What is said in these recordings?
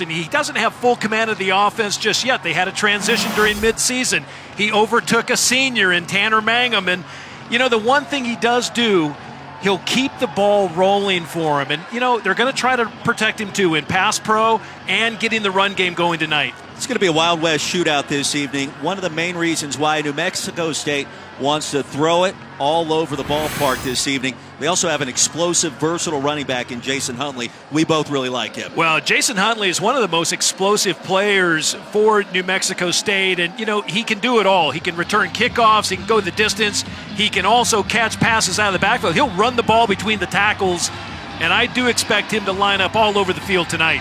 and he doesn't have full command of the offense just yet. They had a transition during midseason. He overtook a senior in Tanner Mangum, and the one thing he does do, he'll keep the ball rolling for him. And, they're going to try to protect him, too, in pass pro and getting the run game going tonight. It's going to be a Wild West shootout this evening. One of the main reasons why New Mexico State wants to throw it all over the ballpark this evening. They also have an explosive, versatile running back in Jason Huntley. We both really like him. Well, Jason Huntley is one of the most explosive players for New Mexico State, and, he can do it all. He can return kickoffs. He can go the distance. He can also catch passes out of the backfield. He'll run the ball between the tackles, and I do expect him to line up all over the field tonight.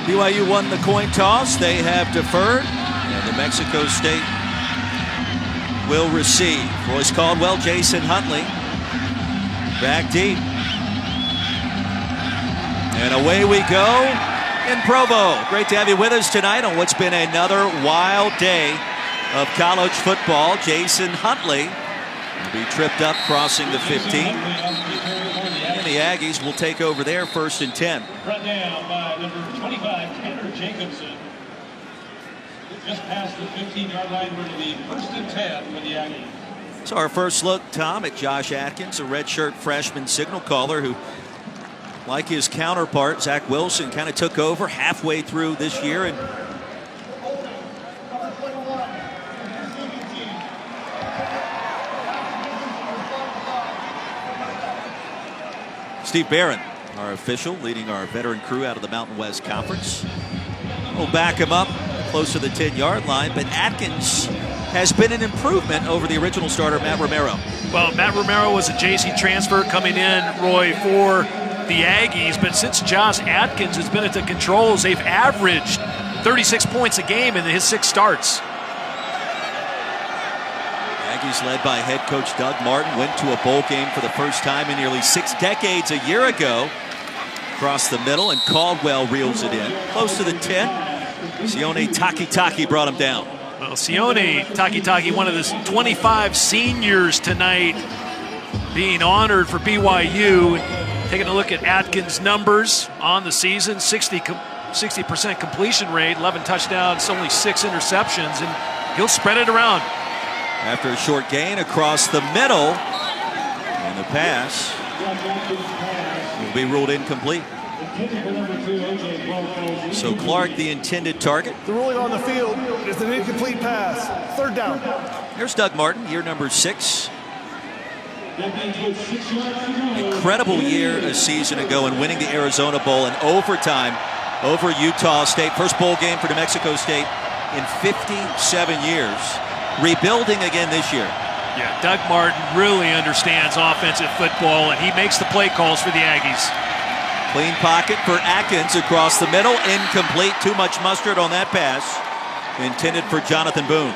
BYU won the coin toss. They have deferred, and New Mexico State will receive. Royce Caldwell, Jason Huntley, back deep. And away we go in Provo. Great to have you with us tonight on what's been another wild day of college football. Jason Huntley will be tripped up crossing the 15. And the Aggies will take over there 1st and 10. Brought down by number 25, Tanner Jacobson. Just past the 15-yard line, we're to be 1st and 10 for the Aggies. So our first look, Tom, at Josh Atkins, a redshirt freshman signal caller who, like his counterpart, Zach Wilson, kind of took over halfway through this year. And Steve Barron, our official, leading our veteran crew out of the Mountain West Conference. We'll back him up close to the 10-yard line, but Atkins has been an improvement over the original starter, Matt Romero. Well, Matt Romero was a JC transfer coming in, Roy, for the Aggies, but since Josh Atkins has been at the controls, they've averaged 36 points a game in his 6 starts. Aggies led by head coach Doug Martin went to a bowl game for the first time in nearly 6 decades a year ago. Across the middle, and Caldwell reels it in. Close to the 10. Sione Takitaki brought him down. Well, Sione Takitaki, one of the 25 seniors tonight, being honored for BYU. Taking a look at Atkins' numbers on the season, 60% completion rate, 11 touchdowns, only 6 interceptions, and he'll spread it around. After a short gain across the middle, and the pass will be ruled incomplete. So Clark, the intended target. The ruling on the field is an incomplete pass. 3rd down. Here's Doug Martin, year number 6. Incredible year a season ago in winning the Arizona Bowl in overtime over Utah State. First bowl game for New Mexico State in 57 years. Rebuilding again this year. Yeah, Doug Martin really understands offensive football, and he makes the play calls for the Aggies. Clean pocket for Atkins across the middle. Incomplete. Too much mustard on that pass. Intended for Jonathan Boone.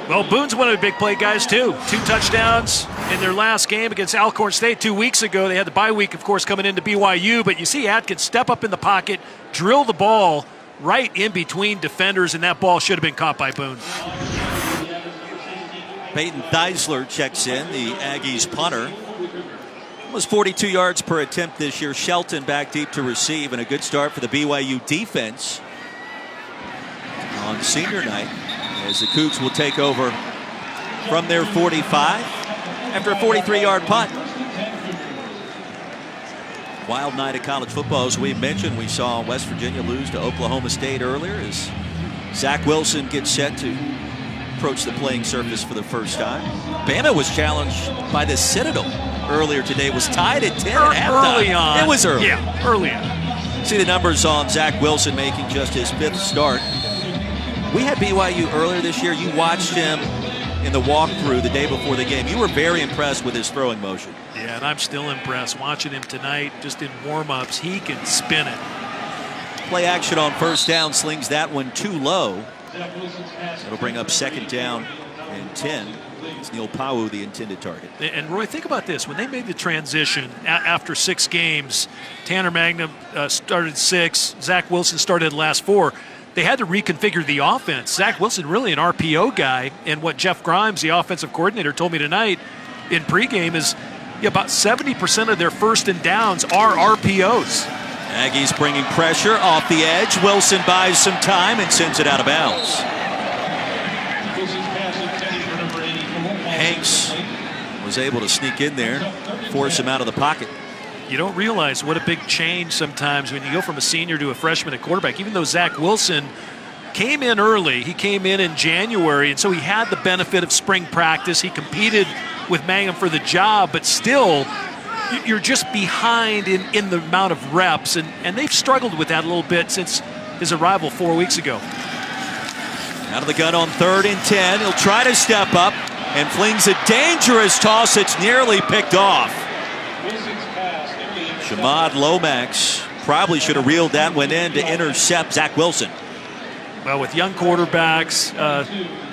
Well, Boone's one of the big play guys, too. 2 touchdowns in their last game against Alcorn State 2 weeks ago. They had the bye week, of course, coming into BYU. But you see Atkins step up in the pocket, drill the ball right in between defenders, and that ball should have been caught by Boone. Peyton Theisler checks in, the Aggies punter. Was 42 yards per attempt this year. Shelton back deep to receive, and a good start for the BYU defense on senior night, as the Cougs will take over from their 45 after a 43-yard punt. Wild night of college football, as we mentioned. We saw West Virginia lose to Oklahoma State earlier as Zach Wilson gets set to approach the playing surface for the first time. Bama was challenged by the Citadel earlier today. Was tied at 10 at halftime. Early on. It was early. Yeah, early on. See the numbers on Zach Wilson making just his 5th start. We had BYU earlier this year. You watched him in the walkthrough the day before the game. You were very impressed with his throwing motion. Yeah, and I'm still impressed watching him tonight. Just in warm-ups, he can spin it. Play action on 1st down, slings that one too low. It'll bring up 2nd down and 10. It's Neil Pawu, the intended target. And Roy, think about this. When they made the transition after 6 games, Tanner Mangum started 6, Zach Wilson started the last 4. They had to reconfigure the offense. Zach Wilson really an RPO guy, and what Jeff Grimes, the offensive coordinator, told me tonight in pregame is Yeah, about 70% of their first and downs are RPOs. Aggies bringing pressure off the edge. Wilson buys some time and sends it out of bounds. Hanks was able to sneak in there, force him out of the pocket. You don't realize what a big change sometimes when you go from a senior to a freshman at quarterback. Even though Zach Wilson came in early, he came in January, and so he had the benefit of spring practice. He competed with Mangum for the job, but still, you're just behind in the amount of reps, and they've struggled with that a little bit since his arrival 4 weeks ago. Out of the gun on 3rd and 10. He'll try to step up and flings a dangerous toss. It's nearly picked off. Shamad Lomax probably should have reeled that one in to intercept Zach Wilson. Well, with young quarterbacks,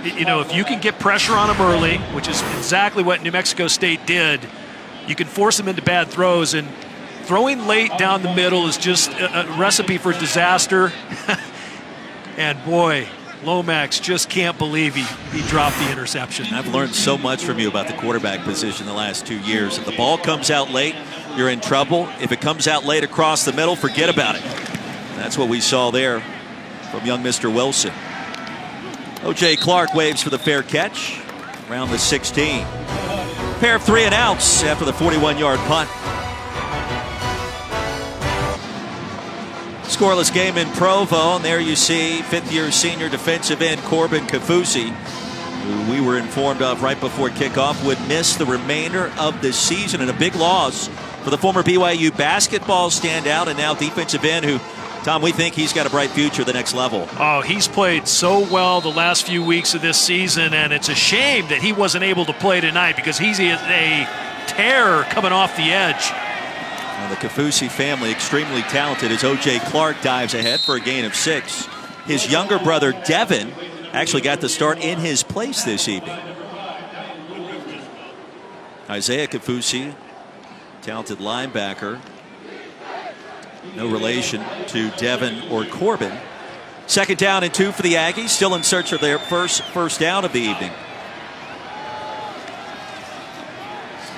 if you can get pressure on them early, which is exactly what New Mexico State did, you can force them into bad throws. And throwing late down the middle is just a recipe for disaster. And boy, Lomax just can't believe he dropped the interception. I've learned so much from you about the quarterback position the last 2 years. If the ball comes out late, you're in trouble. If it comes out late across the middle, forget about it. That's what we saw there from young Mr. Wilson. O.J. Clark waves for the fair catch around the 16. Pair of 3 and outs after the 41-yard punt. Scoreless game in Provo, and there you see fifth-year senior defensive end Corbin Kafusi, who we were informed of right before kickoff would miss the remainder of the season, and a big loss for the former BYU basketball standout and now defensive end who, Tom, we think he's got a bright future at the next level. Oh, he's played so well the last few weeks of this season, and it's a shame that he wasn't able to play tonight because he's a terror coming off the edge. Well, the Kafusi family extremely talented as O.J. Clark dives ahead for a gain of 6. His younger brother, Devin, actually got the start in his place this evening. Isaiah Kafusi, talented linebacker. No relation to Devin or Corbin. 2nd down and 2 for the Aggies, still in search of their first down of the evening.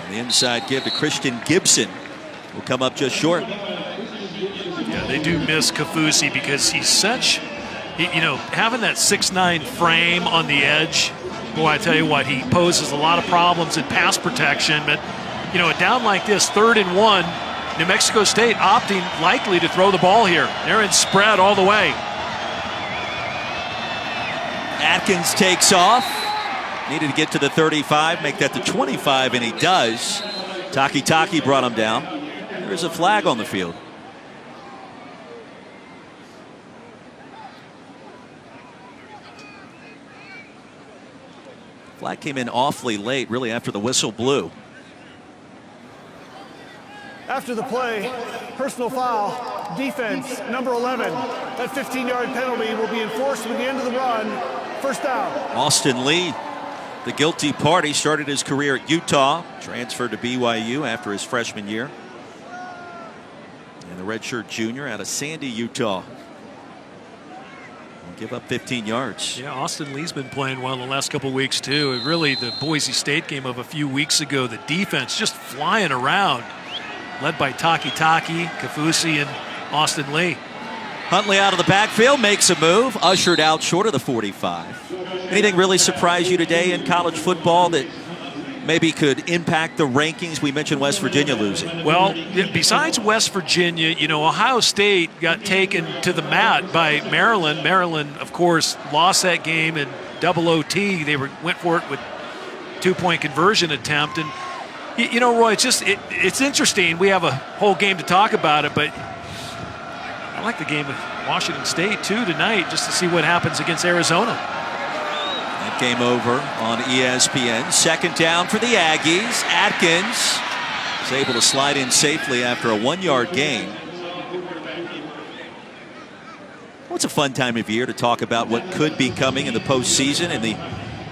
And the inside give to Christian Gibson will come up just short. Yeah, they do miss Kafusi because he's such, having that 6'9" frame on the edge. Boy, I tell you what, he poses a lot of problems in pass protection. But, a down like this, 3rd and 1, New Mexico State opting likely to throw the ball here. They're in spread all the way. Atkins takes off. Needed to get to the 35, make that the 25, and he does. Taki brought him down. There's a flag on the field. Flag came in awfully late, really after the whistle blew. After the play, personal foul, defense, number 11. That 15-yard penalty will be enforced with the end of the run. First down. Austin Lee, the guilty party, started his career at Utah, transferred to BYU after his freshman year. And the redshirt junior out of Sandy, Utah. Will give up 15 yards. Yeah, Austin Lee's been playing well the last couple weeks too. Really, the Boise State game of a few weeks ago, the defense just flying around. Led by Taki, Kafusi, and Austin Lee. Huntley out of the backfield, makes a move, ushered out short of the 45. Anything really surprise you today in college football that maybe could impact the rankings? We mentioned West Virginia losing. Well, besides West Virginia, Ohio State got taken to the mat by Maryland. Maryland, of course, lost that game in double OT. They went for it with 2-point conversion attempt. And Roy, it's interesting. We have a whole game to talk about it, but I like the game with Washington State too tonight, just to see what happens against Arizona. That game over on ESPN. 2nd down for the Aggies. Atkins is able to slide in safely after a 1-yard gain. Well, it's a fun time of year to talk about what could be coming in the postseason and the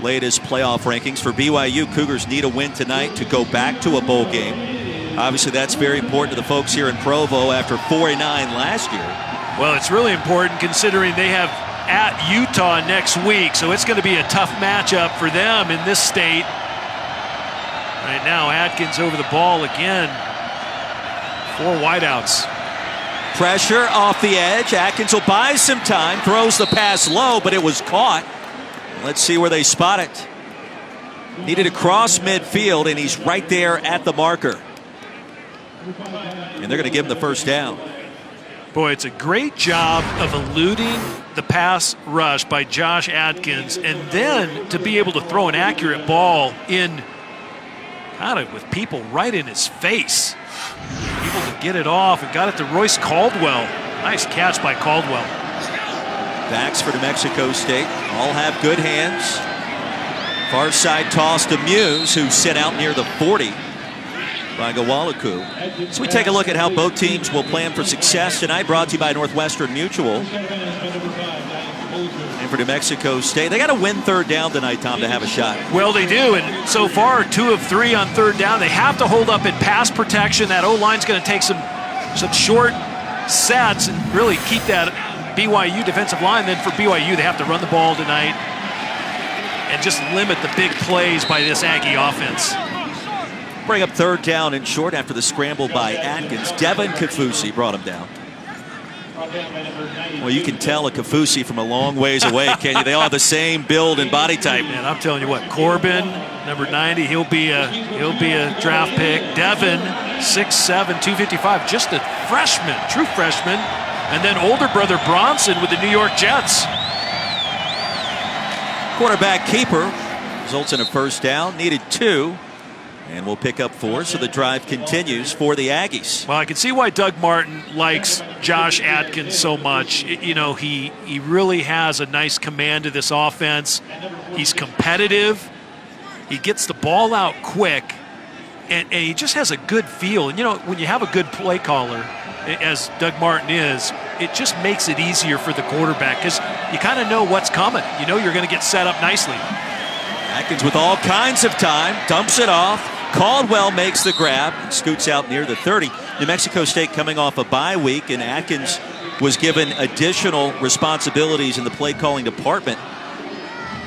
latest playoff rankings. For BYU, Cougars need a win tonight to go back to a bowl game. Obviously, that's very important to the folks here in Provo after 4-9 last year. Well, it's really important considering they have at Utah next week, so it's going to be a tough matchup for them in this state. Right now, Atkins over the ball again. 4 wideouts. Pressure off the edge. Atkins will buy some time. Throws the pass low, but it was caught. Let's see where they spot it. Needed to cross midfield, and he's right there at the marker. And they're going to give him the first down. Boy, it's a great job of eluding the pass rush by Josh Atkins, and then to be able to throw an accurate ball in, kind of with people right in his face. Able to get it off and got it to Royce Caldwell. Nice catch by Caldwell. Backs for New Mexico State all have good hands. Far side toss to Muse, who sit out near the 40 by Gawalaku. So we take a look at how both teams will plan for success tonight, brought to you by Northwestern Mutual. And for New Mexico State, they got to win third down tonight, Tom, to have a shot. Well, they do, and so far 2 of 3 on third down. They have to hold up in pass protection. That O-line's going to take some short sets and really keep that BYU defensive line. Then for BYU, they have to run the ball tonight and just limit the big plays by this Aggie offense. Bring up third down and short after the scramble by Atkins. Devin Kafusi brought him down. Well, you can tell a Kafusi from a long ways away, can you? They all have the same build and body type. Man, I'm telling you what, Corbin, number 90, he'll be a draft pick. Devin, 6'7", 255, just a freshman, true freshman. And then older brother Bronson with the New York Jets. Quarterback keeper results in a first down. Needed 2. And we'll pick up 4, so the drive continues for the Aggies. Well, I can see why Doug Martin likes Josh Atkins so much. You know, he really has a nice command of this offense. He's competitive. He gets the ball out quick. And he just has a good feel. And, you know, when you have a good play caller, as Doug Martin is, it just makes it easier for the quarterback because you kind of know what's coming. You know you're going to get set up nicely. Atkins with all kinds of time, dumps it off. Caldwell makes the grab and scoots out near the 30. New Mexico State coming off a bye week, and Atkins was given additional responsibilities in the play calling department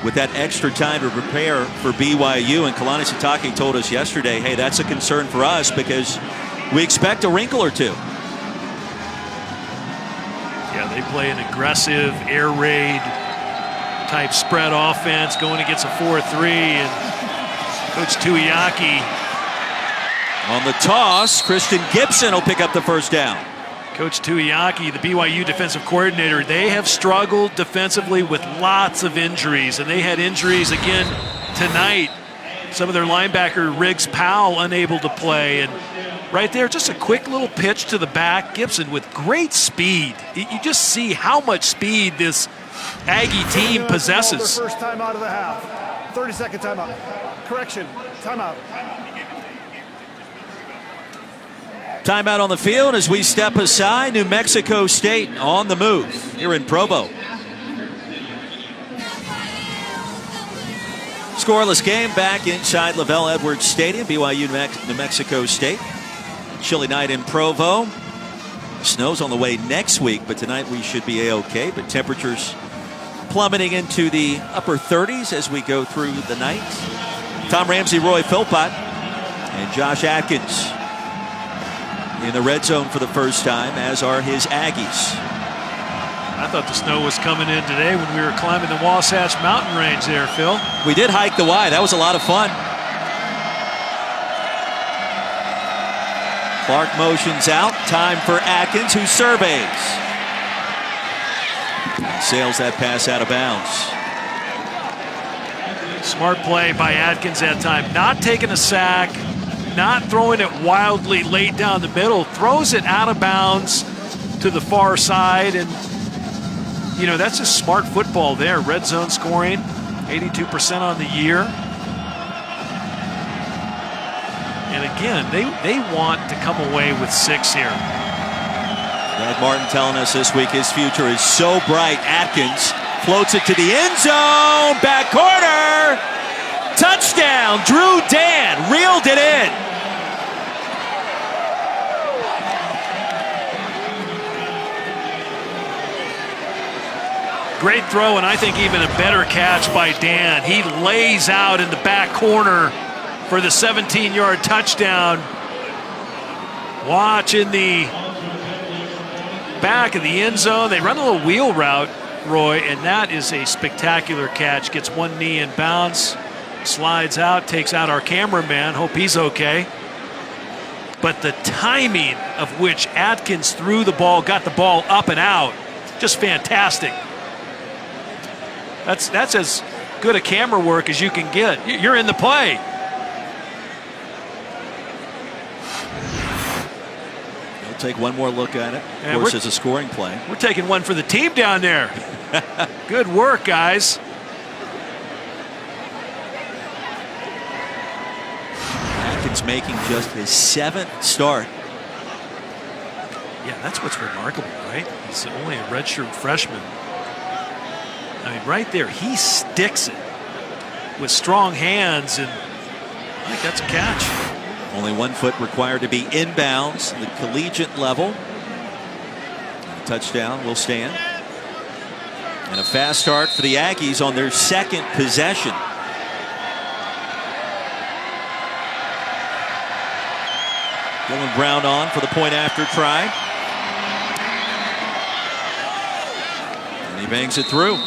with that extra time to prepare for BYU. And Kalani Sitake told us yesterday, hey, that's a concern for us because we expect a wrinkle or two. Yeah, they play an aggressive air raid type spread offense going against a 4-3, and Coach Tuiaki. On the toss, Christian Gibson will pick up the first down. Coach Tuiaki, the BYU defensive coordinator, they have struggled defensively with lots of injuries, and they had injuries again tonight. Some of their linebacker, Riggs Powell, unable to play, and right there, just a quick little pitch to the back. Gibson with great speed. You just see how much speed this Aggie team possesses. Their first time out of the half. 30-second timeout. Correction, timeout. Timeout on the field as we step aside. New Mexico State on the move here in Provo. Scoreless game back inside Lavelle Edwards Stadium. BYU New Mexico State. Chilly night in Provo. Snow's on the way next week, but tonight we should be A-OK. But temperatures plummeting into the upper 30s as we go through the night. Tom Ramsey, Roy Philpott, and Josh Atkins in the red zone for the first time, as are his Aggies. I thought the snow was coming in today when we were climbing the Wasatch Mountain Range there, Phil. We did hike the Y. That was a lot of fun. Clark motions out. Time for Atkins, who surveys. Sails that pass out of bounds. Smart play by Atkins that time. Not taking a sack, not throwing it wildly late down the middle. Throws it out of bounds to the far side. And, you know, that's just smart football there. Red zone scoring, 82% on the year. And again, they want to come away with 6 here. Brad Martin telling us this week his future is so bright. Atkins floats it to the end zone. Back corner. Touchdown. Drew Dan reeled it in. Great throw, and I think even a better catch by Dan. He lays out in the back corner for the 17-yard touchdown. Watch in the back of the end zone. They run a little wheel route, Roy, and that is a spectacular catch. Gets one knee in bounds, slides out, takes out our cameraman. Hope he's okay. But the timing of which Atkins threw the ball, got the ball up and out, just fantastic. That's as good a camera work as you can get. You're in the play. We'll take one more look at it. Of course, it's a scoring play. We're taking one for the team down there. Good work, guys. Atkins making just his 7th start. Yeah, that's what's remarkable, right? He's only a redshirt freshman. I mean, right there, he sticks it with strong hands, and I think that's a catch. Only 1 foot required to be inbounds, the collegiate level. Touchdown will stand. And a fast start for the Aggies on their 2nd possession. Dylan Brown on for the point after try. And he bangs it through.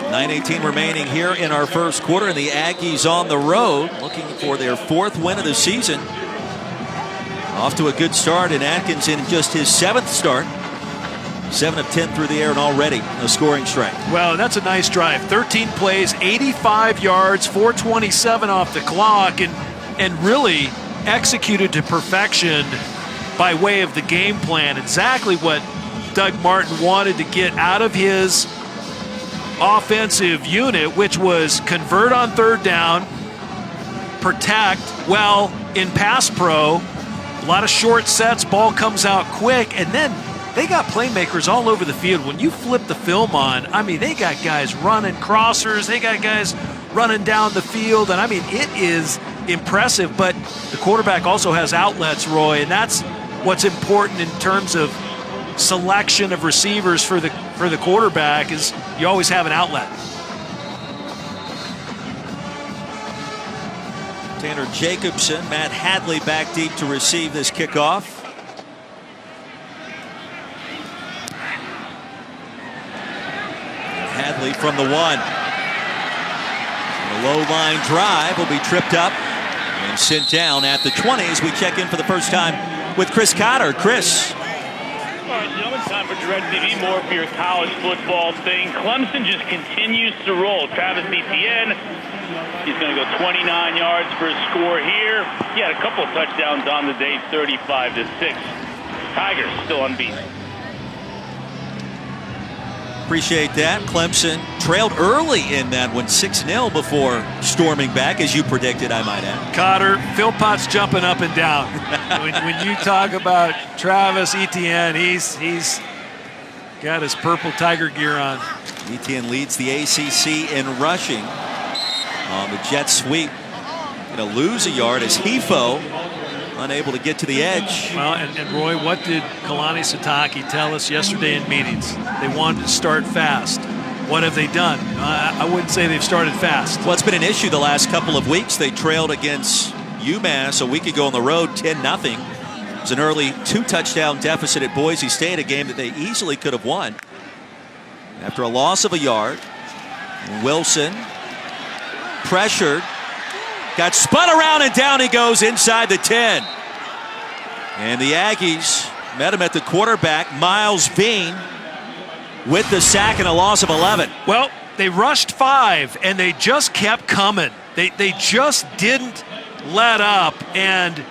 9:18 remaining here in our first quarter, and the Aggies on the road looking for their 4th win of the season. Off to a good start, and Atkins in just his 7th start. 7 of 10 through the air and already a scoring strike. Well, that's a nice drive. 13 plays, 85 yards, 4:27 off the clock, and really executed to perfection by way of the game plan. Exactly what Doug Martin wanted to get out of his offensive unit, which was convert on 3rd down, protect well in pass pro, a lot of short sets, ball comes out quick, and then they got playmakers all over the field. When you flip the film on, I mean, they got guys running crossers, they got guys running down the field, and I mean, it is impressive. But the quarterback also has outlets, Roy, and that's what's important in terms of selection of receivers for the quarterback, is you always have an outlet. Tanner Jacobson, Matt Hadley back deep to receive this kickoff. Hadley from the 1. A low line drive will be tripped up and sent down at the 20 as we check in for the first time with Chris Cotter. Chris. All right, gentlemen, time for DirecTV, more for your college football thing. Clemson just continues to roll. Travis Etienne, he's going to go 29 yards for a score here. He had a couple of touchdowns on the day, 35-6. Tigers still unbeaten. Appreciate that. Clemson trailed early in that one, 6-0 before storming back, as you predicted, I might add. Cotter, Philpott's jumping up and down. when you talk about Travis Etienne, he's got his purple Tiger gear on. Etienne leads the ACC in rushing on the jet sweep. Going to lose a yard as Hefo unable to get to the edge. Well, and Roy, what did Kalani Sitake tell us yesterday in meetings? They wanted to start fast. What have they done? I wouldn't say they've started fast. Well, it's been an issue the last couple of weeks. They trailed against UMass a week ago on the road, 10-0. It was an early 2-touchdown deficit at Boise State, a game that they easily could have won. After a loss of a yard, Wilson pressured, got spun around, and down he goes inside the 10. And the Aggies met him at the quarterback, Miles Bean, with the sack and a loss of 11. Well, they rushed 5, and they just kept coming. They just didn't let up. And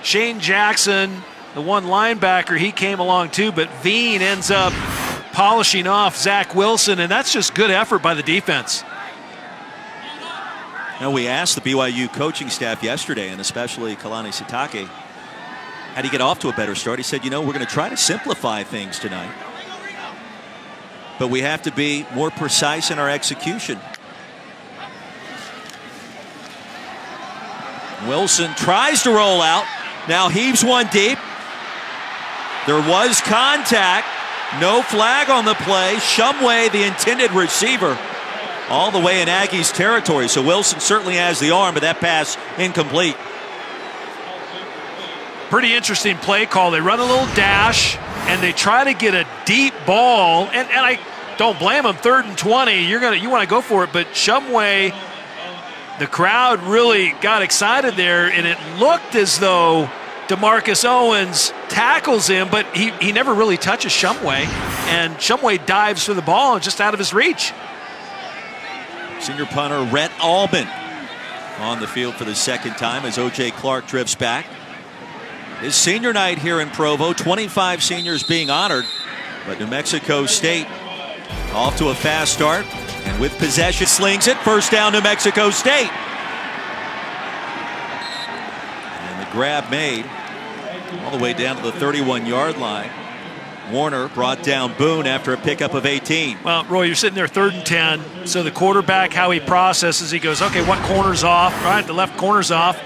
Shane Jackson, the one linebacker, he came along too, but Bean ends up polishing off Zach Wilson, and that's just good effort by the defense. Now, we asked the BYU coaching staff yesterday, and especially Kalani Sitake, how do you get off to a better start? He said, we're going to try to simplify things tonight, but we have to be more precise in our execution. Wilson tries to roll out, now heaves one deep. There was contact, no flag on the play. Shumway, the intended receiver, all the way in Aggies territory. So Wilson certainly has the arm, but that pass incomplete. Pretty interesting play call. They run a little dash, and they try to get a deep ball, and I don't blame them. 3rd and 20, you want to go for it, but Shumway, the crowd really got excited there, and it looked as though DeMarcus Owens tackles him, but he never really touches Shumway, and Shumway dives for the ball and just out of his reach. Senior punter Rhett Allman on the field for the second time as O.J. Clark drifts back. His senior night here in Provo, 25 seniors being honored, but New Mexico State off to a fast start, and with possession slings it. First down, New Mexico State. And the grab made all the way down to the 31-yard line. Warner brought down Boone after a pickup of 18. Well, Roy, you're sitting there 3rd and 10. So the quarterback, how he processes, he goes, okay, what corner's off? All right, the left corner's off.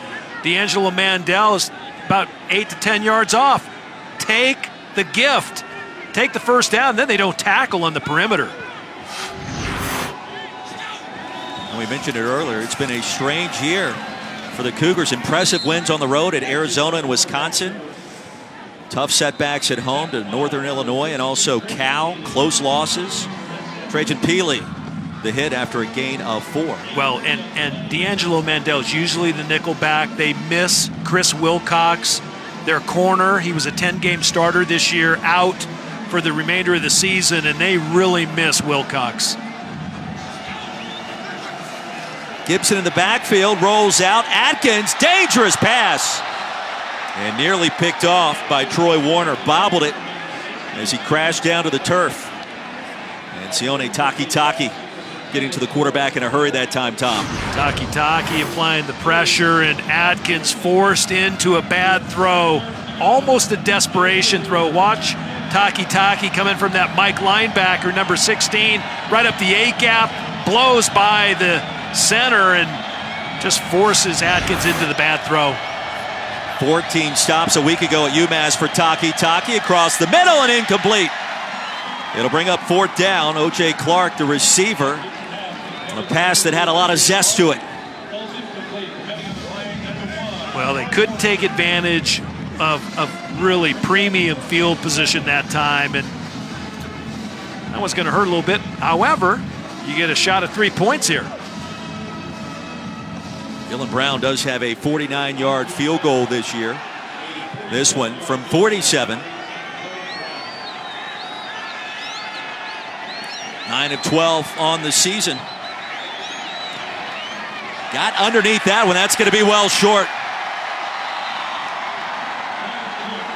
D'Angelo Mandel is about 8 to 10 yards off. Take the gift. Take the first down, then they don't tackle on the perimeter. And we mentioned it earlier, it's been a strange year for the Cougars. Impressive wins on the road at Arizona and Wisconsin. Tough setbacks at home to Northern Illinois and also Cal. Close losses. Trajan Peely, the hit after a gain of 4. Well, and D'Angelo Mandel is usually the nickel back. They miss Chris Wilcox, their corner. He was a 10-game starter this year, out for the remainder of the season, and they really miss Wilcox. Gibson in the backfield, rolls out. Atkins, dangerous pass. And nearly picked off by Troy Warner. Bobbled it as he crashed down to the turf. And Sione Takitaki getting to the quarterback in a hurry that time, Tom. Takitaki applying the pressure, and Atkins forced into a bad throw. Almost a desperation throw. Watch Takitaki coming from that Mike linebacker, number 16, right up the A-gap, blows by the center and just forces Atkins into the bad throw. 14 stops a week ago at UMass for Takitaki, across the middle and incomplete. It'll bring up 4th down. O.J. Clark, the receiver, on a pass that had a lot of zest to it. Well, they couldn't take advantage of really premium field position that time, and that was going to hurt a little bit. However, you get a shot at 3 points here. Dylan Brown does have a 49-yard field goal this year. This one from 47. 9 of 12 on the season. Got underneath that one. That's going to be well short.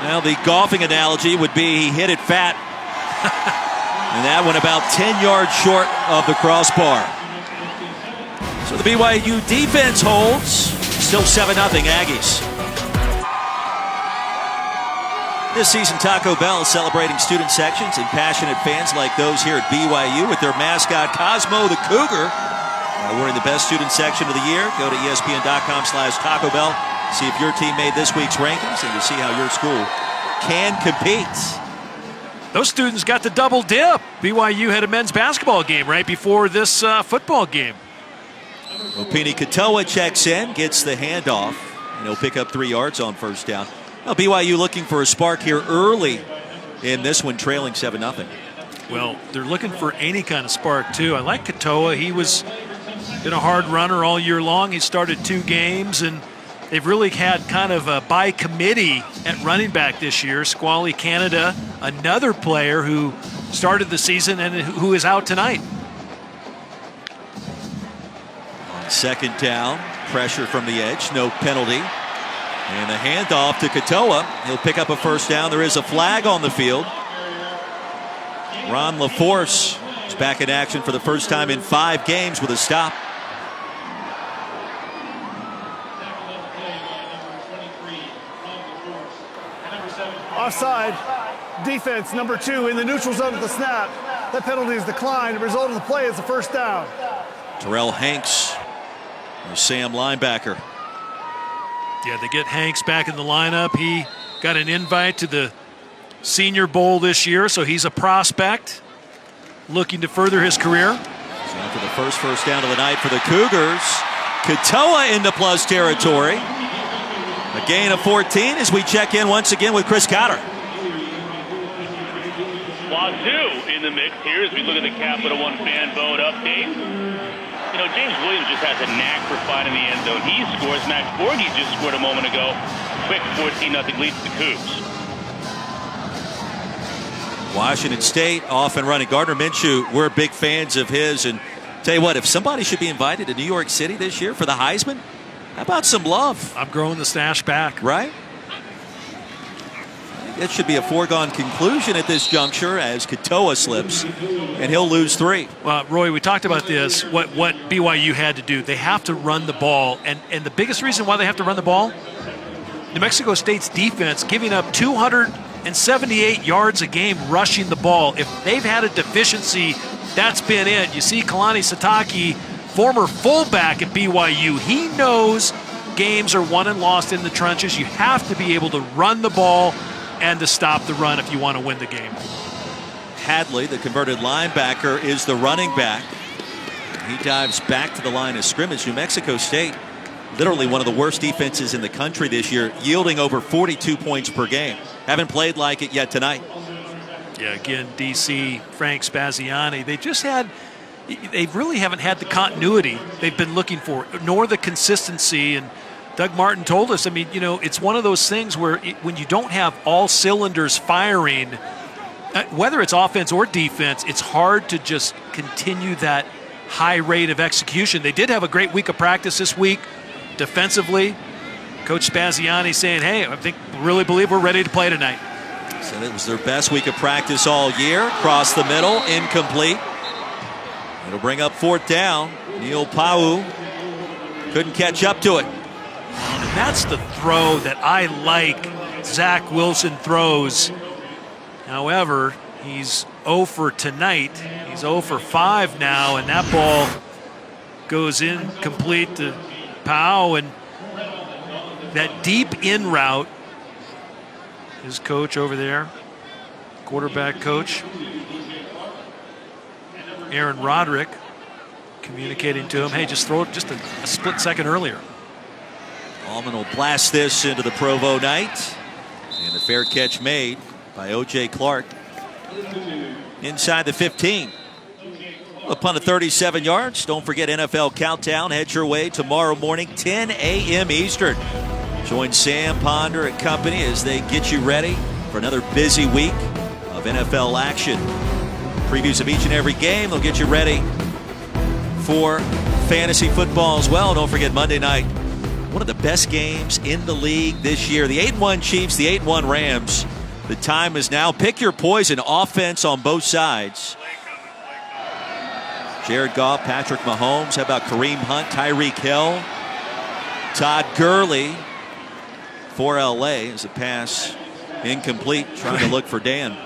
Well, the golfing analogy would be he hit it fat. And that one about 10 yards short of the crossbar. So the BYU defense holds. Still 7-0 Aggies. This season, Taco Bell is celebrating student sections and passionate fans like those here at BYU with their mascot Cosmo the Cougar. Wearing the best student section of the year. Go to ESPN.com/Taco Bell. See if your team made this week's rankings and to see how your school can compete. Those students got the double dip. BYU had a men's basketball game right before this football game. Opini Katoa checks in, gets the handoff, and he'll pick up 3 yards on first down. Well, BYU looking for a spark here early in this one, trailing 7-0. Well, they're looking for any kind of spark, too. I like Katoa. He was been a hard runner all year long. He started 2 games, and they've really had kind of a by committee at running back this year. Squally Canada, another player who started the season and who is out tonight. On second down, pressure from the edge, no penalty. And a handoff to Katoa. He'll pick up a first down. There is a flag on the field. Ron LaForce is back in action for the first time in 5 games with a stop. Offside. Defense number 2 in the neutral zone at the snap. That penalty is declined. The result of the play is a first down. Terrell Hanks, the Sam linebacker. Yeah, they get Hanks back in the lineup. He got an invite to the Senior Bowl this year, so he's a prospect looking to further his career. After the first down of the night for the Cougars, Katoa into plus territory. A gain of 14 as we check in once again with Chris Cotter. Wazoo in the mix here as we look at the Capital One fan vote update. You know, James Williams just has a knack for finding the end zone. He scores. Max Borghi just scored a moment ago. Quick 14-0 lead to the Cougs. Washington State off and running. Gardner Minshew, we're big fans of his. And tell you what, if somebody should be invited to New York City this year for the Heisman, how about some love? I'm growing the stash back. Right? It should be a foregone conclusion at this juncture as Katoa slips, and he'll lose 3. Well, Roy, we talked about this, what BYU had to do. They have to run the ball, and the biggest reason why they have to run the ball, New Mexico State's defense giving up 278 yards a game rushing the ball. If they've had a deficiency, that's been it. You see Kalani Sitake, former fullback at BYU, he knows games are won and lost in the trenches. You have to be able to run the ball and to stop the run if you want to win the game. Hadley, the converted linebacker, is the running back. He dives back to the line of scrimmage. New Mexico State, literally one of the worst defenses in the country this year, yielding over 42 points per game. Haven't played like it yet tonight. Yeah, again, DC, Frank Spaziani, they really haven't had the continuity they've been looking for, nor the consistency. And Doug Martin told us, I mean, you know, it's one of those things where when you don't have all cylinders firing, whether it's offense or defense, it's hard to just continue that high rate of execution. They did have a great week of practice this week defensively. Coach Spaziani saying, hey, really believe we're ready to play tonight. Said it was their best week of practice all year. Across the middle, incomplete. It'll bring up 4th down. Neil Pau couldn't catch up to it. And that's the throw that I like Zach Wilson throws. However, he's 0 for tonight. He's 0 for 5 now, and that ball goes incomplete to Pau. And that deep in route, his coach over there, quarterback coach, Aaron Roderick, communicating to him, hey, just throw it just a split second earlier. Allman will blast this into the Provo night. And the fair catch made by O.J. Clark inside the 15. A punt of 37 yards. Don't forget NFL Countdown. Head your way tomorrow morning, 10 a.m. Eastern. Join Sam Ponder and company as they get you ready for another busy week of NFL action. Previews of each and every game. They'll get you ready for fantasy football as well. Don't forget Monday night, one of the best games in the league this year. The 8-1 Chiefs, the 8-1 Rams. The time is now. Pick your poison. Offense on both sides. Jared Goff, Patrick Mahomes. How about Kareem Hunt, Tyreek Hill, Todd Gurley for LA as a pass incomplete. Trying to look for Dan.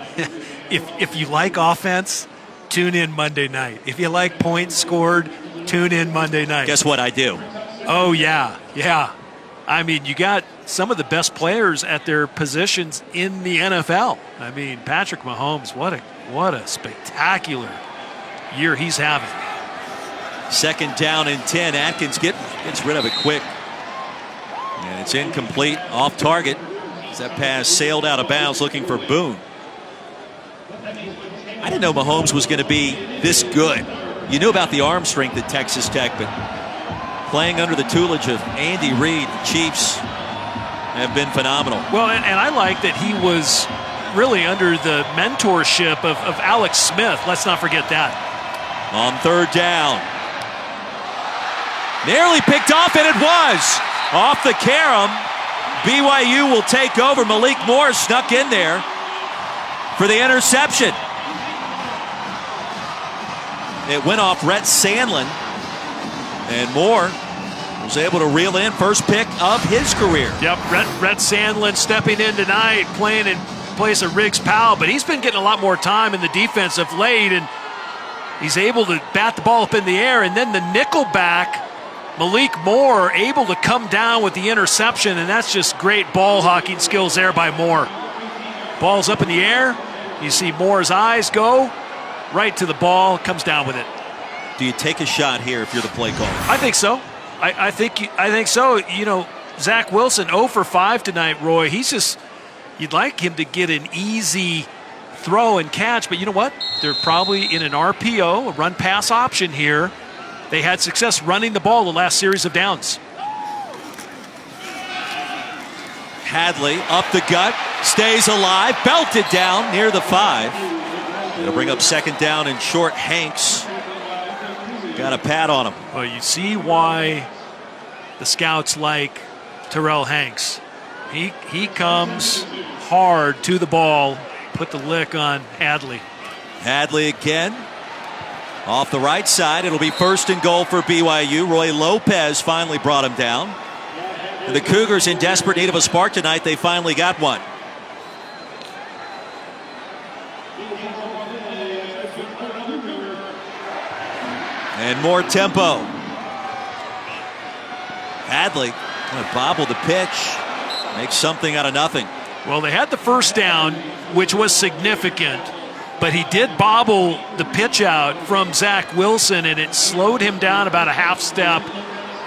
If you like offense, tune in Monday night. If you like points scored, tune in Monday night. Guess what I do? Oh, yeah. I mean, you got some of the best players at their positions in the NFL. I mean, Patrick Mahomes, what a spectacular year he's having. 2nd down and 10. Atkins gets rid of it quick. And it's incomplete, off target. As that pass sailed out of bounds looking for Boone. I didn't know Mahomes was going to be this good. You knew about the arm strength at Texas Tech, but playing under the tutelage of Andy Reid, the Chiefs have been phenomenal. Well, and I like that he was really under the mentorship of Alex Smith. Let's not forget that. On 3rd down. Nearly picked off, and it was. Off the carom. BYU will take over. Malik Moore snuck in there for the interception. It went off Rhett Sandlin, and Moore was able to reel in first pick of his career. Yep, Rhett Sandlin stepping in tonight, playing in place of Riggs Powell, but he's been getting a lot more time in the defense of late, and he's able to bat the ball up in the air, and then the nickelback, Malik Moore, able to come down with the interception, and that's just great ball hawking skills there by Moore. Ball's up in the air. You see Moore's eyes go right to the ball, comes down with it. Do you take a shot here if you're the play caller? I think so. I think so. You know, Zach Wilson 0 for 5 tonight, Roy. You'd like him to get an easy throw and catch, but you know what? They're probably in an RPO, a run pass option here. They had success running the ball the last series of downs. Hadley up the gut, stays alive, belted down near the 5. It'll bring up second down and short. Hanks got a pad on him. Well, you see why the scouts like Terrell Hanks. He comes hard to the ball, put the lick on Hadley. Hadley again. Off the right side, it'll be first and goal for BYU. Roy Lopez finally brought him down. The Cougars in desperate need of a spark tonight. They finally got one. And more tempo. Hadley going to bobble the pitch. Make something out of nothing. Well, they had the first down, which was significant, but he did bobble the pitch out from Zach Wilson, and it slowed him down about a half step,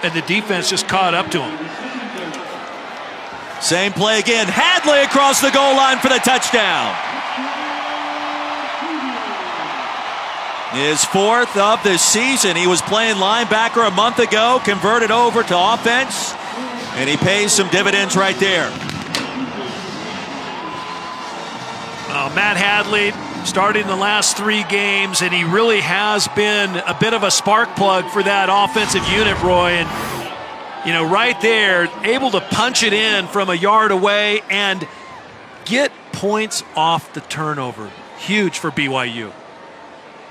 and the defense just caught up to him. Same play again. Hadley across the goal line for the touchdown. His 4th of the season. He was playing linebacker a month ago, converted over to offense, and he pays some dividends right there. Matt Hadley starting the last 3 games, and he really has been a bit of a spark plug for that offensive unit, Roy. And, you know, right there, able to punch it in from a yard away and get points off the turnover. Huge for BYU.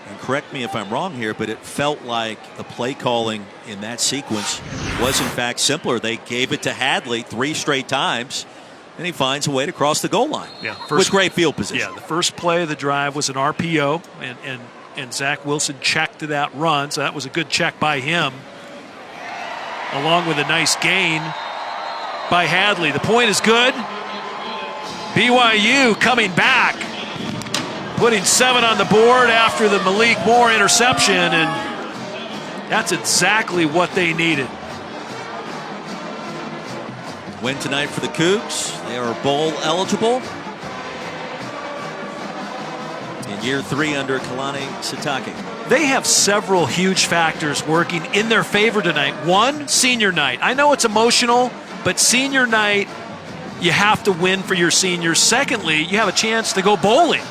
And correct me if I'm wrong here, but it felt like the play calling in that sequence was in fact simpler. They gave it to Hadley 3 straight times, and he finds a way to cross the goal line. Yeah, with great field position. Yeah, the first play of the drive was an RPO, and Zach Wilson checked to that run, so that was a good check by him, along with a nice gain by Hadley. The point is good. BYU coming back, putting 7 on the board after the Malik Moore interception, and that's exactly what they needed. Win tonight for the Cougs. They are bowl eligible in year 3 under Kalani Sitake. They have several huge factors working in their favor tonight. One, senior night. I know it's emotional, but senior night, you have to win for your seniors. Secondly, you have a chance to go bowling.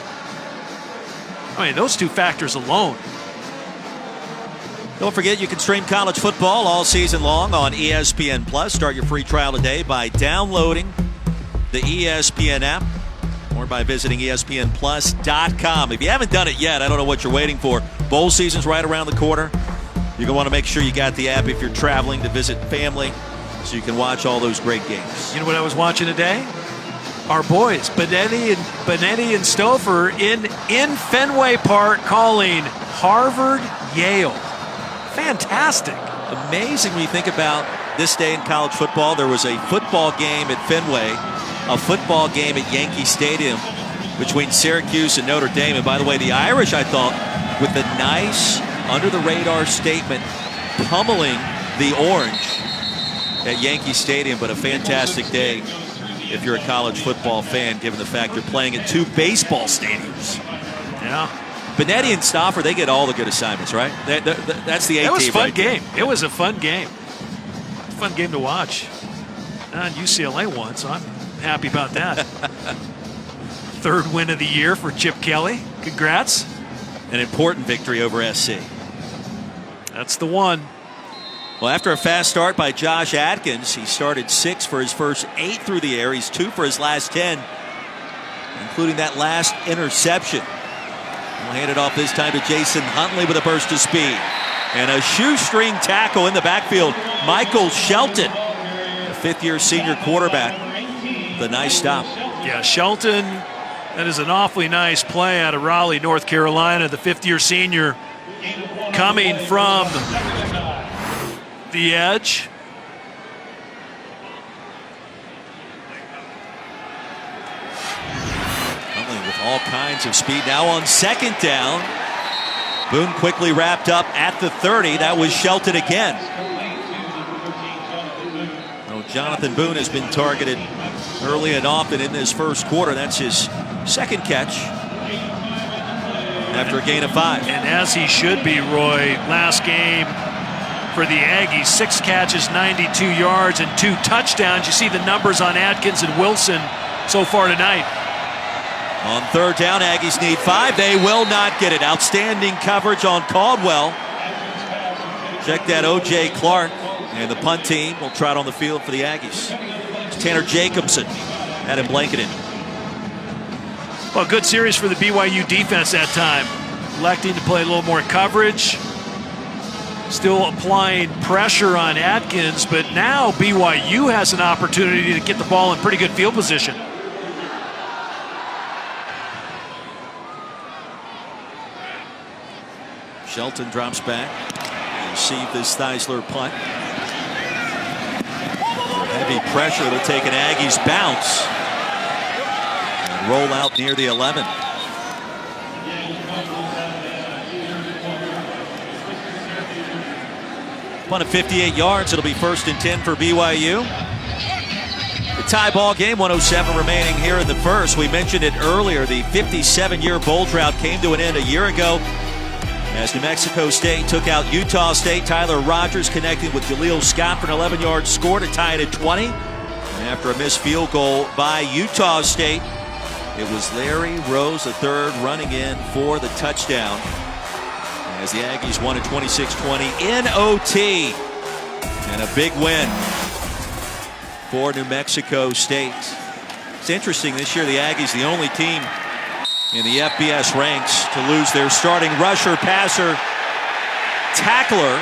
I mean, those 2 factors alone. Don't forget, you can stream college football all season long on ESPN Plus. Start your free trial today by downloading the ESPN app or by visiting ESPNplus.com. If you haven't done it yet, I don't know what you're waiting for. Bowl season's right around the corner. You're going to want to make sure you got the app if you're traveling to visit family so you can watch all those great games. You know what I was watching today? Our boys, Benetti and Stouffer in Fenway Park calling Harvard-Yale. Fantastic. Amazing when you think about this day in college football. There was a football game at Fenway, a football game at Yankee Stadium between Syracuse and Notre Dame. And by the way, the Irish, I thought, with the nice under-the-radar statement pummeling the Orange at Yankee Stadium, but a fantastic day if you're a college football fan, given the fact they're playing at 2 baseball stadiums. Yeah. Benetti and Stauffer, they get all the good assignments, right? That's the A team. It was a fun right game. It was a fun game. Fun game to watch. And UCLA won, so I'm happy about that. 3rd win of the year for Chip Kelly. Congrats. An important victory over SC. That's the one. Well, after a fast start by Josh Atkins, he started 6 for his first 8 through the air. He's 2 for his last 10, including that last interception. We'll hand it off this time to Jason Huntley with a burst of speed. And a shoestring tackle in the backfield. Michael Shelton, a 5th-year senior quarterback. The nice stop. Yeah, Shelton, that is an awfully nice play out of Raleigh, North Carolina. The 5th-year senior coming from the edge. Huntley with all kinds of speed. Now on 2nd down. Boone quickly wrapped up at the 30. That was Shelton again. Oh, Jonathan Boone has been targeted early and often in this first quarter. That's his second catch after a gain of 5. And as he should be, Roy, last game for the Aggies, 6 catches, 92 yards, and 2 touchdowns. You see the numbers on Atkins and Wilson so far tonight. On third down, Aggies need 5. They will not get it. Outstanding coverage on Caldwell. Check that, O.J. Clark. And the punt team will trot on the field for the Aggies. It's Tanner Jacobson had him blanketed. Well, good series for the BYU defense that time. Electing to play a little more coverage. Still applying pressure on Atkins, but now BYU has an opportunity to get the ball in pretty good field position. Shelton drops back. Receive this Theisler punt. Heavy pressure. It'll take an Aggies bounce. And roll out near the 11. Punt of 58 yards. It'll be 1st and 10 for BYU. The tie ball game, 107 remaining here in the first. We mentioned it earlier. The 57-year bowl drought came to an end a year ago as New Mexico State took out Utah State. Tyler Rogers connecting with Jaleel Scott for an 11-yard score to tie it at 20. And after a missed field goal by Utah State, it was Larry Rose III running in for the touchdown as the Aggies won at 26-20 in OT. And a big win for New Mexico State. It's interesting, this year the Aggies the only team in the FBS ranks to lose their starting rusher, passer, tackler,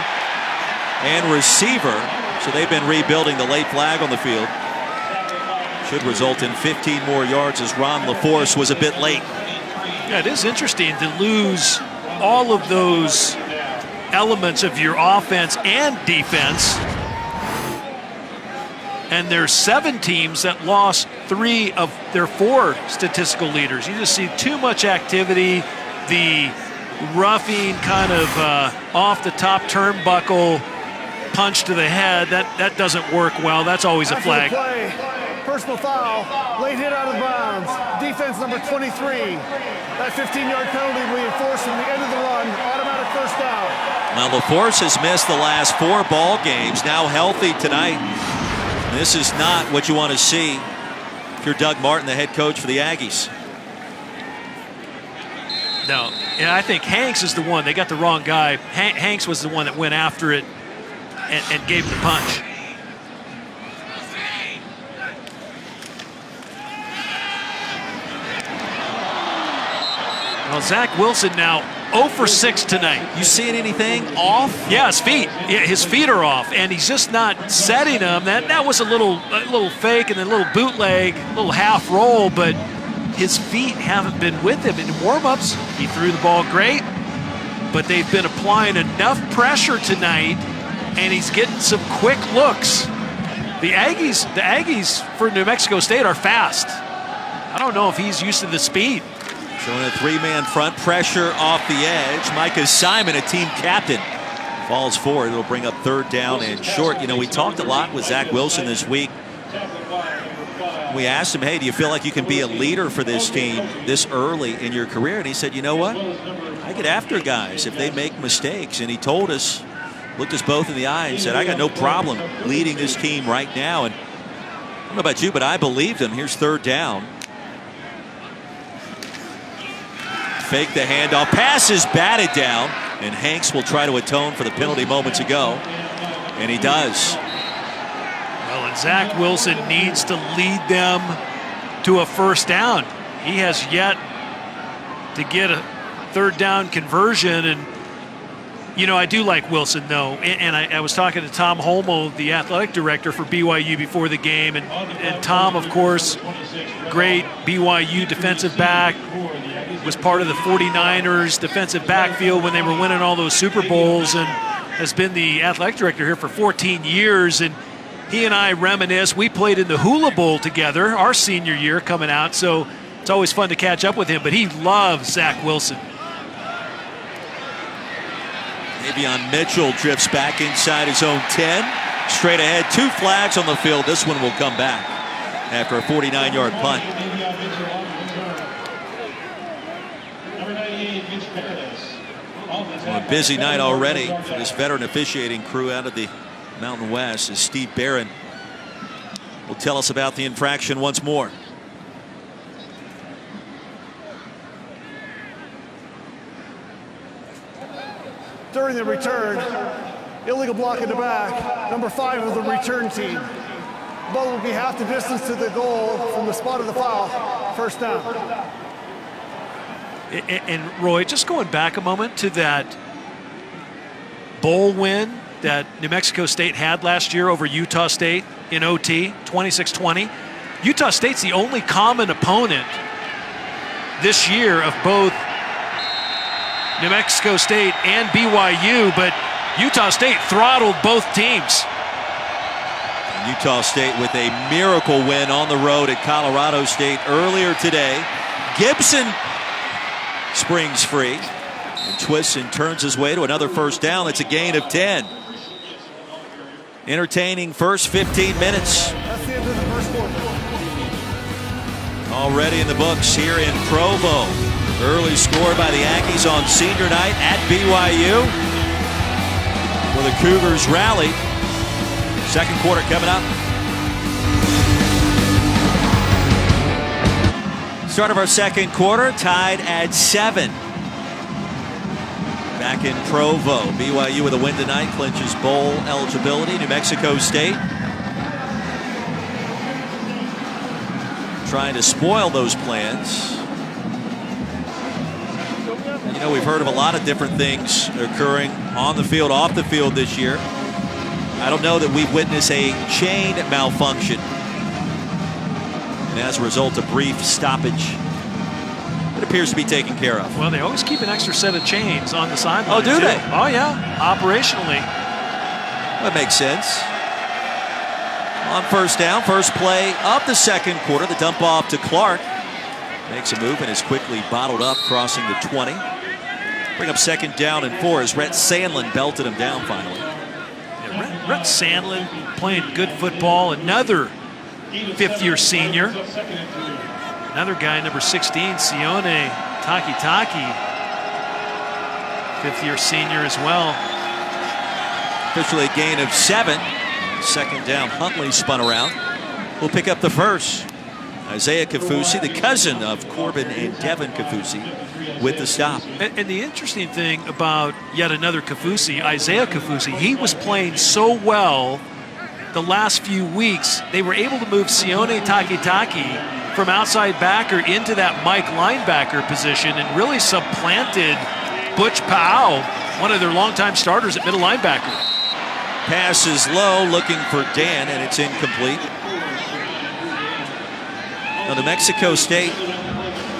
and receiver. So they've been rebuilding. The late flag on the field should result in 15 more yards as Ron LaForce was a bit late. Yeah, it is interesting to lose all of those elements of your offense and defense. And there's 7 teams that lost 3 of their 4 statistical leaders. You just see too much activity. The roughing kind of off the top turnbuckle punch to the head, that doesn't work well. That's always a flag. Play, personal foul, late hit out of bounds. Defense number 23. That 15-yard penalty will be enforced from the end of the run. Automatic first down. Now LaForce has missed the last 4 ball games. Now healthy tonight. This is not what you want to see if you're Doug Martin, the head coach for the Aggies. No, and I think Hanks is the one. They got the wrong guy. Hanks was the one that went after it and gave the punch. Well, Zach Wilson now 0 for 6 tonight. You seeing anything off? Yeah, his feet. Yeah, his feet are off, and he's just not setting them. That was a little fake and then a little bootleg, a little half roll, but his feet haven't been with him in warm-ups. He threw the ball great, but they've been applying enough pressure tonight, and he's getting some quick looks. The Aggies for New Mexico State are fast. I don't know if he's used to the speed. Showing a 3-man front, pressure off the edge. Micah Simon, a team captain, falls forward. It'll bring up 3rd down and short. You know, we talked a lot with Zach Wilson this week. We asked him, hey, do you feel like you can be a leader for this team this early in your career? And he said, you know what? I get after guys if they make mistakes. And he told us, looked us both in the eye and said, I got no problem leading this team right now. And I don't know about you, but I believed him. Here's 3rd down. Fake the handoff. Pass is batted down, and Hanks will try to atone for the penalty moments ago, and he does. Well, and Zach Wilson needs to lead them to a first down. He has yet to get a 3rd down conversion, and you know, I do like Wilson though, and I was talking to Tom Holmoe, the athletic director for BYU before the game, and Tom, of course, great BYU defensive back, was part of the 49ers defensive backfield when they were winning all those Super Bowls, and has been the athletic director here for 14 years. And he and I reminisce. We played in the Hula Bowl together our senior year coming out, so it's always fun to catch up with him. But he loves Zach Wilson. Davion Mitchell drifts back inside his own 10. Straight ahead, 2 flags on the field. This one will come back after a 49-yard punt. Well, a busy night already for this veteran officiating crew out of the Mountain West, as Steve Barron will tell us about the infraction once more. During the return, illegal block in the back, number 5 of the return team. Ball will be half the distance to the goal from the spot of the foul. First down. And Roy, just going back a moment to that bowl win that New Mexico State had last year over Utah State in OT, 26-20. Utah State's the only common opponent this year of both New Mexico State and BYU, but Utah State throttled both teams. Utah State with a miracle win on the road at Colorado State earlier today. Gibson springs free and twists and turns his way to another first down. That's a gain of 10. Entertaining first 15 minutes. That's the end of the first quarter. Already in the books here in Provo. Early score by the Aggies on senior night at BYU, where the Cougars rally. Second quarter coming up. Start of our second quarter, tied at 7. Back in Provo, BYU with a win tonight clinches bowl eligibility. New Mexico State trying to spoil those plans. You know, we've heard of a lot of different things occurring on the field, off the field this year. I don't know that we've witnessed a chain malfunction. And as a result, a brief stoppage. It appears to be taken care of. Well, they always keep an extra set of chains on the sideline. Oh, do they? Oh, yeah. Operationally. That makes sense. On first down, first play of the second quarter, the dump off to Clark. Makes a move and is quickly bottled up, crossing the 20. Bring up second down and 4 as Rhett Sandlin belted him down finally. Yeah, Rhett Sandlin playing good football. Another fifth-year senior. Another guy, number 16, Sione Takitaki. Fifth-year senior as well. Officially a gain of 7. Second down, Huntley spun around. We'll pick up the first. Isaiah Kafusi, the cousin of Corbin and Devin Kafusi, with the stop. And the interesting thing about yet another Kafusi, Isaiah Kafusi, he was playing so well the last few weeks. They were able to move Sione Takitaki from outside backer into that Mike linebacker position and really supplanted Butch Powell, one of their longtime starters at middle linebacker. Pass is low, looking for Dan, and it's incomplete. Now, New Mexico State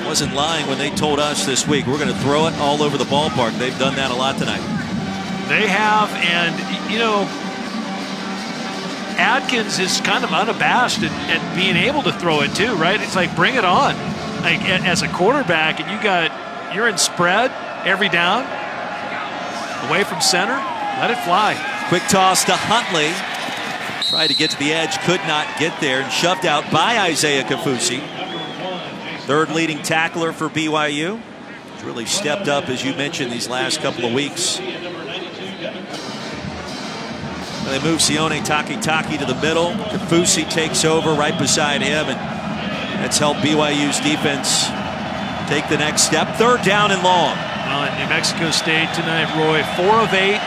wasn't lying when they told us this week, we're going to throw it all over the ballpark. They've done that a lot tonight. They have, and, you know, Adkins is kind of unabashed at being able to throw it too, right? It's like, bring it on. Like, as a quarterback, and you're in spread every down, away from center, let it fly. Quick toss to Huntley. Tried to get to the edge, could not get there, and shoved out by Isaiah Kafusi. Third leading tackler for BYU. He's really stepped up, as you mentioned, these last couple of weeks. They move Sione Takitaki to the middle. Kafusi takes over right beside him, and that's helped BYU's defense take the next step. Third down and long. Well, at New Mexico State tonight, Roy, 4 of 8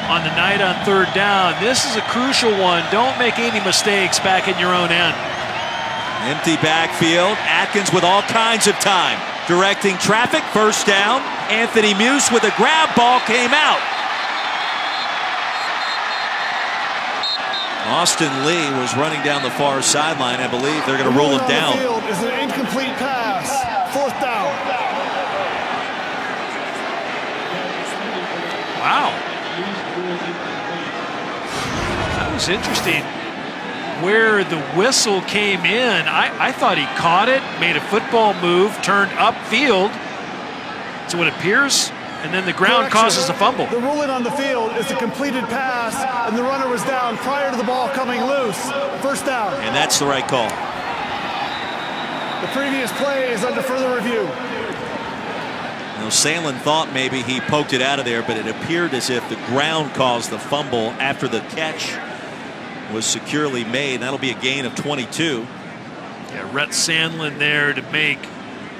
on the night on third down. This is a crucial one. Don't make any mistakes back in your own end. Empty backfield. Atkins with all kinds of time. Directing traffic. First down. Anthony Muse with a grab. Ball came out. Austin Lee was running down the far sideline. I believe they're going to roll him down. The field is an incomplete pass. Fourth down. Wow. That was interesting. Where the whistle came in, I thought he caught it, made a football move, turned upfield. So it appears and then the ground causes a fumble. The ruling on the field is a completed pass, and the runner was down prior to the ball coming loose. First down. And that's the right call. The previous play is under further review. You know, Sandlin thought maybe he poked it out of there, but it appeared as if the ground caused the fumble after the catch was securely made. That'll be a gain of 22. Yeah, Rhett Sandlin there to make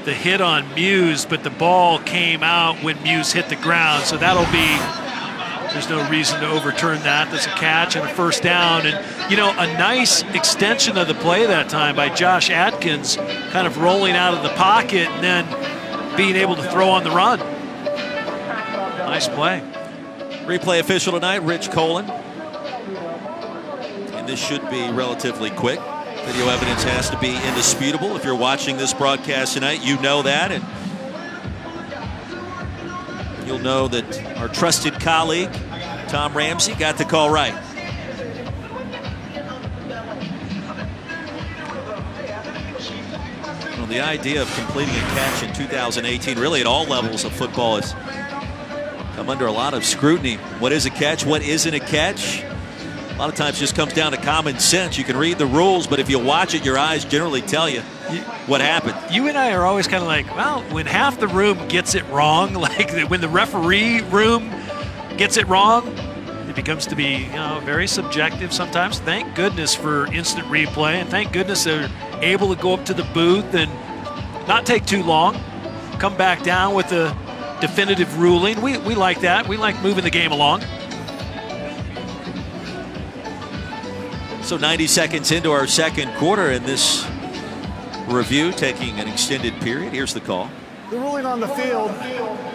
the hit on Muse, but the ball came out when Muse hit the ground, so that'll be, there's no reason to overturn that. That's a catch and a first down. And, you know, a nice extension of the play that time by Josh Atkins, kind of rolling out of the pocket and then being able to throw on the run. Nice play. Replay official tonight, Rich Colin. And this should be relatively quick. Video evidence has to be indisputable. If you're watching this broadcast tonight, you know that. And you'll know that our trusted colleague, Tom Ramsey, got the call right. Well, the idea of completing a catch in 2018, really at all levels of football, has come under a lot of scrutiny. What is a catch? What isn't a catch? A lot of times it just comes down to common sense. You can read the rules, but if you watch it, your eyes generally tell you what happened. You and I are always kind of like, well, when half the room gets it wrong, like when the referee room gets it wrong, it becomes to be, you know, very subjective sometimes. Thank goodness for instant replay, and thank goodness they're able to go up to the booth and not take too long, come back down with a definitive ruling. We like that. We like moving the game along. So 90 seconds into our second quarter in this review, taking an extended period. Here's the call. The ruling on the field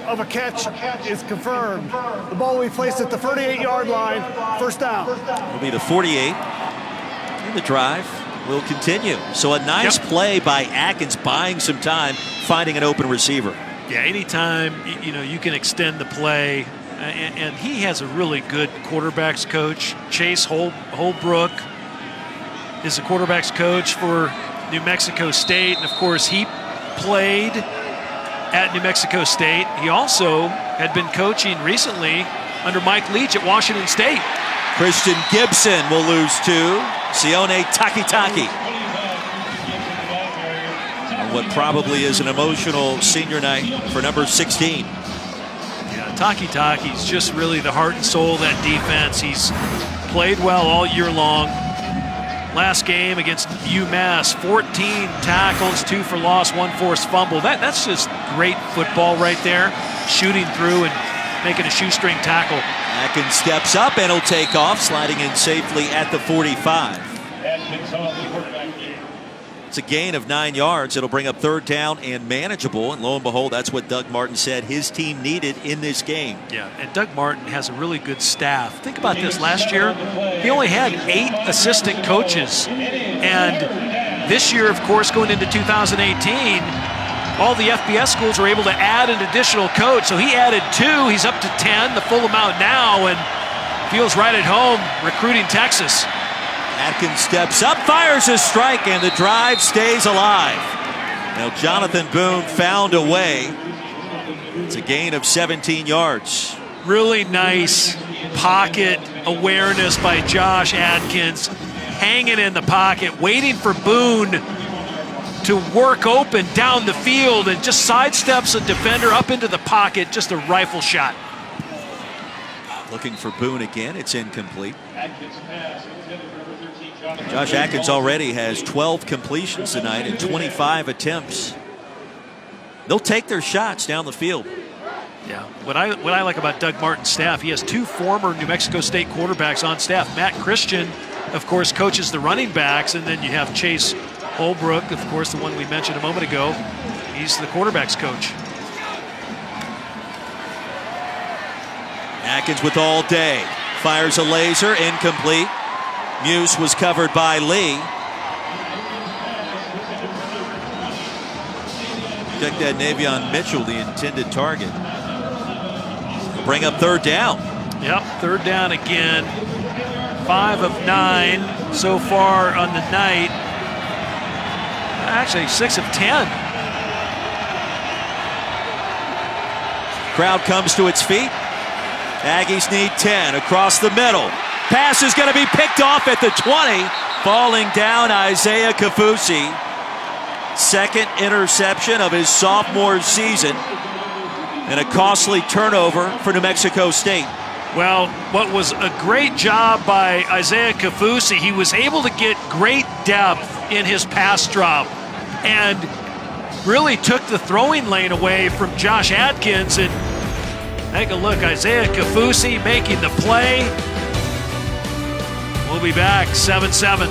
of a catch is confirmed. The ball will be placed at the 38-yard line. First down. It'll be the 48. And the drive will continue. So a nice play by Atkins, buying some time, finding an open receiver. Yeah, anytime, you know, you can extend the play. And he has a really good quarterbacks coach. Chase Holbrook is the quarterback's coach for New Mexico State. And, of course, he played at New Mexico State. He also had been coaching recently under Mike Leach at Washington State. Christian Gibson will lose two. Sione Takitaki. On what probably is an emotional senior night for number 16. Yeah, Takitaki's just really the heart and soul of that defense. He's played well all year long. Last game against UMass, 14 tackles, 2 for loss, 1 forced fumble. That's just great football right there. Shooting through and making a shoestring tackle. Atkins steps up and he'll take off, sliding in safely at the 45. It's a gain of 9 yards. It'll bring up third down and manageable. And lo and behold, that's what Doug Martin said his team needed in this game. Yeah, and Doug Martin has a really good staff. Think about this. Last year, he only had 8 assistant coaches. And this year, of course, going into 2018, all the FBS schools were able to add an additional coach. So he added 2. He's up to 10, the full amount now, and feels right at home recruiting Texas. Atkins steps up, fires a strike, and the drive stays alive. Now Jonathan Boone found a way. It's a gain of 17 yards. Really nice pocket awareness by Josh Atkins, hanging in the pocket, waiting for Boone to work open down the field, and just sidesteps a defender up into the pocket. Just a rifle shot. Looking for Boone again. It's incomplete. Josh Atkins already has 12 completions tonight and 25 attempts. They'll take their shots down the field. Yeah, what I like about Doug Martin's staff, he has 2 former New Mexico State quarterbacks on staff. Matt Christian, of course, coaches the running backs, and then you have Chase Holbrook, of course, the one we mentioned a moment ago. He's the quarterback's coach. Atkins with all day. Fires a laser, incomplete. Muse was covered by Lee. Check that, Navion Mitchell, the intended target. We'll bring up third down. Yep, third down again. 5 of 9 so far on the night. Actually, 6 of 10. Crowd comes to its feet. Aggies need 10 across the middle. Pass is going to be picked off at the 20. Falling down, Isaiah Kafusi. Second interception of his sophomore season. And a costly turnover for New Mexico State. Well, what was a great job by Isaiah Kafusi, he was able to get great depth in his pass drop and really took the throwing lane away from Josh Adkins. And take a look, Isaiah Kafusi making the play. We'll be back 7-7.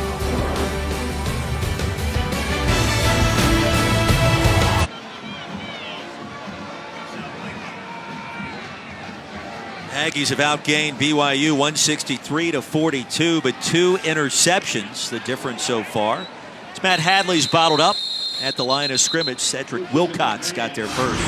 Aggies have outgained BYU 163-42, but 2 interceptions, the difference so far. It's Matt Hadley's bottled up at the line of scrimmage. Cedric Wilcox got there first.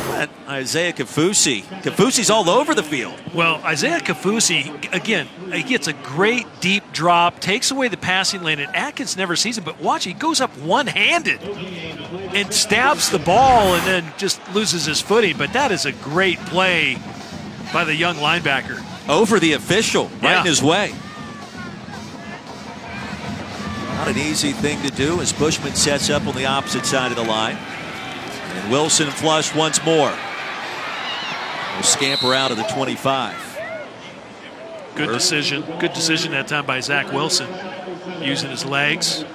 But Isaiah Kafusi. Kafusi's all over the field. Well, Isaiah Kafusi, again, he gets a great deep drop, takes away the passing lane, and Atkins never sees him. But watch, he goes up one-handed and stabs the ball and then just loses his footing. But that is a great play by the young linebacker. Over the official, right in his way. Not an easy thing to do as Bushman sets up on the opposite side of the line. And Wilson flushed once more. Will scamper out of the 25. Good decision. Good decision that time by Zach Wilson. Using his legs.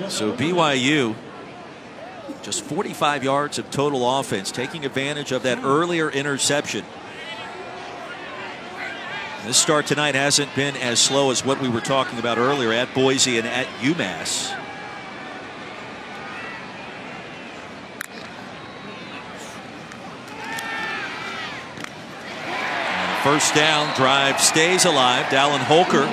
So BYU, just 45 yards of total offense, taking advantage of that earlier interception. This start tonight hasn't been as slow as what we were talking about earlier at Boise and at UMass. And first down, drive stays alive. Dallin Holker,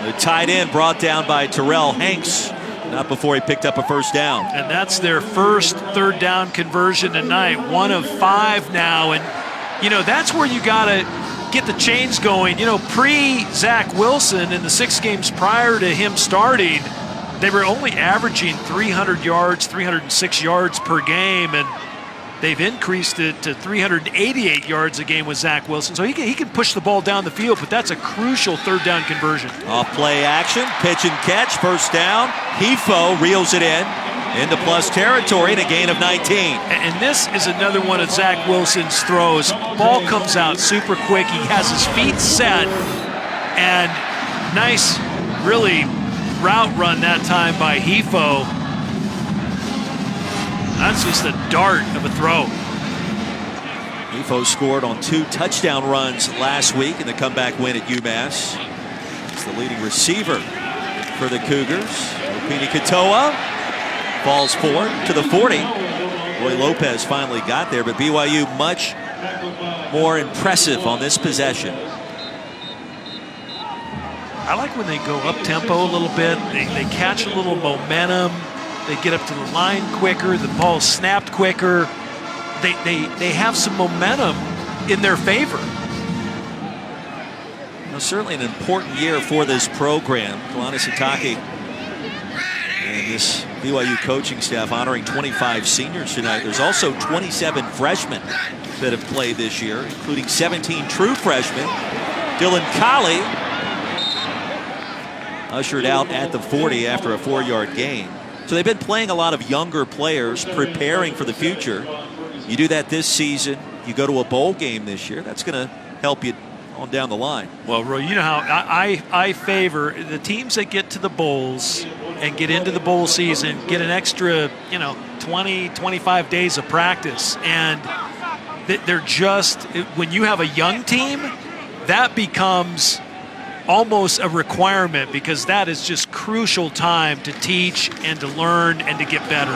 the tight end, brought down by Terrell Hanks. Not before he picked up a first down. And that's their first third down conversion tonight. 1 of 5 now. And, you know, that's where you got to get the chains going. You know, pre-Zach Wilson in the 6 games prior to him starting, they were only averaging 300 yards, 306 yards per game. And they've increased it to 388 yards a game with Zach Wilson. So he can push the ball down the field, but that's a crucial third down conversion. Off play action, pitch and catch, first down. Hefo reels it in into plus territory and a gain of 19. And this is another one of Zach Wilson's throws. Ball comes out super quick. He has his feet set. And nice, really, route run that time by Hefo. That's just a dart of a throw. Hefo scored on 2 touchdown runs last week in the comeback win at UMass. He's the leading receiver for the Cougars. Opini Katoa falls forward to the 40. Roy Lopez finally got there, but BYU much more impressive on this possession. I like when they go up-tempo a little bit. They catch a little momentum. They get up to the line quicker. The ball's snapped quicker. They have some momentum in their favor. Well, certainly an important year for this program. Kalani Sitake and this BYU coaching staff honoring 25 seniors tonight. There's also 27 freshmen that have played this year, including 17 true freshmen. Dylan Colley ushered out at the 40 after a 4-yard gain. So they've been playing a lot of younger players, preparing for the future. You do that this season, you go to a bowl game this year, that's going to help you on down the line. Well, Roy, you know how I favor the teams that get to the bowls and get into the bowl season, get an extra, 20, 25 days of practice. And they're just, when you have a young team, that becomes almost a requirement, because that is just crucial time to teach and to learn and to get better.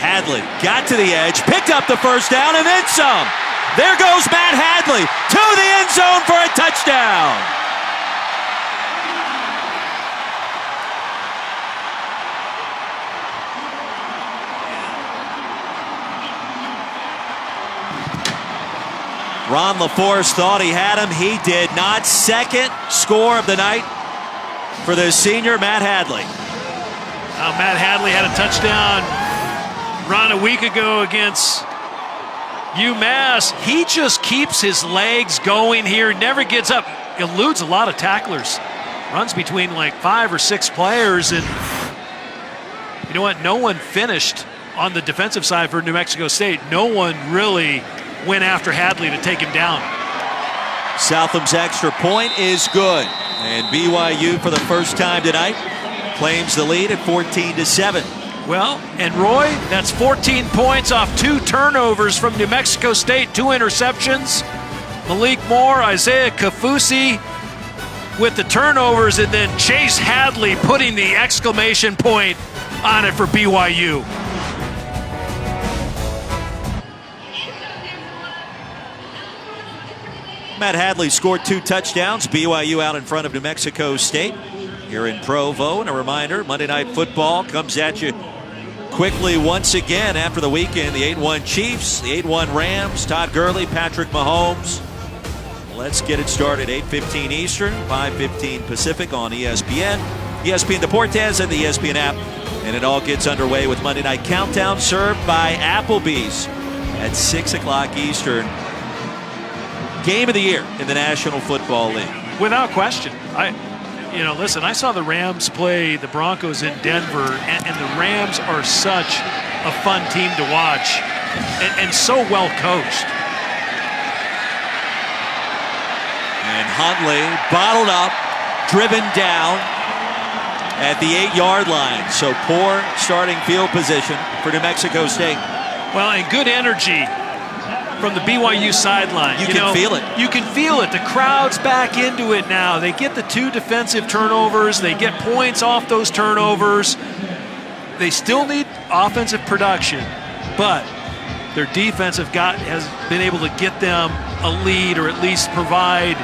Hadley got to the edge, picked up the first down, and then some. There goes Matt Hadley to the end zone for a touchdown. Ron LaForce thought he had him. He did not. Second score of the night for the senior, Matt Hadley. Matt Hadley had a touchdown run a week ago against UMass. He just keeps his legs going here, never gets up, eludes a lot of tacklers, runs between like 5 or 6 players, and you know what? No one finished on the defensive side for New Mexico State. No one really went after Hadley to take him down. Southam's extra point is good, and BYU for the first time tonight claims the lead at 14-7. Well, and Roy, that's 14 points off 2 turnovers from New Mexico State, 2 interceptions. Malik Moore, Isaiah Kafusi with the turnovers, and then Chase Hadley putting the exclamation point on it for BYU. Matt Hadley scored 2 touchdowns. BYU out in front of New Mexico State here in Provo. And a reminder, Monday Night Football comes at you quickly once again after the weekend. The 8-1 Chiefs, the 8-1 Rams, Todd Gurley, Patrick Mahomes. Let's get it started. 8:15 Eastern, 5:15 Pacific on ESPN, ESPN Deportes, and the ESPN app. And it all gets underway with Monday Night Countdown, served by Applebee's at 6 o'clock Eastern. Game of the year in the National Football League. Without question. Listen, I saw the Rams play the Broncos in Denver, and the Rams are such a fun team to watch, and so well coached. And Huntley bottled up, driven down at the 8-yard line. So poor starting field position for New Mexico State. Well, and good energy from the BYU sideline. You can feel it. You can feel it. The crowd's back into it now. They get the 2 defensive turnovers. They get points off those turnovers. They still need offensive production, but their defense has been able to get them a lead, or at least provide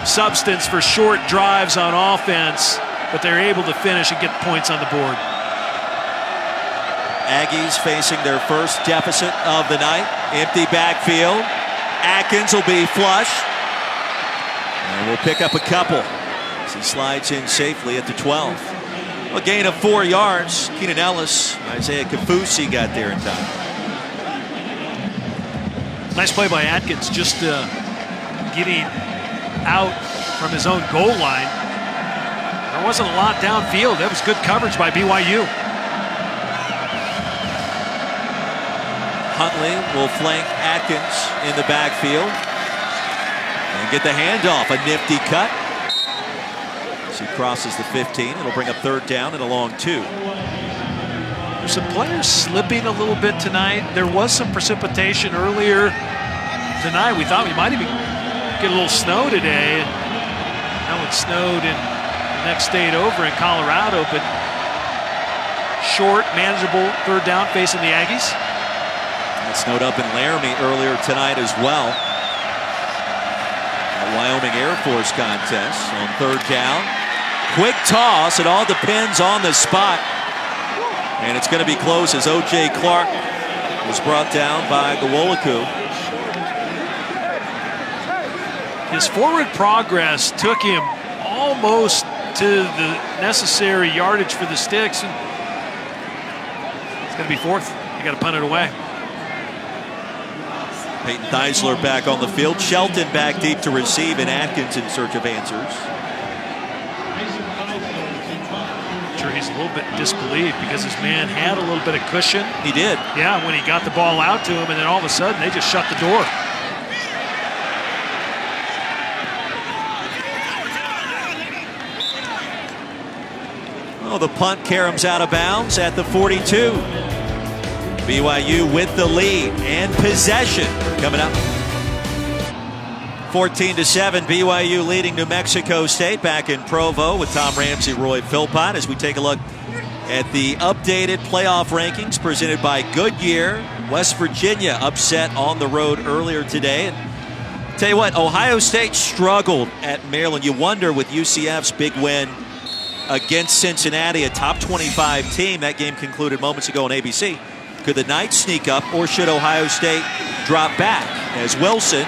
substance for short drives on offense, but they're able to finish and get points on the board. Aggies facing their first deficit of the night. Empty backfield. Atkins will be flush. And we'll pick up a couple as he slides in safely at the 12. A gain of 4 yards. Keenan Ellis, Isaiah Kafusi got there in time. Nice play by Atkins, just getting out from his own goal line. There wasn't a lot downfield. That was good coverage by BYU. Huntley will flank Atkins in the backfield and get the handoff. A nifty cut as he crosses the 15. It'll bring up 3rd down and a long 2. There's some players slipping a little bit tonight. There was some precipitation earlier tonight. We thought we might even get a little snow today. Now it snowed in the next state over in Colorado, but short, manageable 3rd down facing the Aggies. It snowed up in Laramie earlier tonight as well. A Wyoming Air Force contest on 3rd down. Quick toss. It all depends on the spot. And it's going to be close as O.J. Clark was brought down by Gowoliku. His forward progress took him almost to the necessary yardage for the sticks. And it's going to be 4th. You got to punt it away. Peyton Theisler back on the field. Shelton back deep to receive, and Atkins in search of answers. Sure, he's a little bit disbelieved because his man had a little bit of cushion. He did. Yeah, when he got the ball out to him, and then all of a sudden they just shut the door. Oh, the punt caroms out of bounds at the 42. BYU with the lead and possession coming up. 14-7, BYU leading New Mexico State back in Provo with Tom Ramsey, Roy Philpott, as we take a look at the updated playoff rankings presented by Goodyear. West Virginia upset on the road earlier today. And tell you what, Ohio State struggled at Maryland. You wonder with UCF's big win against Cincinnati, a top 25 team. That game concluded moments ago on ABC. Could the Knights sneak up, or should Ohio State drop back? As Wilson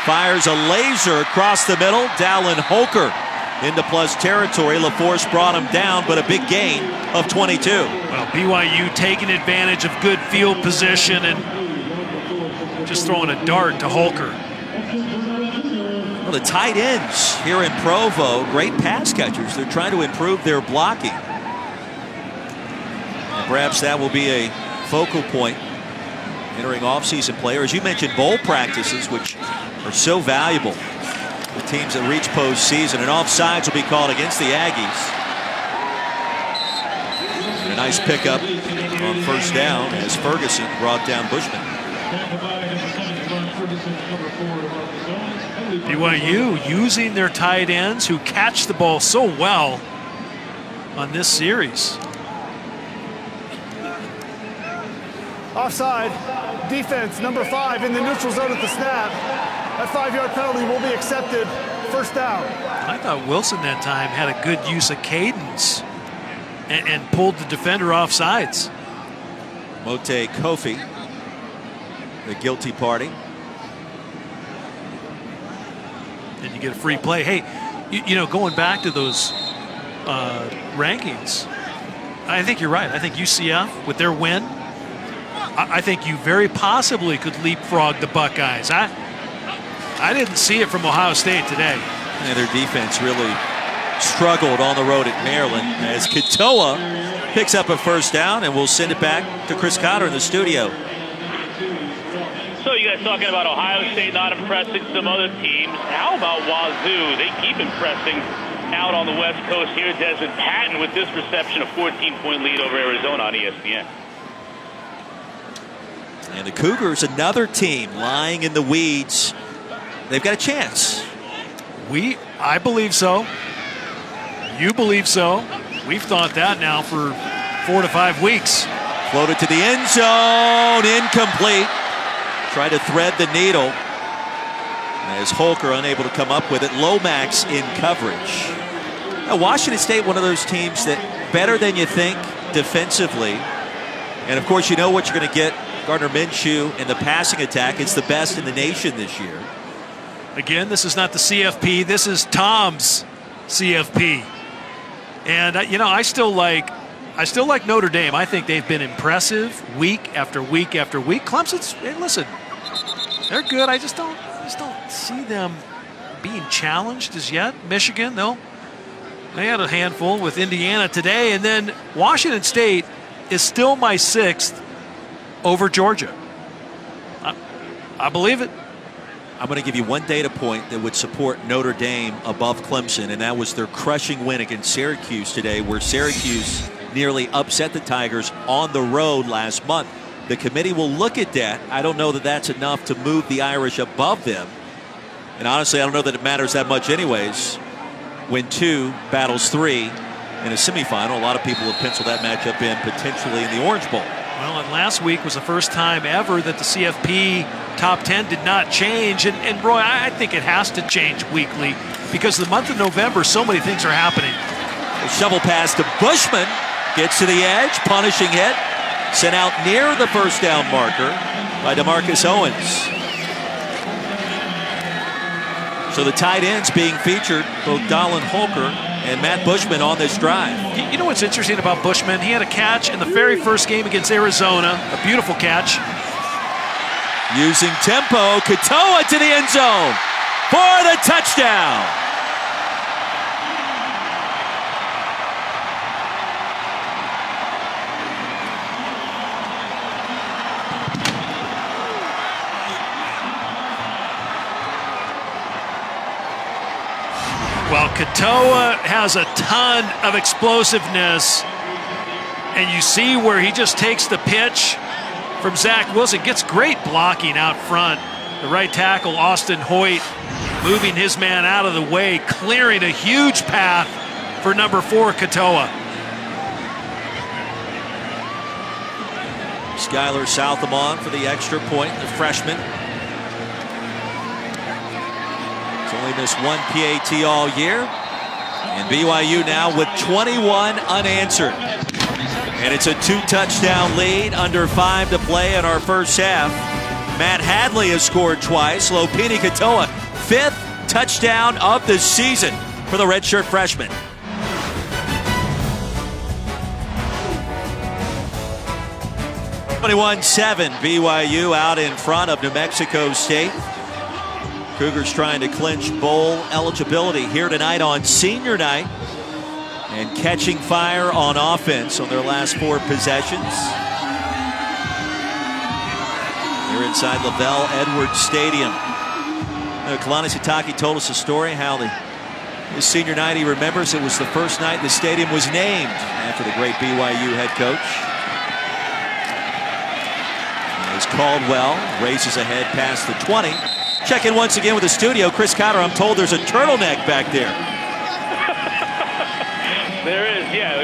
fires a laser across the middle, Dallin Holker into plus territory. LaForce brought him down, but a big gain of 22. Well, BYU taking advantage of good field position and just throwing a dart to Holker. Well, the tight ends here in Provo, great pass catchers. They're trying to improve their blocking. And perhaps that will be a focal point entering off-season player. As you mentioned, bowl practices, which are so valuable to teams that reach postseason. And offsides will be called against the Aggies. And a nice pickup on first down as Ferguson brought down Bushman. BYU using their tight ends who catch the ball so well on this series. Offside, defense, number 5 in the neutral zone at the snap. That 5-yard penalty will be accepted. First down. I thought Wilson that time had a good use of cadence and pulled the defender off sides. Mote Kofi, the guilty party. And you get a free play. Hey, you know, going back to those rankings, I think you're right. I think UCF, with their win, I think you very possibly could leapfrog the Buckeyes. I didn't see it from Ohio State today. And their defense really struggled on the road at Maryland as Katoa picks up a first down, and we'll send it back to Chris Cotter in the studio. So you guys talking about Ohio State not impressing some other teams. How about Wazoo? They keep impressing out on the West Coast here. Desmond Patton with this reception, a 14-point lead over Arizona on ESPN. And the Cougars, another team lying in the weeds. They've got a chance. I believe so. You believe so. We've thought that now for 4 to 5 weeks. Floated to the end zone, incomplete. Try to thread the needle as Holker unable to come up with it. Lomax in coverage. Now, Washington State, one of those teams that better than you think defensively. And of course, you know what you're going to get. Gardner Minshew in the passing attack. It's the best in the nation this year. Again, this is not the CFP. This is Tom's CFP. And you know, I still like Notre Dame. I think they've been impressive week after week after week. Clemson's, hey, listen, they're good. I just don't see them being challenged as yet. Michigan, they had a handful with Indiana today, and then Washington State is still my 6th over Georgia. I believe it. I'm going to give you one data point that would support Notre Dame above Clemson, and that was their crushing win against Syracuse today, where Syracuse nearly upset the Tigers on the road last month. The committee will look at that. I don't know that that's enough to move the Irish above them. And honestly, I don't know that it matters that much anyways. Win 2, battles 3 in a semifinal. A lot of people have penciled that matchup in potentially in the Orange Bowl. Well, and last week was the first time ever that the CFP top 10 did not change. And Roy, I think it has to change weekly because the month of November, so many things are happening. A shovel pass to Bushman. Gets to the edge, punishing hit. Sent out near the first down marker by DeMarcus Owens. So the tight ends being featured, both Dallin Holker and Matt Bushman on this drive. You know what's interesting about Bushman? He had a catch in the very first game against Arizona. A beautiful catch. Using tempo, Katoa to the end zone for the touchdown. Well, Katoa has a ton of explosiveness, and you see where he just takes the pitch from Zach Wilson. Gets great blocking out front. The right tackle, Austin Hoyt, moving his man out of the way, clearing a huge path for number 4, Katoa. Skylar Southamon for the extra point, the freshman. Only missed 1 PAT all year. And BYU now with 21 unanswered. And it's a 2-touchdown lead, under 5 to play in our first half. Matt Hadley has scored twice. Lopini Katoa, 5th touchdown of the season for the redshirt freshman. (21-7), BYU out in front of New Mexico State. Cougars trying to clinch bowl eligibility here tonight on senior night and catching fire on offense on their last 4 possessions. They're inside Lavelle Edwards Stadium. Kalani Sitake told us a story how his senior night, he remembers it was the first night the stadium was named after the great BYU head coach. As Caldwell races ahead past the 20. Check in once again with the studio. Chris Cotter, I'm told there's a turtleneck back there. There is, yeah.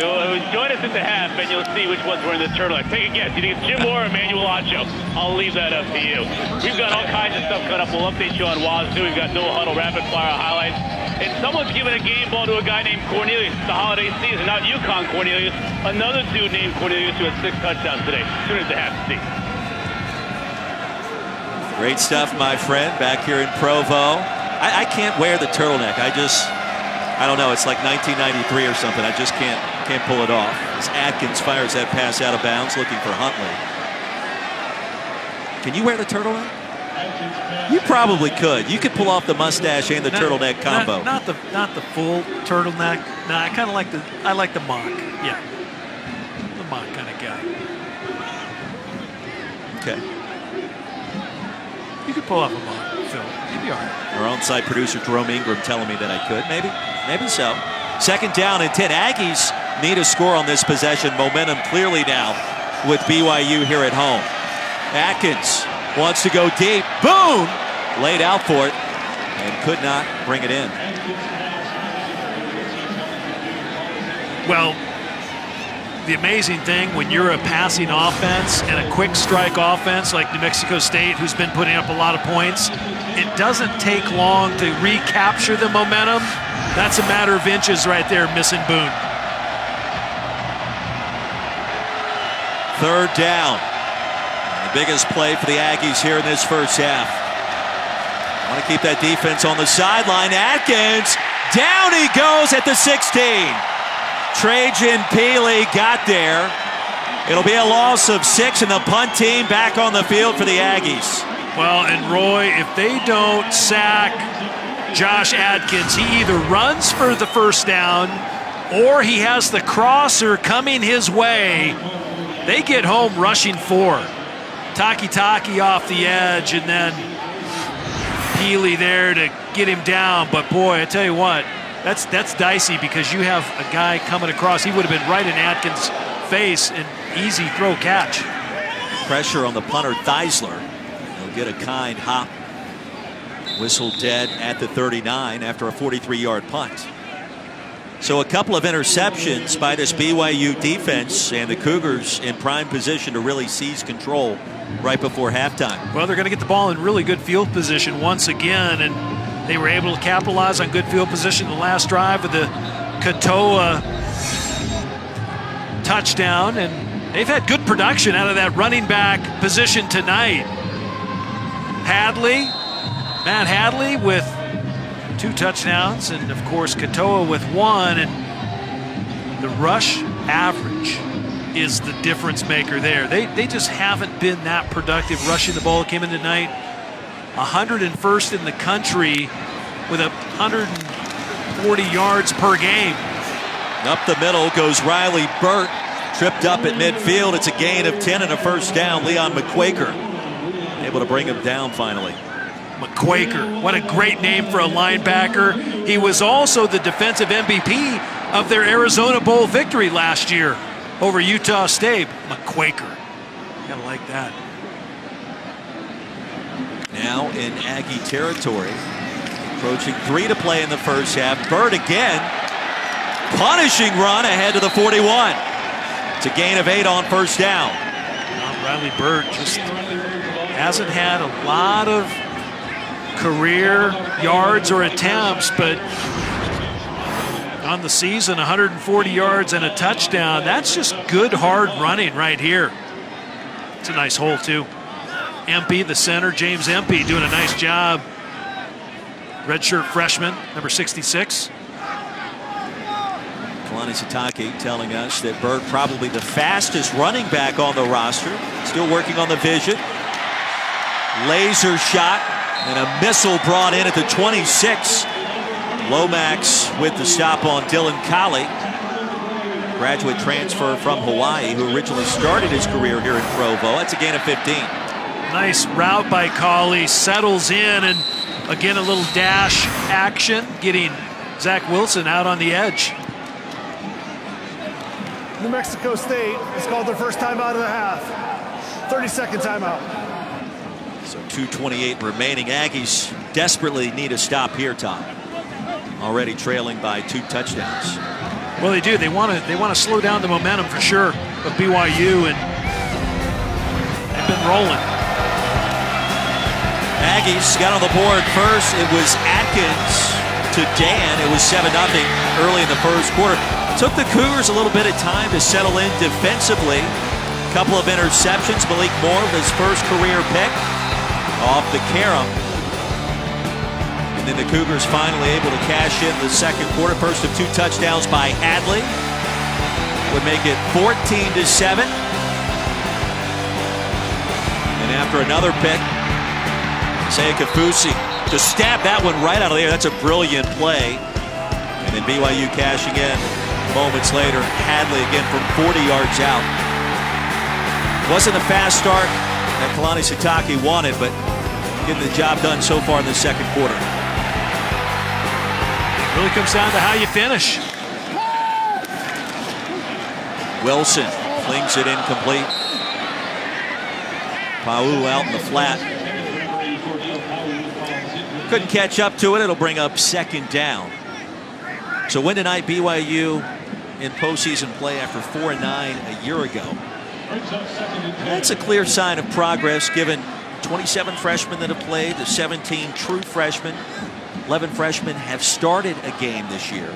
Join us at the half, and you'll see which one's wearing the turtleneck. Take a guess. You think it's Jim Moore or Emmanuel Acho? I'll leave that up to you. We've got all kinds of stuff coming up. We'll update you on Wazoo. We've got no huddle, rapid fire highlights. And someone's giving a game ball to a guy named Cornelius. It's the holiday season. Not UConn Cornelius. Another dude named Cornelius who had 6 touchdowns today. Tune in to half to see. Great stuff, my friend, back here in Provo. I can't wear the turtleneck. I don't know. It's like 1993 or something. I just can't pull it off. As Atkins fires that pass out of bounds, looking for Huntley. Can you wear the turtleneck? You probably could. You could pull off the mustache and the turtleneck combo. Not the full turtleneck. No, I kind of like the mock. Yeah, the mock kind of guy. Okay. You could pull off a mock, Phil. You'd be all right. Our on-site producer Jerome Ingram telling me that I could. Maybe so. 2nd down and 10. Aggies need a score on this possession. Momentum clearly now with BYU here at home. Atkins wants to go deep. Boom! Laid out for it and could not bring it in. Well, the amazing thing when you're a passing offense and a quick strike offense like New Mexico State, who's been putting up a lot of points, it doesn't take long to recapture the momentum. That's a matter of inches right there, missing Boone. 3rd down. The biggest play for the Aggies here in this first half. Want to keep that defense on the sideline. Atkins, down he goes at the 16. Trajan Peely got there. It'll be a loss of 6, and the punt team back on the field for the Aggies. Well, and Roy, if they don't sack Josh Atkins, he either runs for the first down or he has the crosser coming his way. They get home rushing 4. Taki off the edge, and then Peely there to get him down. But boy, I tell you what, that's dicey because you have a guy coming across. He would have been right in Atkins' face, and easy throw catch. Pressure on the punter, Theisler. He'll get a kind hop. Whistle dead at the 39 after a 43-yard punt. So a couple of interceptions by this BYU defense, and the Cougars in prime position to really seize control right before halftime. Well, they're going to get the ball in really good field position once again, and they were able to capitalize on good field position the last drive with the Katoa touchdown, and they've had good production out of that running back position tonight. Matt Hadley with 2 touchdowns, and of course Katoa with 1, and the rush average is the difference maker there. They just haven't been that productive rushing the ball. Came in tonight 101st in the country with 140 yards per game. Up the middle goes Riley Burt, tripped up at midfield. It's a gain of 10 and a first down. Leon McQuaker able to bring him down finally. McQuaker, what a great name for a linebacker. He was also the defensive MVP of their Arizona Bowl victory last year over Utah State. McQuaker, gotta like that. Now in Aggie territory, approaching 3 to play in the first half. Bird again, punishing run ahead to the 41. It's a gain of 8 on first down. Riley Bird just hasn't had a lot of career yards or attempts, but on the season, 140 yards and a touchdown. That's just good, hard running right here. It's a nice hole, too. Empey, the center, James Empey, doing a nice job. Redshirt freshman, number 66. Kalani Sitake telling us that Bird probably the fastest running back on the roster. Still working on the vision. Laser shot and a missile brought in at the 26. Lomax with the stop on Dylan Collie. Graduate transfer from Hawaii who originally started his career here in Provo. That's a gain of 15. Nice route by Collie. Settles in, and again a little dash action, getting Zach Wilson out on the edge. New Mexico State has called their first timeout of the half. 30-second timeout. So 2:28 remaining. Aggies desperately need a stop here, Tom. Already trailing by 2 touchdowns. Well, they do. They want to slow down the momentum for sure of BYU, and they've been rolling. Aggies got on the board first. It was Atkins to Dan. It was 7-0 early in the first quarter. Took the Cougars a little bit of time to settle in defensively. A couple of interceptions. Malik Moore with his first career pick off the carom. And then the Cougars finally able to cash in the second quarter. First of 2 touchdowns by Hadley. Would make it 14-7. And after another pick, Isaiah Kafusi to stab that one right out of the air. That's a brilliant play. And then BYU cashing in moments later. Hadley again from 40 yards out. Wasn't a fast start that Kalani Sitake wanted, but getting the job done so far in the second quarter. Really comes down to how you finish. Wilson flings it incomplete. Pau out in the flat. Couldn't catch up to it. It'll bring up second down. So win tonight, BYU in postseason play after 4-9 a year ago. That's a clear sign of progress given 27 freshmen that have played, the 17 true freshmen. 11 freshmen have started a game this year.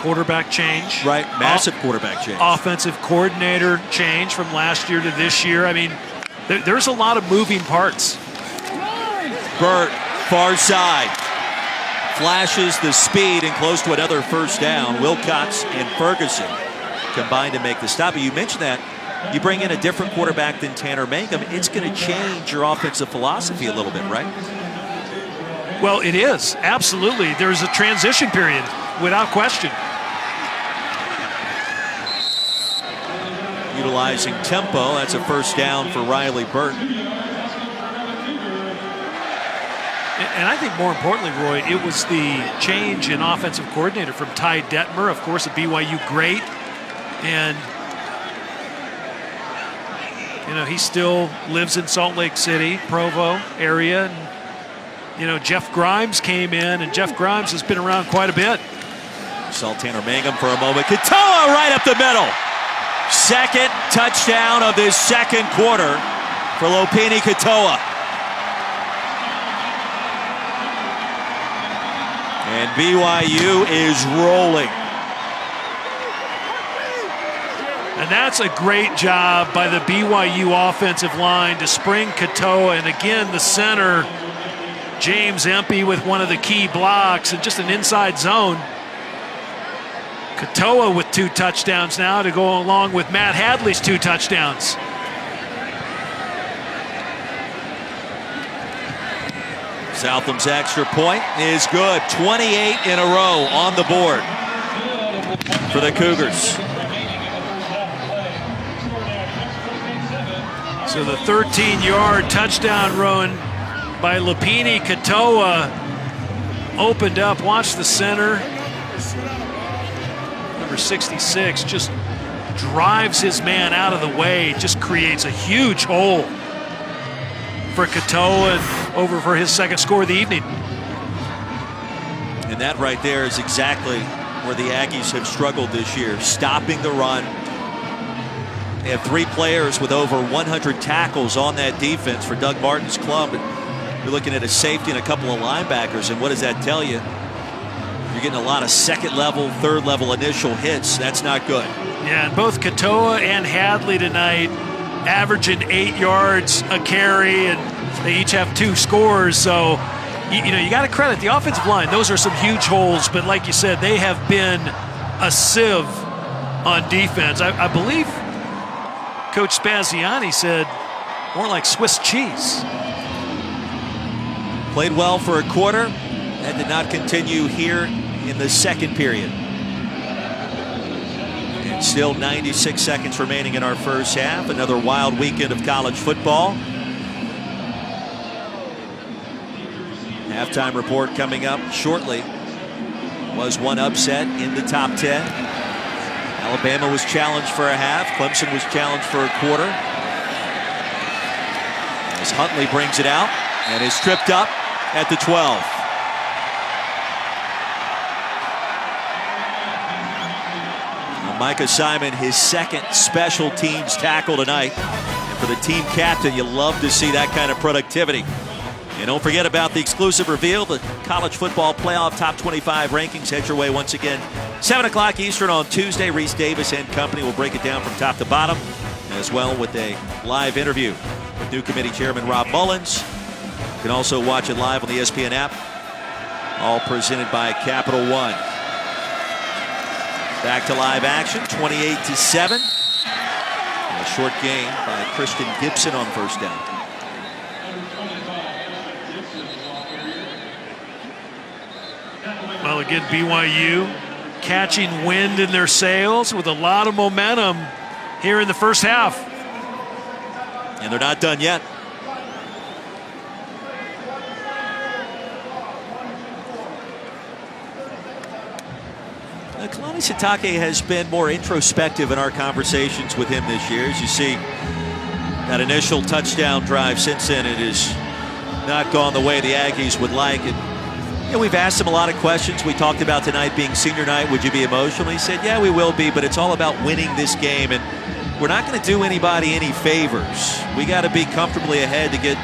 Quarterback change. Right, massive quarterback change. Offensive coordinator change from last year to this year. I mean, there's a lot of moving parts. Burt, far side. Flashes the speed and close to another first down. Wilcox and Ferguson combined to make the stop. But you mentioned that. You bring in a different quarterback than Tanner Mangum, it's going to change your offensive philosophy a little bit, right? Well, it is. Absolutely. There's a transition period, without question. Utilizing tempo. That's a first down for Riley Burton. And I think more importantly, Roy, it was the change in offensive coordinator from Ty Detmer, of course, a BYU great. And, you know, he still lives in Salt Lake City, Provo area. And, you know, Jeff Grimes came in, and Jeff Grimes has been around quite a bit. Saw Tanner Mangum for a moment. Katoa right up the middle. Second touchdown of this second quarter for Lopini Katoa. And BYU is rolling. And that's a great job by the BYU offensive line to spring Katoa. And again, the center, James Empey, with one of the key blocks and just an inside zone. Katoa with 2 touchdowns now to go along with Matt Hadley's 2 touchdowns. Southam's extra point is good. 28 in a row on the board for the Cougars. So the 13-yard touchdown run by Lopini Katoa opened up. Watch the center. Number 66 just drives his man out of the way. Just creates a huge hole for Katoa and over for his second score of the evening. And that right there is exactly where the Aggies have struggled this year, stopping the run. They have 3 players with over 100 tackles on that defense for Doug Martin's club. You're looking at a safety and a couple of linebackers, and what does that tell you? You're getting a lot of second-level, third-level initial hits. That's not good. Yeah, and both Katoa and Hadley tonight averaging 8 yards a carry, and they each have 2 scores. So You got to credit the offensive line. Those are some huge holes, but like you said, they have been a sieve on defense. I believe Coach Spaziani said more like Swiss cheese. Played well for a quarter and did not continue here in the second period. And still 96 seconds remaining in our first half. Another wild weekend of college football. Halftime report coming up shortly. Was one upset in the top 10. Alabama was challenged for a half. Clemson was challenged for a quarter. As Huntley brings it out and is tripped up at the 12. Now Micah Simon, his second special teams tackle tonight. And for the team captain, you love to see that kind of productivity. And don't forget about the exclusive reveal, the college football playoff top 25 rankings. Head your way once again, 7 o'clock Eastern on Tuesday. Reese Davis and company will break it down from top to bottom, as well with a live interview with new committee chairman Rob Mullins. You can also watch it live on the ESPN app. All presented by Capital One. Back to live action, 28-7. A short gain by Christian Gibson on first down. Well, again, BYU catching wind in their sails with a lot of momentum here in the first half. And they're not done yet. Now, Kalani Sitake has been more introspective in our conversations with him this year. As you see, that initial touchdown drive since then, it has not gone the way the Aggies would like. We've asked him a lot of questions. We talked about tonight being senior night. Would you be emotional? He said, yeah, we will be, but it's all about winning this game. And we're not going to do anybody any favors. We got to be comfortably ahead to get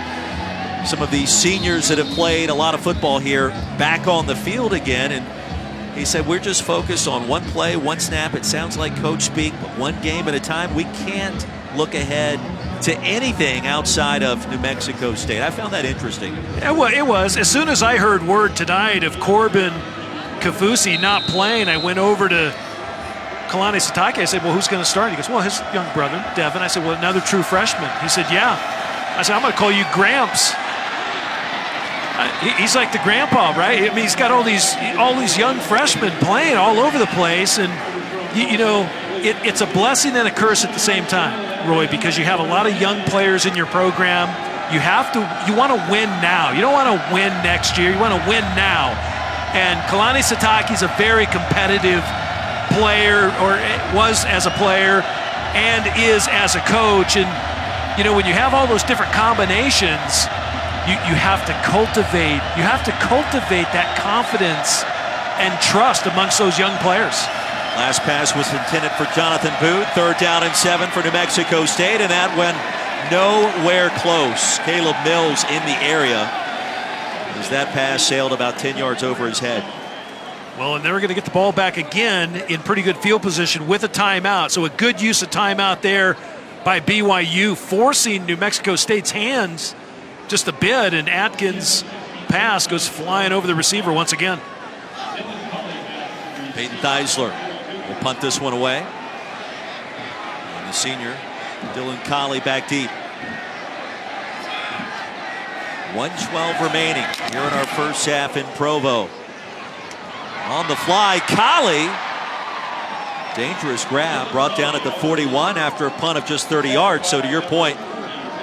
some of these seniors that have played a lot of football here back on the field again. And he said, we're just focused on one play, one snap. It sounds like coach speak, but one game at a time. We can't look ahead to anything outside of New Mexico State. I found that interesting. It was. As soon as I heard word tonight of Corbin Kafusi not playing, I went over to Kalani Sitake. I said, well, who's going to start? He goes, well, his young brother, Devin. I said, well, another true freshman. He said, yeah. I said, I'm going to call you Gramps. He's like the grandpa, right? I mean, he's got all these young freshmen playing all over the place. And, it's a blessing and a curse at the same time, Roy, because you have a lot of young players in your program. You want to win now. You don't want to win next year. You want to win now. And Kalani Sitake's a very competitive player, or was as a player, and is as a coach. And, when you have all those different combinations, you have to cultivate that confidence and trust amongst those young players. Last pass was intended for Jonathan Booth. 3rd down and 7 for New Mexico State, and that went nowhere close. Caleb Mills in the area as that pass sailed about 10 yards over his head. Well, and they're going to get the ball back again in pretty good field position with a timeout. So a good use of timeout there by BYU, forcing New Mexico State's hands just a bit, and Atkins' pass goes flying over the receiver once again. Peyton Theisler will punt this one away. And the senior, Dylan Colley, back deep. 1:12 remaining here in our first half in Provo. On the fly, Colley. Dangerous grab, brought down at the 41 after a punt of just 30 yards. So to your point,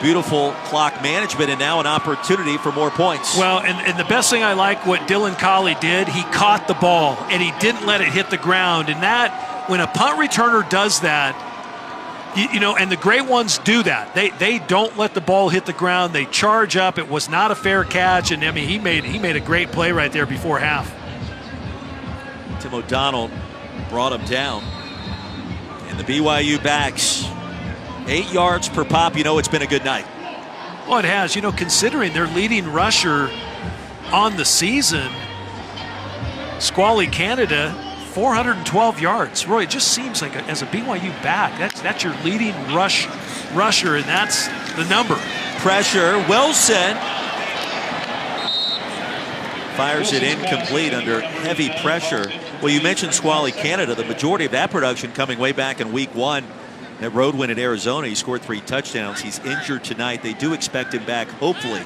beautiful clock management, and now an opportunity for more points. Well, and the best thing I like what Dylan Colley did, he caught the ball and he didn't let it hit the ground. And that, when a punt returner does that, and the great ones do that. They don't let the ball hit the ground. They charge up. It was not a fair catch, and I mean he made a great play right there before half. Tim O'Donnell brought him down. And the BYU backs, 8 yards per pop. It's been a good night. Well, it has. Considering their leading rusher on the season, Squally Canada, 412 yards. Roy, it just seems like as a BYU back, that's your leading rusher, and that's the number. Pressure. Wilson Fires it incomplete under heavy pressure. Well, you mentioned Squally Canada. The majority of that production coming way back in week 1. That road win at Arizona. He scored 3 touchdowns. He's injured tonight. They do expect him back, hopefully,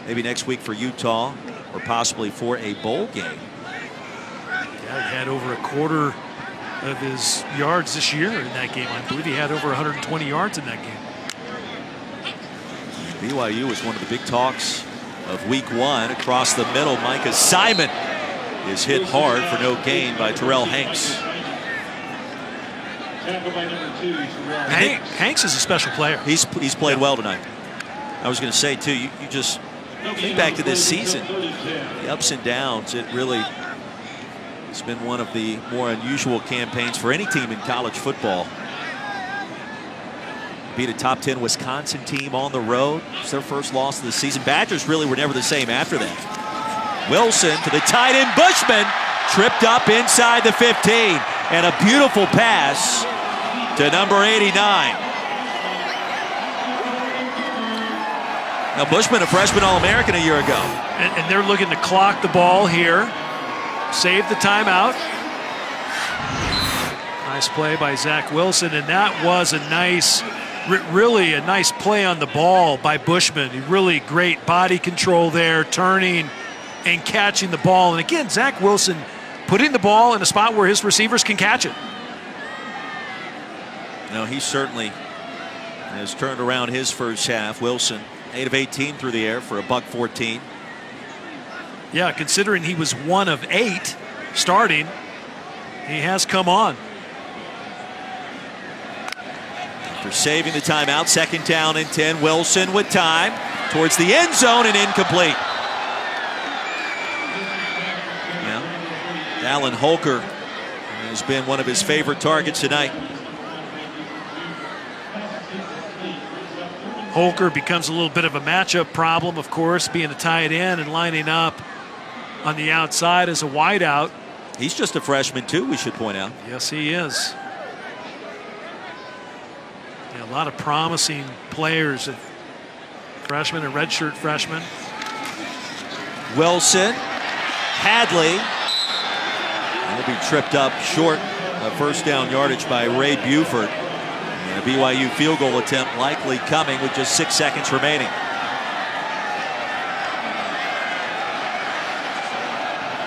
maybe next week for Utah or possibly for a bowl game. Yeah, he had over a quarter of his yards this year in that game. I believe he had over 120 yards in that game. BYU was one of the big talks of week 1. Across the middle, Micah Simon is hit hard for no gain by Terrell Hanks. Hanks is a special player. He's played well tonight. I was going to say, too, you just think back to this season. The ups and downs, it really has been one of the more unusual campaigns for any team in college football. Beat a top 10 Wisconsin team on the road. It's their first loss of the season. Badgers really were never the same after that. Wilson to the tight end, Bushman, tripped up inside the 15. And a beautiful pass to number 89. Now Bushman, a freshman All-American a year ago. And they're looking to clock the ball here. Save the timeout. Nice play by Zach Wilson, and that was a nice, really a nice play on the ball by Bushman. Really great body control there, turning and catching the ball. And again, Zach Wilson putting the ball in a spot where his receivers can catch it. No, he certainly has turned around his first half. Wilson, 8 of 18 through the air for $114. Yeah, considering he was 1 of 8 starting, he has come on. After saving the timeout, 2nd down and 10. Wilson with time towards the end zone and incomplete. Alan Holker has been one of his favorite targets tonight. Holker becomes a little bit of a matchup problem, of course, being a tight end and lining up on the outside as a wideout. He's just a freshman, too, we should point out. Yes, he is. Yeah, a lot of promising players, freshmen and redshirt freshmen. Wilson, Hadley. He'll be tripped up short of 1st down yardage by Ray Buford. And a BYU field goal attempt likely coming with just 6 seconds remaining.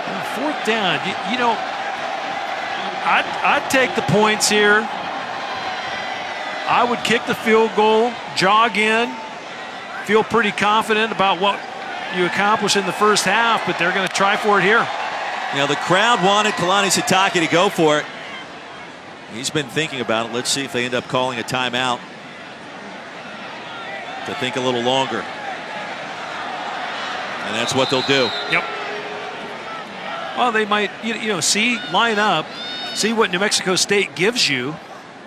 Well, 4th down, you know, I'd take the points here. I would kick the field goal, jog in, feel pretty confident about what you accomplished in the first half, but they're going to try for it here. You know, the crowd wanted Kalani Sitake to go for it. He's been thinking about it. Let's see if they end up calling a timeout to think a little longer. And that's what they'll do. Yep. Well, they might, line up, see what New Mexico State gives you.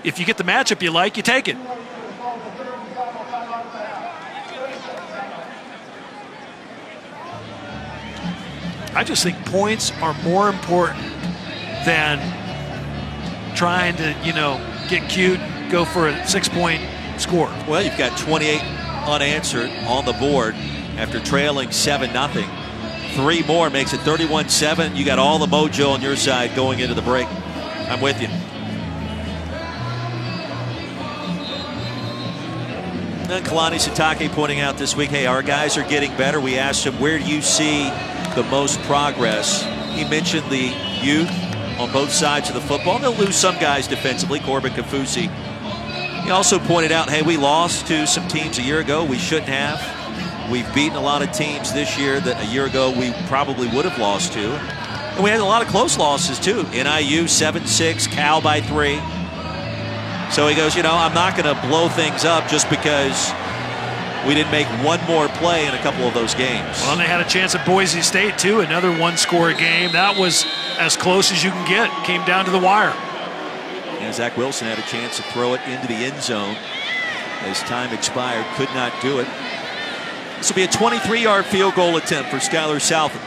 If you get the matchup you like, you take it. I just think points are more important than trying to, get cute, go for a 6-point score. Well, you've got 28 unanswered on the board after trailing 7-0. 3 more makes it 31-7. You got all the mojo on your side going into the break. I'm with you. And Kalani Sitake pointing out this week, hey, our guys are getting better. We asked him, where do you see the most progress? He mentioned the youth on both sides of the football. They'll lose some guys defensively, Corbin Kafusi. He also pointed out, hey, we lost to some teams a year ago we shouldn't have. We've beaten a lot of teams this year that a year ago we probably would have lost to. And we had a lot of close losses too. NIU 7-6, Cal by 3. So he goes, I'm not going to blow things up just because we didn't make one more play in a couple of those games. Well, and they had a chance at Boise State, too. Another 1-score game. That was as close as you can get. Came down to the wire. And Zach Wilson had a chance to throw it into the end zone as time expired. Could not do it. This will be a 23-yard field goal attempt for Skylar Southern.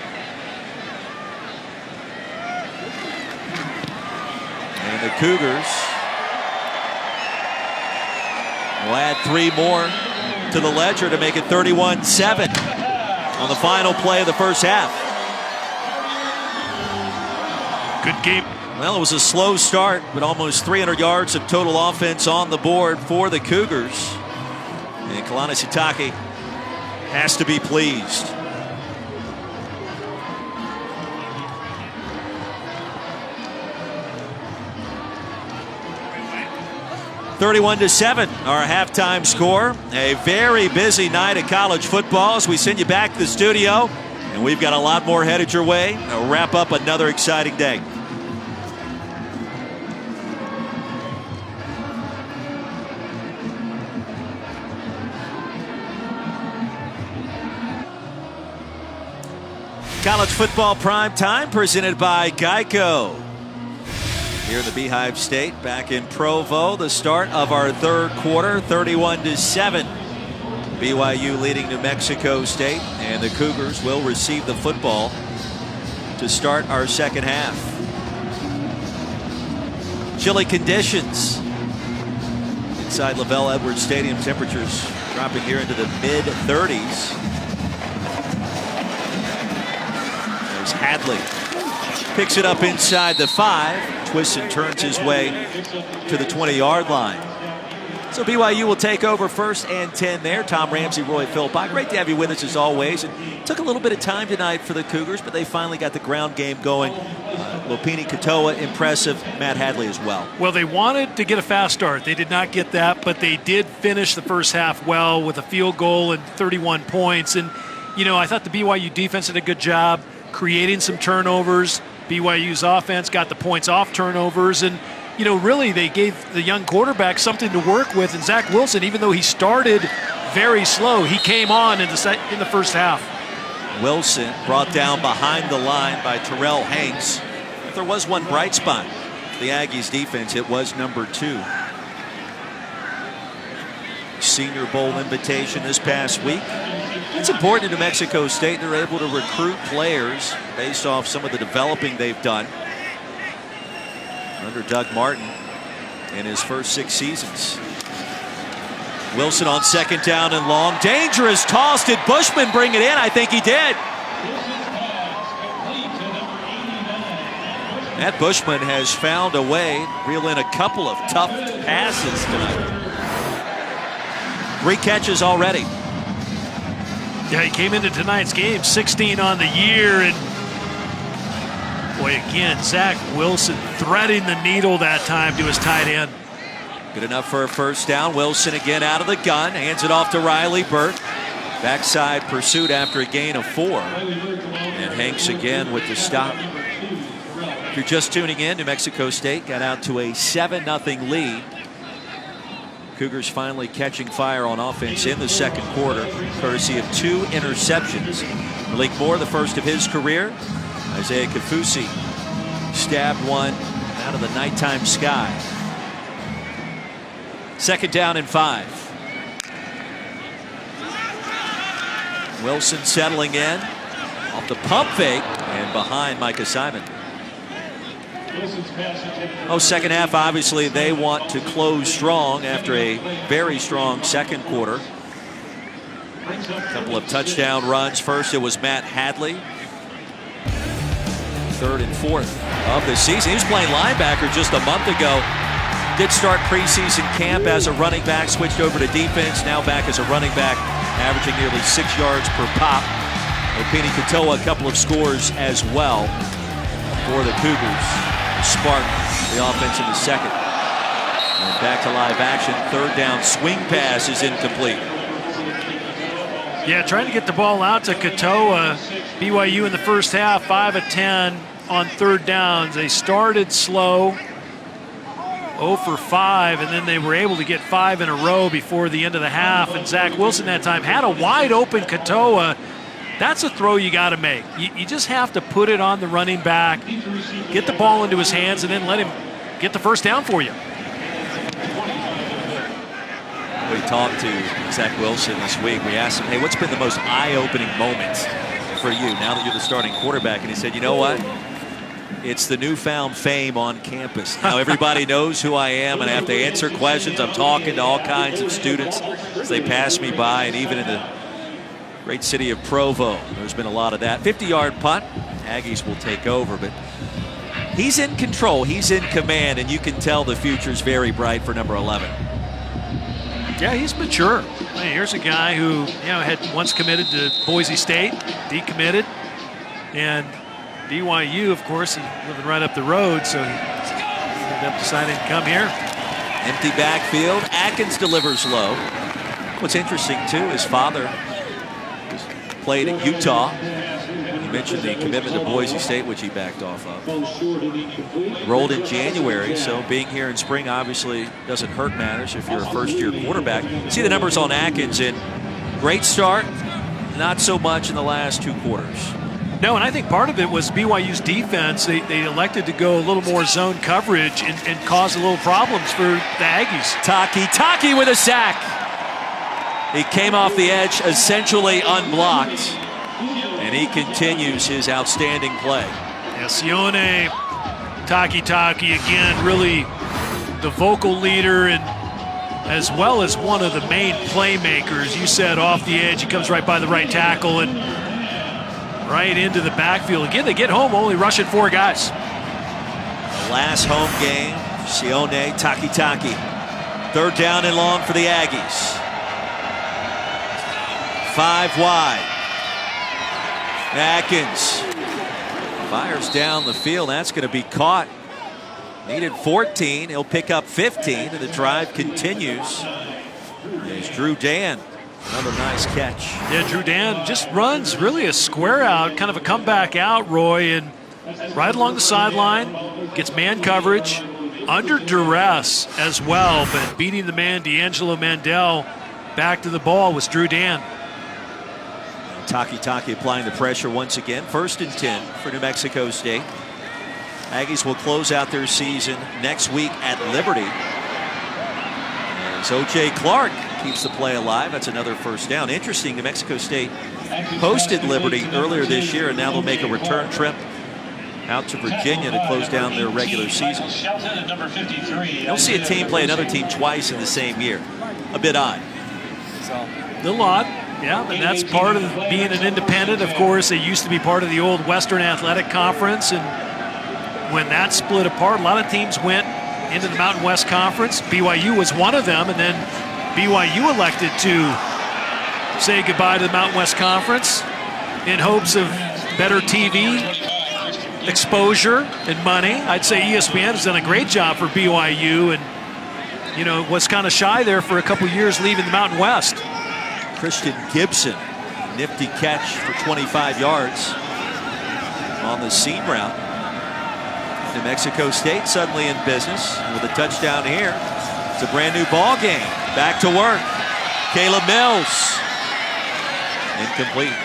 And the Cougars will add 3 more to the ledger to make it 31-7 on the final play of the first half. Good game. Well, it was a slow start, but almost 300 yards of total offense on the board for the Cougars. And Kalani Sitake has to be pleased. (31-7) our halftime score. A very busy night of college football as we send you back to the studio, and we've got a lot more headed your way. We'll wrap up another exciting day. College football prime time presented by Geico. Here in the Beehive State, back in Provo, the start of our third quarter, 31-7. BYU leading New Mexico State, and the Cougars will receive the football to start our second half. Chilly conditions inside LaVell Edwards Stadium. Temperatures dropping here into the mid-30s. There's Hadley. Picks it up inside the 5. Twists and turns his way to the 20-yard line. So BYU will take over 1st and 10 there. Tom Ramsey, Roy Philpott. Great to have you with us as always. It took a little bit of time tonight for the Cougars, but they finally got the ground game going. Lopini Katoa, impressive. Matt Hadley as well. Well, they wanted to get a fast start. They did not get that, but they did finish the first half well with a field goal and 31 points. And, you know, I thought the BYU defense did a good job creating some turnovers. BYU's offense got the points off turnovers, and you know, really they gave the young quarterback something to work with. And Zach Wilson, even though he started very slow, he came on in the first half. Wilson brought down behind the line by Terrell Hanks. If there was one bright spot for the Aggies defense, it was number 2. Senior Bowl invitation this past week. It's important in New Mexico State they're able to recruit players based off some of the developing they've done under Doug Martin in his first 6 seasons. Wilson on 2nd down and long. Dangerous toss. Did Bushman bring it in? I think he did. Matt Bushman has found a way to reel in a couple of tough passes tonight. 3 catches already. Yeah, he came into tonight's game 16 on the year, and boy, again, Zach Wilson threading the needle that time to his tight end. Good enough for a first down. Wilson again out of the gun, hands it off to Riley Burt. Backside pursuit after a gain of 4. And Hanks again with the stop. If you're just tuning in, New Mexico State got out to a 7-0 lead. Cougars finally catching fire on offense in the second quarter, courtesy of 2 interceptions. Malik Moore, the first of his career. Isaiah Kafusi stabbed one out of the nighttime sky. 2nd down and 5. Wilson settling in off the pump fake and behind Micah Simon. Second half, obviously, they want to close strong after a very strong second quarter. A couple of touchdown runs. First, it was Matt Hadley. 3rd and 4th of the season. He was playing linebacker just a month ago. Did start preseason camp as a running back, switched over to defense, now back as a running back, averaging nearly 6 yards per pop. Lopini Katoa, a couple of scores as well for the Cougars. Spark the offense in the second. And back to live action. 3rd down swing pass is incomplete. Yeah, trying to get the ball out to Katoa. BYU in the first half, 5 of 10 on 3rd downs. They started slow, 0 for 5, and then they were able to get 5 in a row before the end of the half. And Zach Wilson that time had a wide open Katoa. That's a throw you got to make. You just have to put it on the running back, get the ball into his hands, and then let him get the first down for you. We talked to Zach Wilson this week. We asked him, hey, what's been the most eye-opening moment for you now that you're the starting quarterback? And he said, you know what? It's the newfound fame on campus. Now everybody knows who I am, and I have to answer questions. I'm talking to all kinds of students as they pass me by, and even in the great city of Provo, there's been a lot of that. 50-yard punt. Aggies will take over, but He's in control. He's in command, and you can tell the future's very bright for number 11. Yeah, he's mature. Hey, here's a guy who had once committed to Boise State, decommitted, and BYU, of course, he's living right up the road, so he ended up deciding to come here. Empty backfield. Atkins delivers low. What's interesting, too, his father played at Utah. You mentioned the commitment to Boise State, which he backed off of. Rolled in January, so being here in spring obviously doesn't hurt matters if you're a first-year quarterback. See the numbers on Atkins in great start, not so much in the last 2 quarters. No, and I think part of it was BYU's defense. They elected to go a little more zone coverage and cause a little problems for the Aggies. Taki with a sack. He came off the edge essentially unblocked, and he continues his outstanding play. Yeah, Sione Taki again, really the vocal leader and as well as one of the main playmakers. You said off the edge, he comes right by the right tackle and right into the backfield. Again, they get home only rushing 4 guys. The last home game, Sione Taki. 3rd down and long for the Aggies. 5 wide. Atkins fires down the field. That's going to be caught. Needed 14. He'll pick up 15, and the drive continues. There's Drew Dan. Another nice catch. Yeah, Drew Dan just runs really a square out, kind of a comeback out, Roy, and right along the sideline, gets man coverage, under duress as well, but beating the man, D'Angelo Mandel, back to the ball was Drew Dan. Taki applying the pressure once again. 1st and 10 for New Mexico State. Aggies will close out their season next week at Liberty. As O.J. Clark keeps the play alive. That's another 1st down. Interesting, New Mexico State hosted Liberty earlier this year, and now they'll make a return trip out to Virginia to close down their regular season. You don't see a team play another team twice in the same year. A bit odd. A little odd. Yeah, and that's part of being an independent. Of course, they used to be part of the old Western Athletic Conference, and when that split apart, a lot of teams went into the Mountain West Conference. BYU was one of them, and then BYU elected to say goodbye to the Mountain West Conference in hopes of better TV exposure and money. I'd say ESPN has done a great job for BYU, and was kind of shy there for a couple years leaving the Mountain West. Christian Gibson, nifty catch for 25 yards on the seam route. New Mexico State suddenly in business with a touchdown here. It's a brand new ball game. Back to work. Caleb Mills. Incomplete.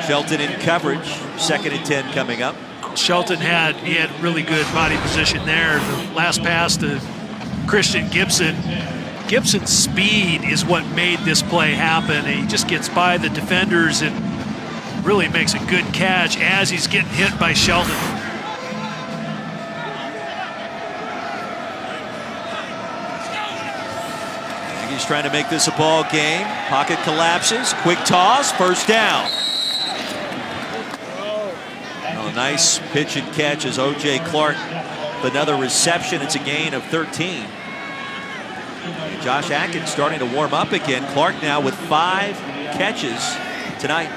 Shelton in coverage. 2nd and 10 coming up. Shelton had really good body position there. The last pass to Christian Gibson. Gibson's speed is what made this play happen. He just gets by the defenders and really makes a good catch as he's getting hit by Shelton. He's trying to make this a ball game. Pocket collapses. Quick toss. 1st down. Oh, nice pitch and catch as O.J. Clark. Another reception. It's a gain of 13. Josh Atkins starting to warm up again. Clark now with 5 catches tonight.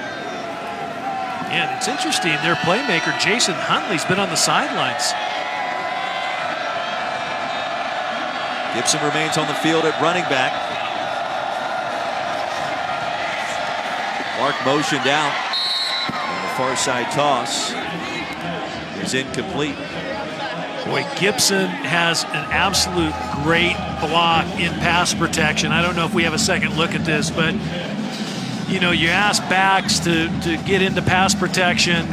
And it's interesting, their playmaker, Jason Huntley's been on the sidelines. Gibson remains on the field at running back. Clark motioned out. And the far side toss is incomplete. Boy, Gibson has an absolute great block in pass protection. I don't know if we have a second look at this, but you ask backs to get into pass protection,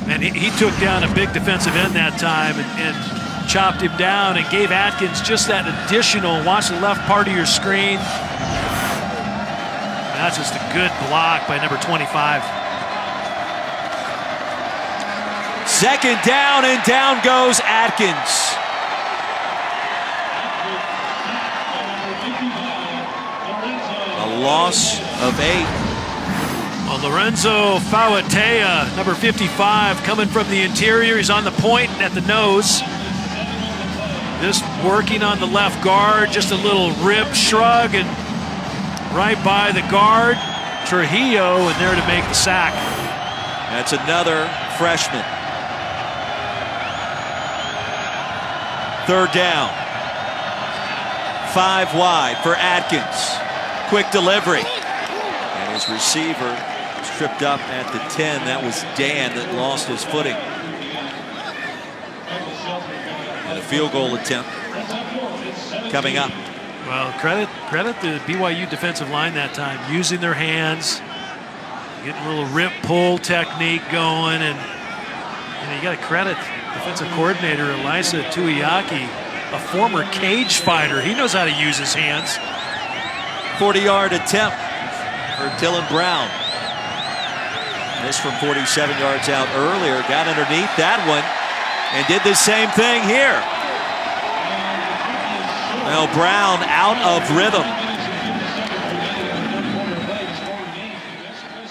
and he took down a big defensive end that time and chopped him down and gave Atkins just that additional. Watch the left part of your screen. That's just a good block by number 25. 2nd down, and down goes Atkins. A loss of 8. Well, Lorenzo Fauatea, number 55, coming from the interior. He's on the point at the nose. Just working on the left guard. Just a little rib shrug and right by the guard. Trujillo and there to make the sack. That's another freshman. Third down. 5 wide for Atkins. Quick delivery. And his receiver was tripped up at the 10. That was Dan that lost his footing. And a field goal attempt coming up. Well, credit the BYU defensive line that time, using their hands, getting a little rip pull technique going, and you got to credit defensive coordinator Elisa Tuiaki, a former cage fighter. He knows how to use his hands. 40-yard attempt for Dylan Brown. Missed from 47 yards out earlier, got underneath that one and did the same thing here. Well, Brown out of rhythm.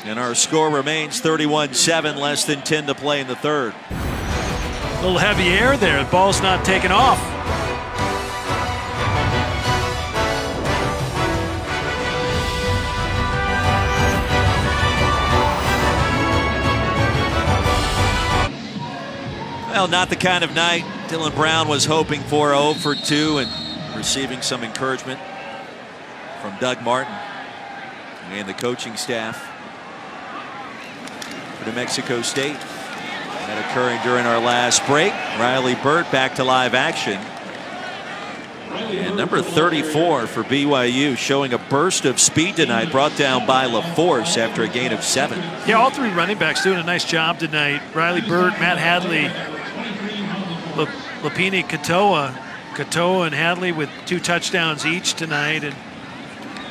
And our score remains 31-7, less than 10 to play in the third. A little heavy air there. The ball's not taking off. Well, not the kind of night Dylan Brown was hoping for. 0 for 2 and receiving some encouragement from Doug Martin and the coaching staff for New Mexico State. That occurring during our last break. Riley Burt back to live action. And number 34 for BYU showing a burst of speed tonight, brought down by LaForce after a gain of 7. Yeah, all three running backs doing a nice job tonight. Riley Burt, Matt Hadley, Lapini Katoa and Hadley with 2 touchdowns each tonight, and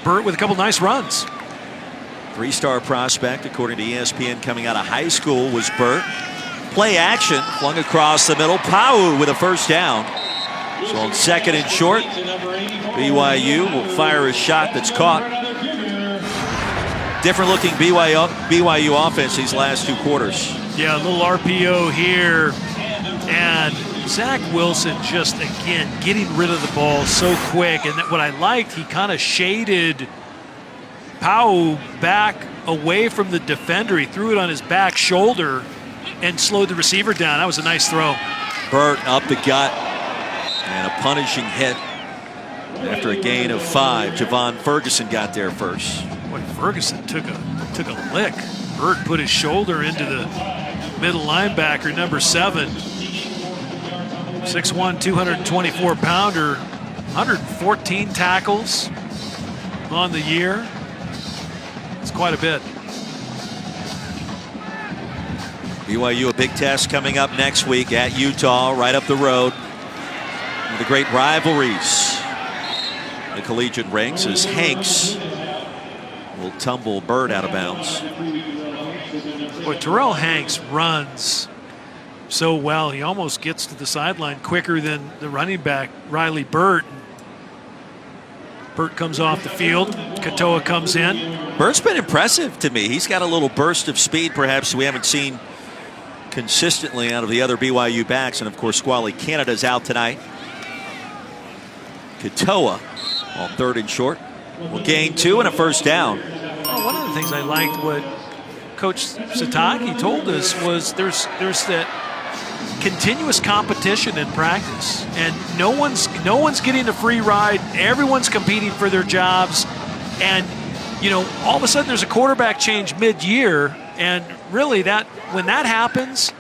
Burt with a couple nice runs. 3-star prospect, according to ESPN, coming out of high school was Burt. Play action, flung across the middle. Pau with a first down. So on 2nd and short, BYU will fire a shot that's caught. Different looking BYU offense these last 2 quarters. Yeah, a little RPO here. And Zach Wilson just, again, getting rid of the ball so quick. And what I liked, he kind of shaded Pau back away from the defender. He threw it on his back shoulder and slowed the receiver down. That was a nice throw. Burt up the gut and a punishing hit after a gain of 5. Javon Ferguson got there first. Boy, Ferguson took a lick. Burt put his shoulder into the middle linebacker, number 7. 6'1", 224-pounder, 114 tackles on the year. It's quite a bit. BYU a big test coming up next week at Utah, right up the road. One of the great rivalries, the collegiate ranks, as Hanks will tumble Burt out of bounds. Boy, Terrell Hanks runs so well. He almost gets to the sideline quicker than the running back, Riley Burt. Burt comes off the field. Katoa comes in. Burt's been impressive to me. He's got a little burst of speed perhaps we haven't seen consistently out of the other BYU backs. And of course, Squally Canada's out tonight. Katoa on 3rd and short will gain 2 and a first down. Well, one of the things I liked what Coach Sataki told us was there's that continuous competition in practice, and no one's getting a free ride. Everyone's competing for their jobs, and all of a sudden there's a quarterback change mid-year, and really when that happens,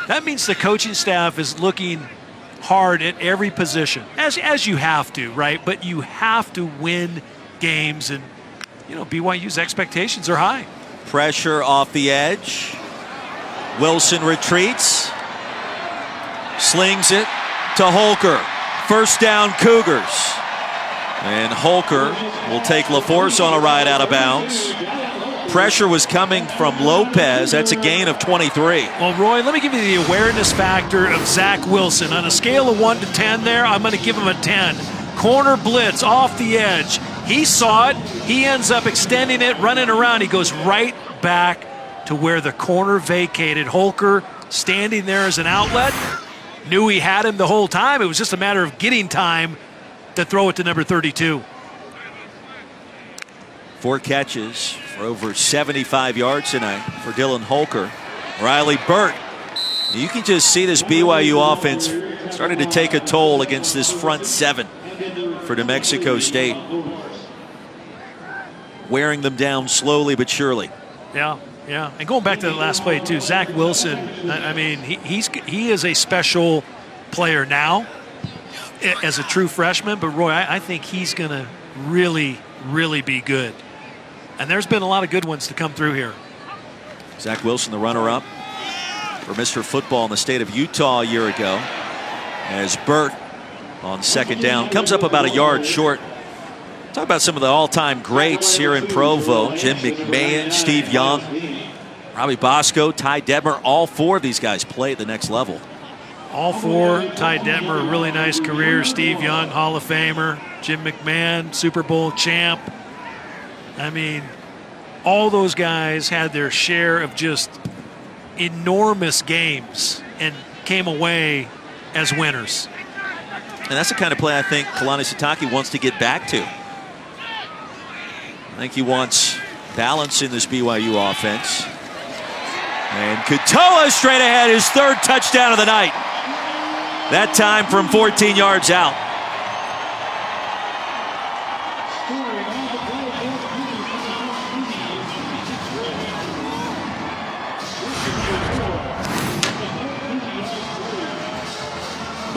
that means the coaching staff is looking hard at every position, as you have to, right? But you have to win games, and BYU's expectations are high. Pressure off the edge. Wilson retreats. Slings it to Holker. First down, Cougars. And Holker will take LaForce on a ride out of bounds. Pressure was coming from Lopez. That's a gain of 23. Well, Roy, let me give you the awareness factor of Zach Wilson. On a scale of 1 to 10 there, I'm going to give him a 10. Corner blitz off the edge. He saw it. He ends up extending it, running around. He goes right back to where the corner vacated. Holker standing there as an outlet. Knew he had him the whole time. It was just a matter of getting time to throw it to number 32. 4 catches for over 75 yards tonight for Dylan Holker. Riley Burt. You can just see this BYU offense starting to take a toll against this front 7 for New Mexico State. Wearing them down slowly but surely. Yeah. And going back to the last play too, Zach Wilson, I mean, he is a special player now as a true freshman, but Roy, I think he's going to really, really be good. And there's been a lot of good ones to come through here. Zach Wilson, the runner-up for Mr. Football in the state of Utah a year ago. As Burt on second down comes up about a yard short. Talk about some of the all-time greats here in Provo. Jim McMahon, Steve Young, Robbie Bosco, Ty Detmer. All 4 of these guys play at the next level. All 4. Ty Detmer, a really nice career. Steve Young, Hall of Famer. Jim McMahon, Super Bowl champ. I mean, all those guys had their share of just enormous games and came away as winners. And that's the kind of play I think Kalani Sitake wants to get back to. I think he wants balance in this BYU offense. And Katoa straight ahead, his 3rd touchdown of the night. That time from 14 yards out.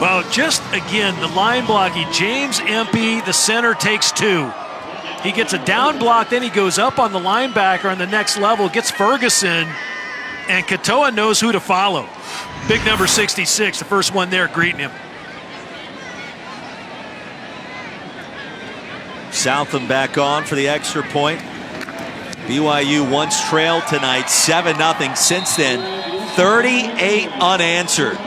Well, just again, the line blocking. James Empey, the center, takes 2. He gets a down block, then he goes up on the linebacker on the next level, gets Ferguson, and Katoa knows who to follow. Big number 66, the first one there greeting him. Southam back on for the extra point. BYU once trailed tonight 7-0. Since then, 38 unanswered.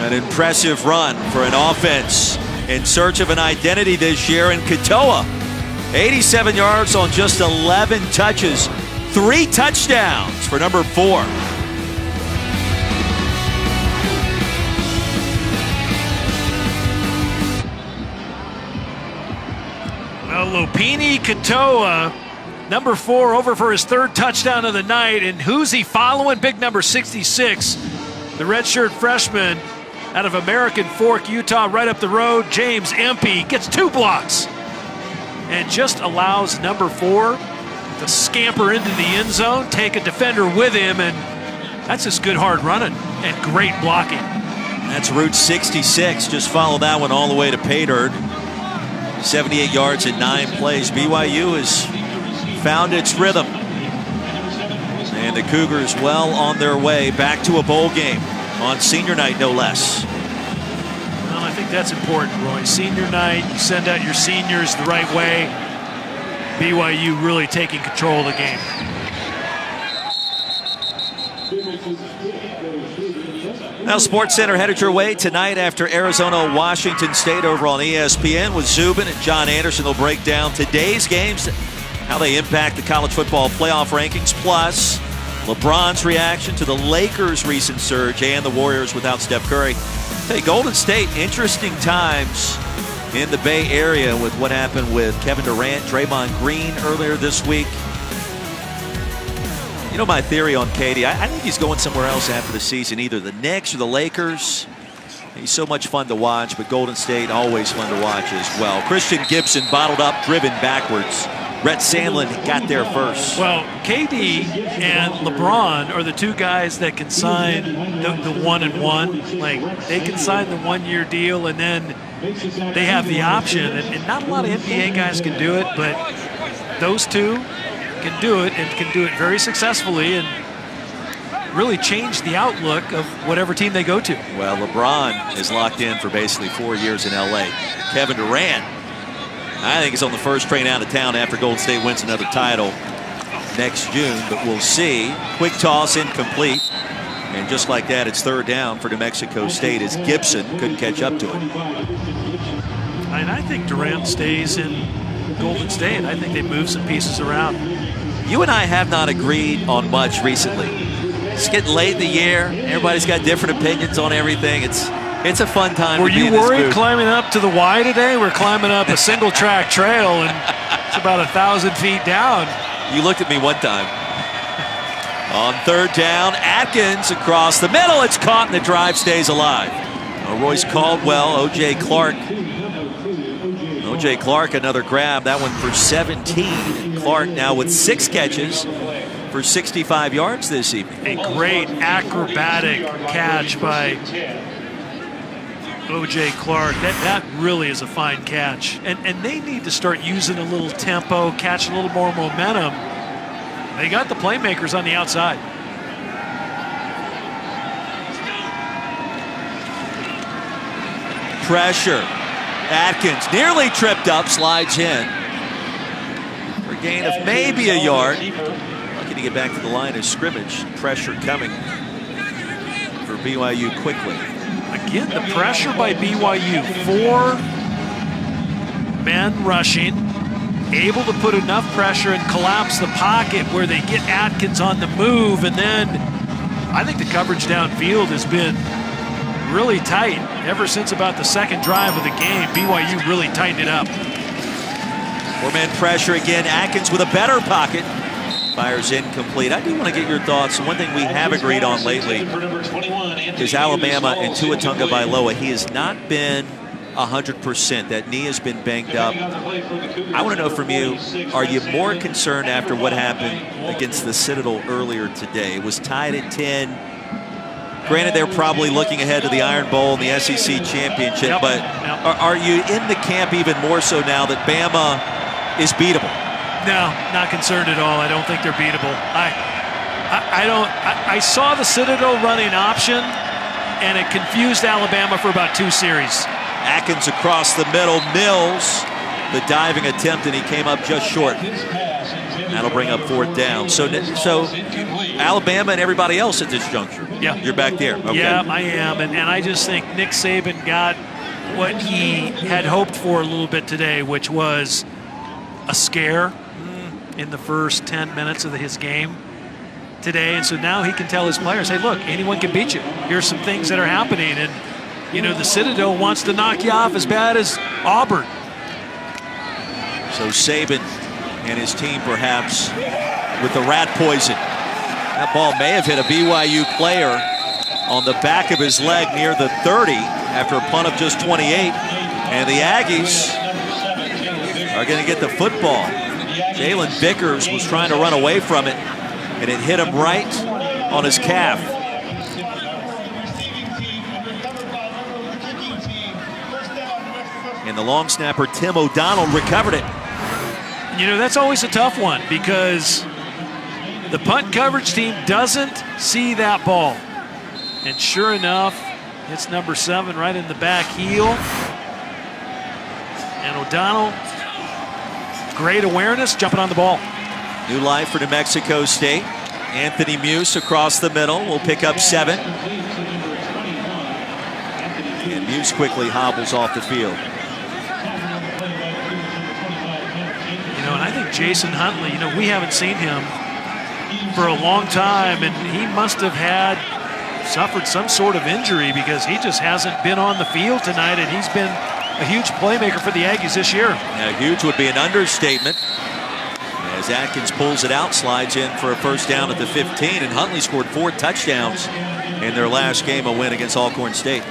An impressive run for an offense in search of an identity this year. And Katoa, 87 yards on just 11 touches. 3 touchdowns for number 4. Well, Lopini Katoa, number 4, over for his 3rd touchdown of the night. And who's he following? Big number 66, the redshirt freshman out of American Fork, Utah, right up the road. James Empey gets 2 blocks and just allows number 4 to scamper into the end zone, take a defender with him, and that's just good hard running and great blocking. That's Route 66. Just follow that one all the way to pay dirt. 78 yards in 9 plays. BYU has found its rhythm. And the Cougars well on their way back to a bowl game on senior night, no less. Well, I think that's important, Roy. Senior night, you send out your seniors the right way. BYU really taking control of the game. Now, SportsCenter headed your way tonight after Arizona, Washington State over on ESPN with Zubin and John Anderson. They'll break down today's games, how they impact the college football playoff rankings, plus LeBron's reaction to the Lakers' recent surge and the Warriors without Steph Curry. Hey, Golden State, interesting times in the Bay Area with what happened with Kevin Durant, Draymond Green earlier this week. You know my theory on KD, I think he's going somewhere else after the season, either the Knicks or the Lakers. He's so much fun to watch, but Golden State always fun to watch as well. Christian Gibson bottled up, driven backwards. Rhett Sandlin got there first. Well, KD and LeBron are the 2 guys that can sign the 1-and-1. Like, they can sign the 1-year deal, and then they have the option. And not a lot of NBA guys can do it, but those 2 can do it, and can do it very successfully, and really change the outlook of whatever team they go to. Well, LeBron is locked in for basically 4 years in LA. Kevin Durant, I think, is on the first train out of town after Golden State wins another title next June, but we'll see. Quick toss, incomplete. And just like that, it's 3rd down for New Mexico State as Gibson couldn't catch up to it. And I think Durant stays in Golden State. I think they move some pieces around. You and I have not agreed on much recently. It's getting late in the year. Everybody's got different opinions on everything. It's a fun time. Were to be you in this worried booth. climbing up to the Y today? We're climbing up a single track trail, and it's about 1,000 feet down. You looked at me one time. On third down, Atkins across the middle. It's caught, and the drive stays alive. Royce Caldwell, O.J. Clark. O.J. Clark, another grab. That one for 17. And Clark now with 6 catches for 65 yards this evening. A great acrobatic catch by O.J. Clark. That really is a fine catch. And they need to start using a little tempo, catch a little more momentum. They got the playmakers on the outside. Pressure. Atkins nearly tripped up, slides in for a gain of maybe a yard. Looking to get back to the line of scrimmage. Pressure coming for BYU quickly. Again, the pressure by BYU. 4 men rushing, able to put enough pressure and collapse the pocket where they get Atkins on the move. And then I think the coverage downfield has been really tight ever since about the second drive of the game. BYU really tightened it up. 4-man pressure again. Atkins with a better pocket. Fires incomplete. I do want to get your thoughts. One thing we have agreed on lately is Alabama and Tua Tagovailoa. He has not been 100%. That knee has been banged up. I want to know from you, are you more concerned after what happened against the Citadel earlier today? It was tied at 10. Granted, they're probably looking ahead to the Iron Bowl and the SEC Championship, but are you in the camp even more so now that Bama is beatable? No, not concerned at all. I don't think they're beatable. I saw the Citadel running option, and it confused Alabama for about 2 series. Atkins across the middle. Mills, the diving attempt, and he came up just short. That'll bring up 4th down. So Alabama and everybody else at this juncture. Yeah. You're back there. Okay. Yeah, I am. And I just think Nick Saban got what he had hoped for a little bit today, which was a scare in the first 10 minutes of his game today. And so now he can tell his players, hey, look, anyone can beat you. Here's some things that are happening. And, you know, the Citadel wants to knock you off as bad as Auburn. So Saban and his team perhaps with the rat poison. That ball may have hit a BYU player on the back of his leg near the 30 after a punt of just 28. And the Aggies are going to get the football. Jalen Vickers was trying to run away from it, and it hit him right on his calf. And the long snapper, Tim O'Donnell, recovered it. You know, that's always a tough one because the punt coverage team doesn't see that ball. And sure enough, it's number 7 right in the back heel. And O'Donnell, great awareness, jumping on the ball. New life for New Mexico State. Anthony Muse across the middle will pick up 7. And Muse quickly hobbles off the field. You know, and I think Jason Huntley, you know, we haven't seen him for a long time, and he must have suffered some sort of injury because he just hasn't been on the field tonight, and he's been a huge playmaker for the Aggies this year. Yeah, huge would be an understatement. As Atkins pulls it out, slides in for a first down at the 15, and Huntley scored 4 touchdowns in their last game, a win against Alcorn State.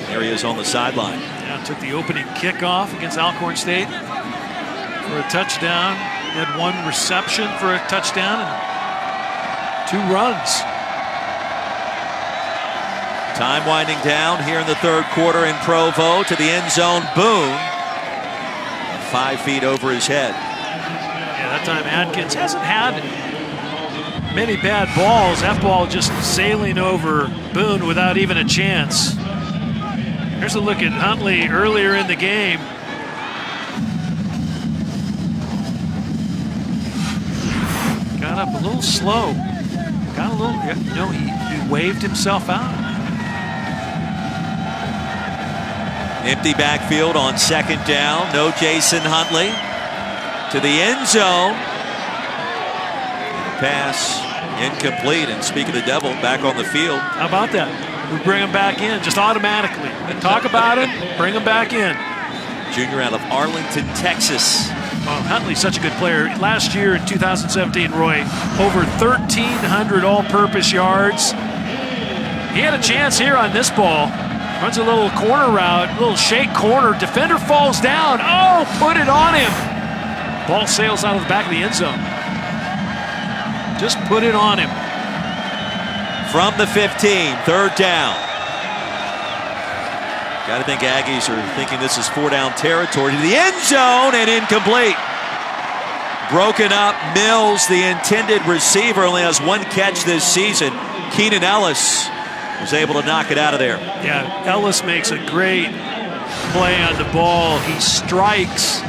There he is on the sideline. Yeah, took the opening kickoff against Alcorn State for a touchdown. He had 1 reception for a touchdown and 2 runs. Time winding down here in the 3rd quarter in Provo to the end zone. Boone, 5 feet over his head. Yeah, that time Atkins hasn't had many bad balls. That ball just sailing over Boone without even a chance. Here's a look at Huntley earlier in the game. Got up a little slow. Got a little, you know, he waved himself out. Empty backfield on 2nd down. No Jason Huntley. To the end zone. pass incomplete. And speaking of the devil, back on the field. How about that? We bring him back in just automatically. Talk about him, bring him back in. Junior out of Arlington, Texas. Oh, Huntley's such a good player. Last year in 2017, Roy, over 1,300 all-purpose yards. He had a chance here on this ball. Runs a little corner route, a little shake corner. Defender falls down. Oh, put it on him. Ball sails out of the back of the end zone. Just put it on him. From the 15, third down. Got to think Aggies are thinking this is 4-down territory. To the end zone and incomplete. Broken up. Mills, the intended receiver, only has one catch this season. Keenan Ellis was able to knock it out of there. Yeah, Ellis makes a great play on the ball. He strikes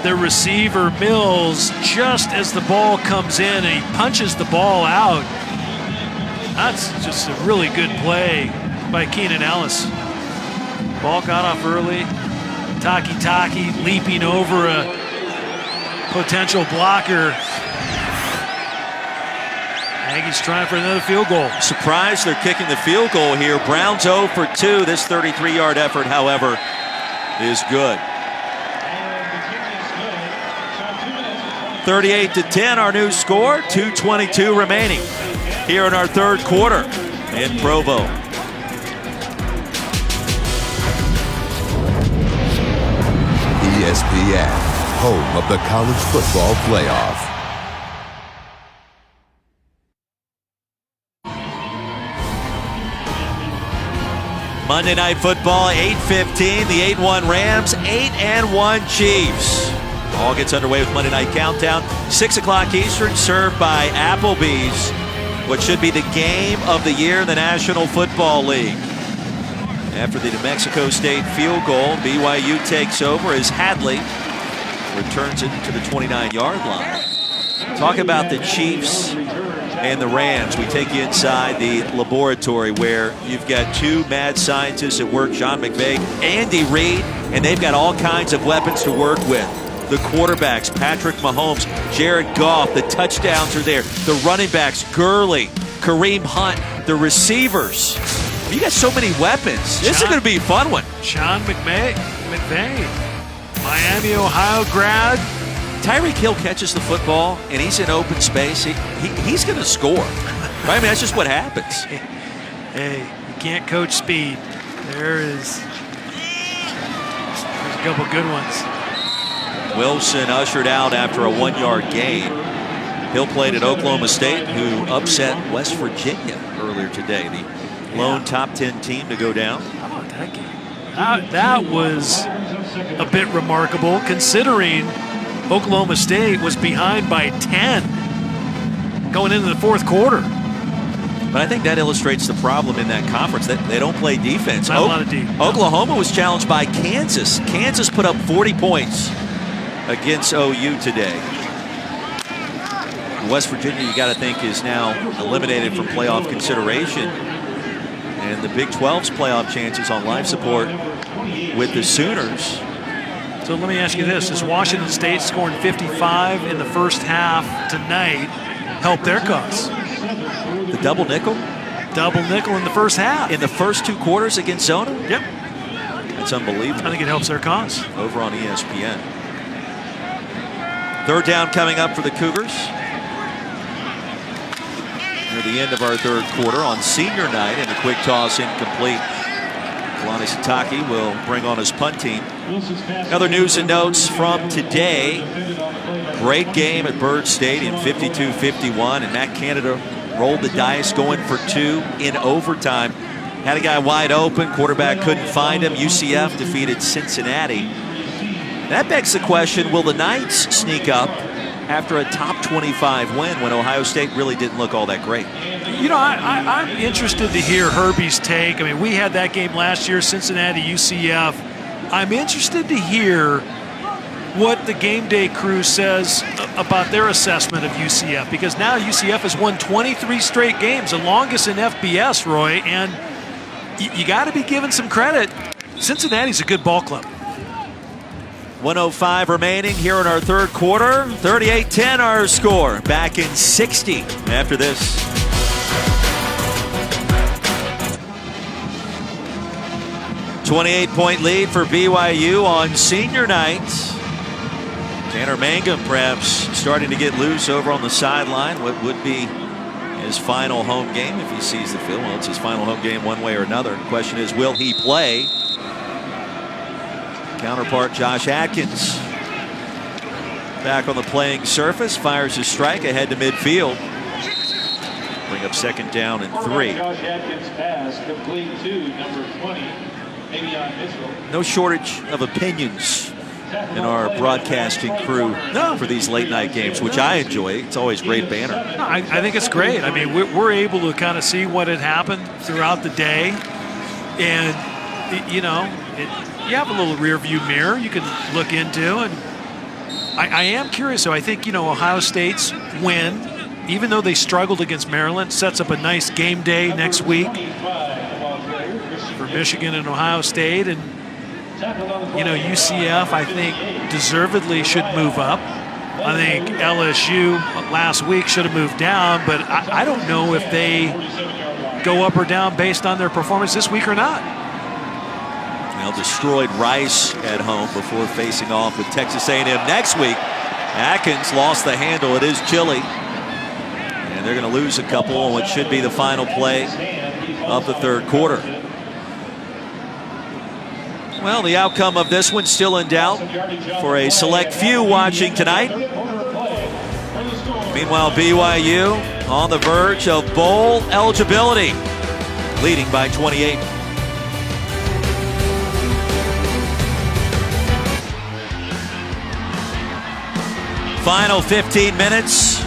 the receiver, Mills, just as the ball comes in, and he punches the ball out. That's just a really good play by Keenan Ellis. Ball got off early. Taki leaping over a potential blocker. Aggies trying for another field goal. Surprised they're kicking the field goal here. Browns 0 for 2. This 33-yard effort, however, is good. 38-10, our new score. 2:22 remaining here in our third quarter in Provo. ESPN, home of the college football playoff. Monday Night Football, 8:15. The 8-1 Rams, 8-1 Chiefs. All gets underway with Monday Night Countdown. 6 o'clock Eastern, served by Applebee's. What should be the game of the year in the National Football League. After the New Mexico State field goal, BYU takes over as Hadley returns it to the 29-yard line. Talk about the Chiefs and the Rams. We take you inside the laboratory where you've got two mad scientists at work, Sean McVay, Andy Reid, and they've got all kinds of weapons to work with. The quarterbacks, Patrick Mahomes, Jared Goff, the touchdowns are there. The running backs, Gurley, Kareem Hunt, the receivers. You got so many weapons. This is going to be a fun one. Sean McVay, Miami, Ohio grad. Tyreek Hill catches the football, and he's in open space. He's going to score. Right? I mean, that's just what happens. Hey, you can't coach speed. There's a couple good ones. Wilson ushered out after a 1-yard gain. Hill played at Oklahoma State, who upset West Virginia earlier today. The lone top 10 team to go down. How about that game? That was a bit remarkable, considering Oklahoma State was behind by 10 going into the fourth quarter. But I think that illustrates the problem in that conference. They don't play defense. Not a lot of defense. Oklahoma was challenged by Kansas. Kansas put up 40 points against OU today. West Virginia, you got to think, is now eliminated from playoff consideration. And the Big 12's playoff chances on life support with the Sooners. So let me ask you this. Does Washington State scoring 55 in the first half tonight help their cause? The double nickel? Double nickel in the first half. In the first 2 quarters against Zona? Yep. That's unbelievable. I think it helps their cause. Over on ESPN. Third down coming up for the Cougars. Near the end of our third quarter on senior night, and a quick toss incomplete. Kalani Sitake will bring on his punt team. Other news and notes from today. Great game at Byrd Stadium, 52-51, and Matt Canada rolled the dice going for 2 in overtime. Had a guy wide open, quarterback couldn't find him. UCF defeated Cincinnati. That begs the question, will the Knights sneak up after a top 25 win when Ohio State really didn't look all that great? You know, I'm interested to hear Herbie's take. I mean, we had that game last year, Cincinnati, UCF. I'm interested to hear what the game day crew says about their assessment of UCF, because now UCF has won 23 straight games, the longest in FBS, Roy, and you got to be given some credit. Cincinnati's a good ball club. 1:05 remaining here in our third quarter. 38-10 our score. Back in 60 after this. .28 lead for BYU on senior night. Tanner Mangum perhaps starting to get loose over on the sideline. What would be his final home game if he sees the field? Well, it's his final home game one way or another. The question is, will he play? Counterpart Josh Atkins back on the playing surface, fires his strike ahead to midfield. Bring up second down and 3. Josh Atkins pass complete to number 20. No shortage of opinions in our broadcasting crew for these late night games, which I enjoy. It's always great banner. I think it's great. I mean, we're able to kind of see what had happened throughout the day. And, you know, you have a little rear view mirror you can look into. And I am curious, though. I think, you know, Ohio State's win, even though they struggled against Maryland, sets up a nice game day next week for Michigan and Ohio State. And, you know, UCF, I think, deservedly should move up. I think LSU last week should have moved down, but I don't know if they go up or down based on their performance this week or not. Well, destroyed Rice at home before facing off with Texas A&M next week. Atkins lost the handle. It is chilly. And they're going to lose a couple on what should be the final play of the third quarter. Well, the outcome of this one still in doubt for a select few watching tonight. Meanwhile, BYU on the verge of bowl eligibility, leading by 28. Final 15 minutes,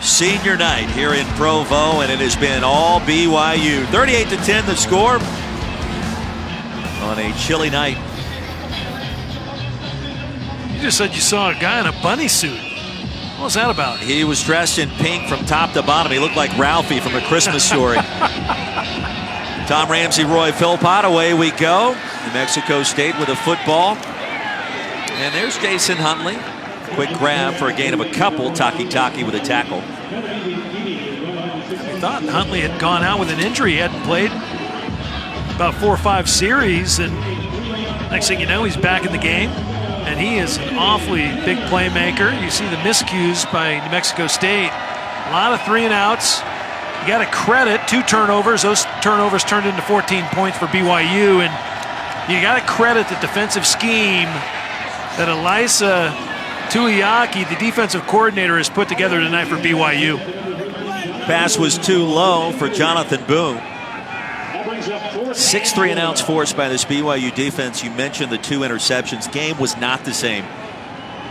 senior night here in Provo, and it has been all BYU. 38-10 the score on a chilly night. You just said you saw a guy in a bunny suit. What was that about? He was dressed in pink from top to bottom. He looked like Ralphie from A Christmas Story. Tom Ramsey, Roy Philpott, away we go. New Mexico State with a football. And there's Jason Huntley. Quick grab for a gain of a couple. Taki with a tackle. I thought Huntley had gone out with an injury. He hadn't played about 4 or 5 series, and next thing you know, he's back in the game, and he is an awfully big playmaker. You see the miscues by New Mexico State. A lot of 3 and outs. You got to credit 2 turnovers. Those turnovers turned into 14 points for BYU, and you got to credit the defensive scheme that Elisa Tuiaki, the defensive coordinator, has put together tonight for BYU. Pass was too low for Jonathan Boone. 6 3 and outs forced by this BYU defense. You mentioned the 2 interceptions. Game was not the same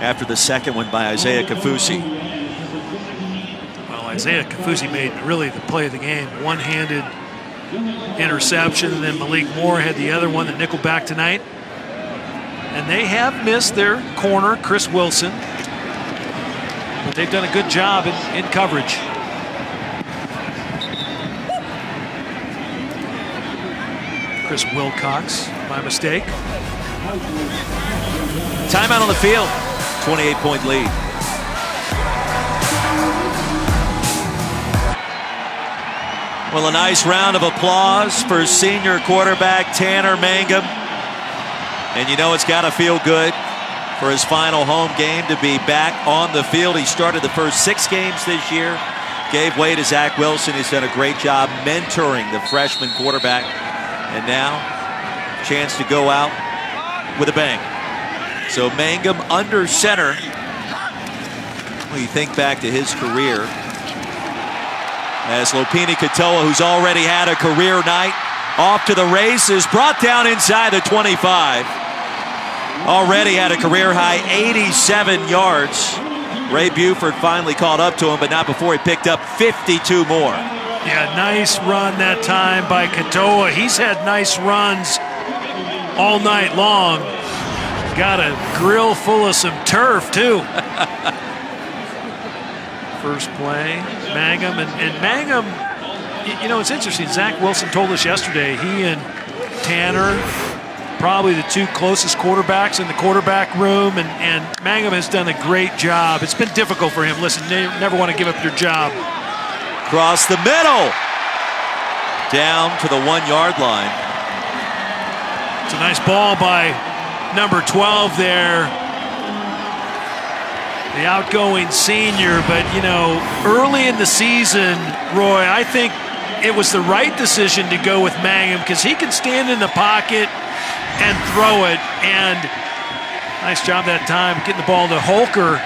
after the second one by Isaiah Kafusi. Well, Isaiah Kafusi made really the play of the game. One-handed interception, and then Malik Moore had the other one, the nickelback tonight. And they have missed their corner, Chris Wilson, but they've done a good job in coverage. Chris Wilcox, by mistake. Timeout on the field. 28-point lead. Well, a nice round of applause for senior quarterback Tanner Mangum. And you know it's got to feel good for his final home game to be back on the field. He started the first 6 games this year. Gave way to Zach Wilson. He's done a great job mentoring the freshman quarterback. And now, chance to go out with a bang. So Mangum under center. When you think back to his career, as Lopini Katoa, who's already had a career night, off to the races, brought down inside the 25. Already had a career high 87 yards. Ray Buford finally caught up to him, but not before he picked up 52 more. Yeah, nice run that time by Katoa. He's had nice runs all night long. Got a grill full of some turf, too. First play, Mangum. And Mangum, you know, it's interesting. Zach Wilson told us yesterday he and Tanner probably the two closest quarterbacks in the quarterback room, and Mangum has done a great job. It's been difficult for him. Listen, they never want to give up your job. Across the middle. Down to the 1 yard line. It's a nice ball by number 12 there. The outgoing senior, but early in the season, Roy, I think it was the right decision to go with Mangum because he can stand in the pocket and throw it. And nice job that time getting the ball to Holker.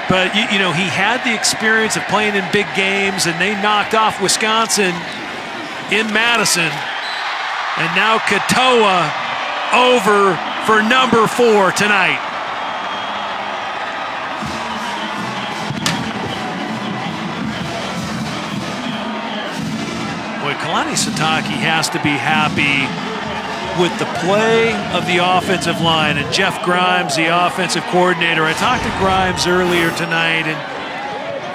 But, he had the experience of playing in big games, and they knocked off Wisconsin in Madison. And now Katoa over for number 4 tonight. Boy, Kalani Sitake has to be happy with the play of the offensive line, and Jeff Grimes, the offensive coordinator. I talked to Grimes earlier tonight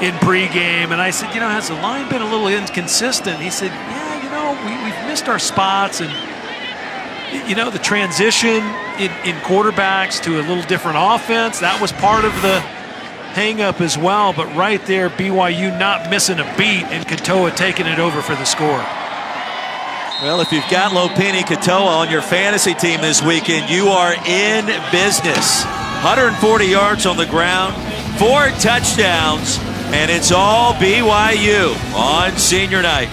in pregame, and I said, has the line been a little inconsistent? He said, yeah, we've missed our spots, and the transition in quarterbacks to a little different offense, that was part of the hang-up as well. But right there, BYU not missing a beat, and Katoa taking it over for the score. Well, if you've got Lopini Katoa on your fantasy team this weekend, you are in business. 140 yards on the ground, 4 touchdowns, and it's all BYU on senior night.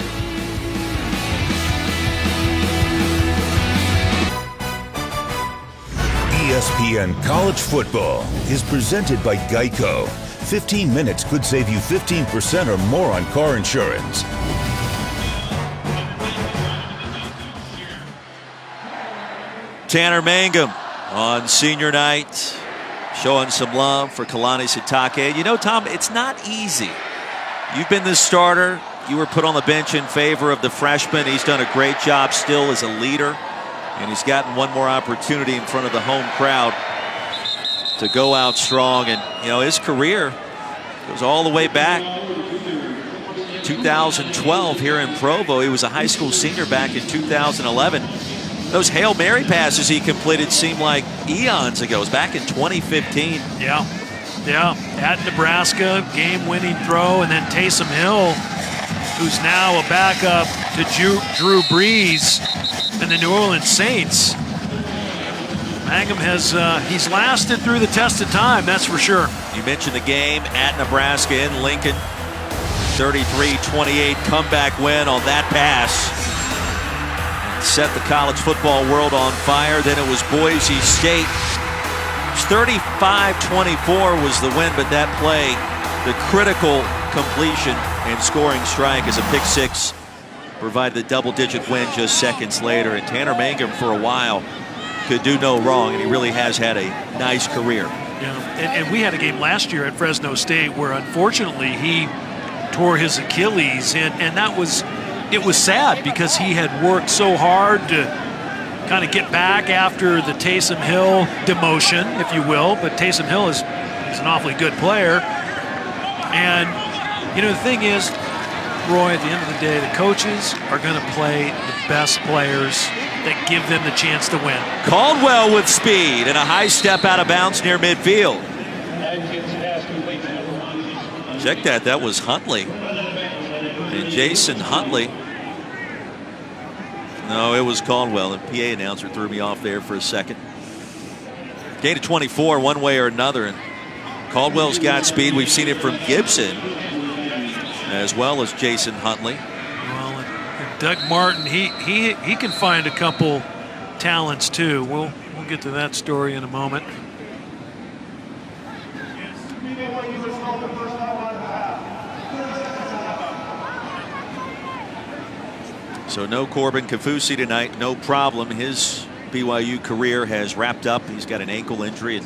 ESPN College Football is presented by Geico. 15 minutes could save you 15% or more on car insurance. Tanner Mangum on senior night, showing some love for Kalani Sitake. Tom, it's not easy. You've been the starter. You were put on the bench in favor of the freshman. He's done a great job still as a leader, and he's gotten one more opportunity in front of the home crowd to go out strong. And, his career goes all the way back 2012 here in Provo. He was a high school senior back in 2011. Those Hail Mary passes he completed seem like eons ago. It was back in 2015. Yeah. At Nebraska, game-winning throw, and then Taysom Hill, who's now a backup to Drew Brees and the New Orleans Saints. Mangum he's lasted through the test of time, that's for sure. You mentioned the game at Nebraska in Lincoln. 33-28 comeback win on that pass. Set the college football world on fire. Then it was Boise State. 35-24 was the win, but that play, the critical completion and scoring strike as a pick six, provided the double-digit win just seconds later. And Tanner Mangum for a while could do no wrong, and he really has had a nice career. Yeah, and we had a game last year at Fresno State where unfortunately he tore his Achilles, and that was, it was sad because he had worked so hard to kind of get back after the Taysom Hill demotion, if you will. But Taysom Hill is an awfully good player. And, the thing is, Roy, at the end of the day, the coaches are going to play the best players that give them the chance to win. Caldwell with speed and a high step out of bounds near midfield. Check that. That was Huntley. And Jason Huntley. No, it was Caldwell. The PA announcer threw me off there for a second. Gain of 24 one way or another. And Caldwell's got speed. We've seen it from Gibson as well as Jason Huntley. Well, and Doug Martin, he can find a couple talents too. We'll get to that story in a moment. So no Corbin Kaufusi tonight, no problem. His BYU career has wrapped up. He's got an ankle injury, and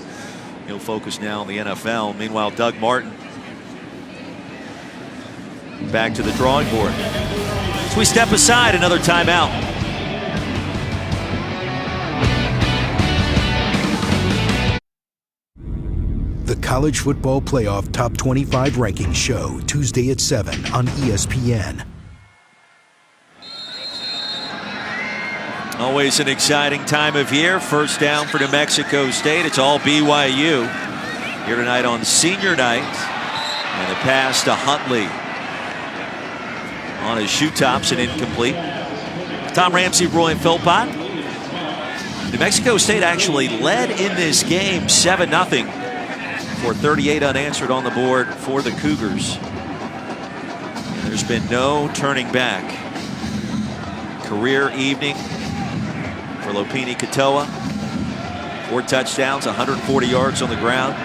he'll focus now on the NFL. Meanwhile, Doug Martin back to the drawing board. So we step aside, another timeout. The College Football Playoff Top 25 Rankings Show, Tuesday at 7 on ESPN. Always an exciting time of year. First down for New Mexico State. It's all BYU here tonight on senior night. And the pass to Huntley on his shoe tops and incomplete. Tom Ramsey, Roy Philpott. New Mexico State actually led in this game 7-0 for 38 unanswered on the board for the Cougars. And there's been no turning back. Career evening for Lopini Katoa. 4 touchdowns, 140 yards on the ground.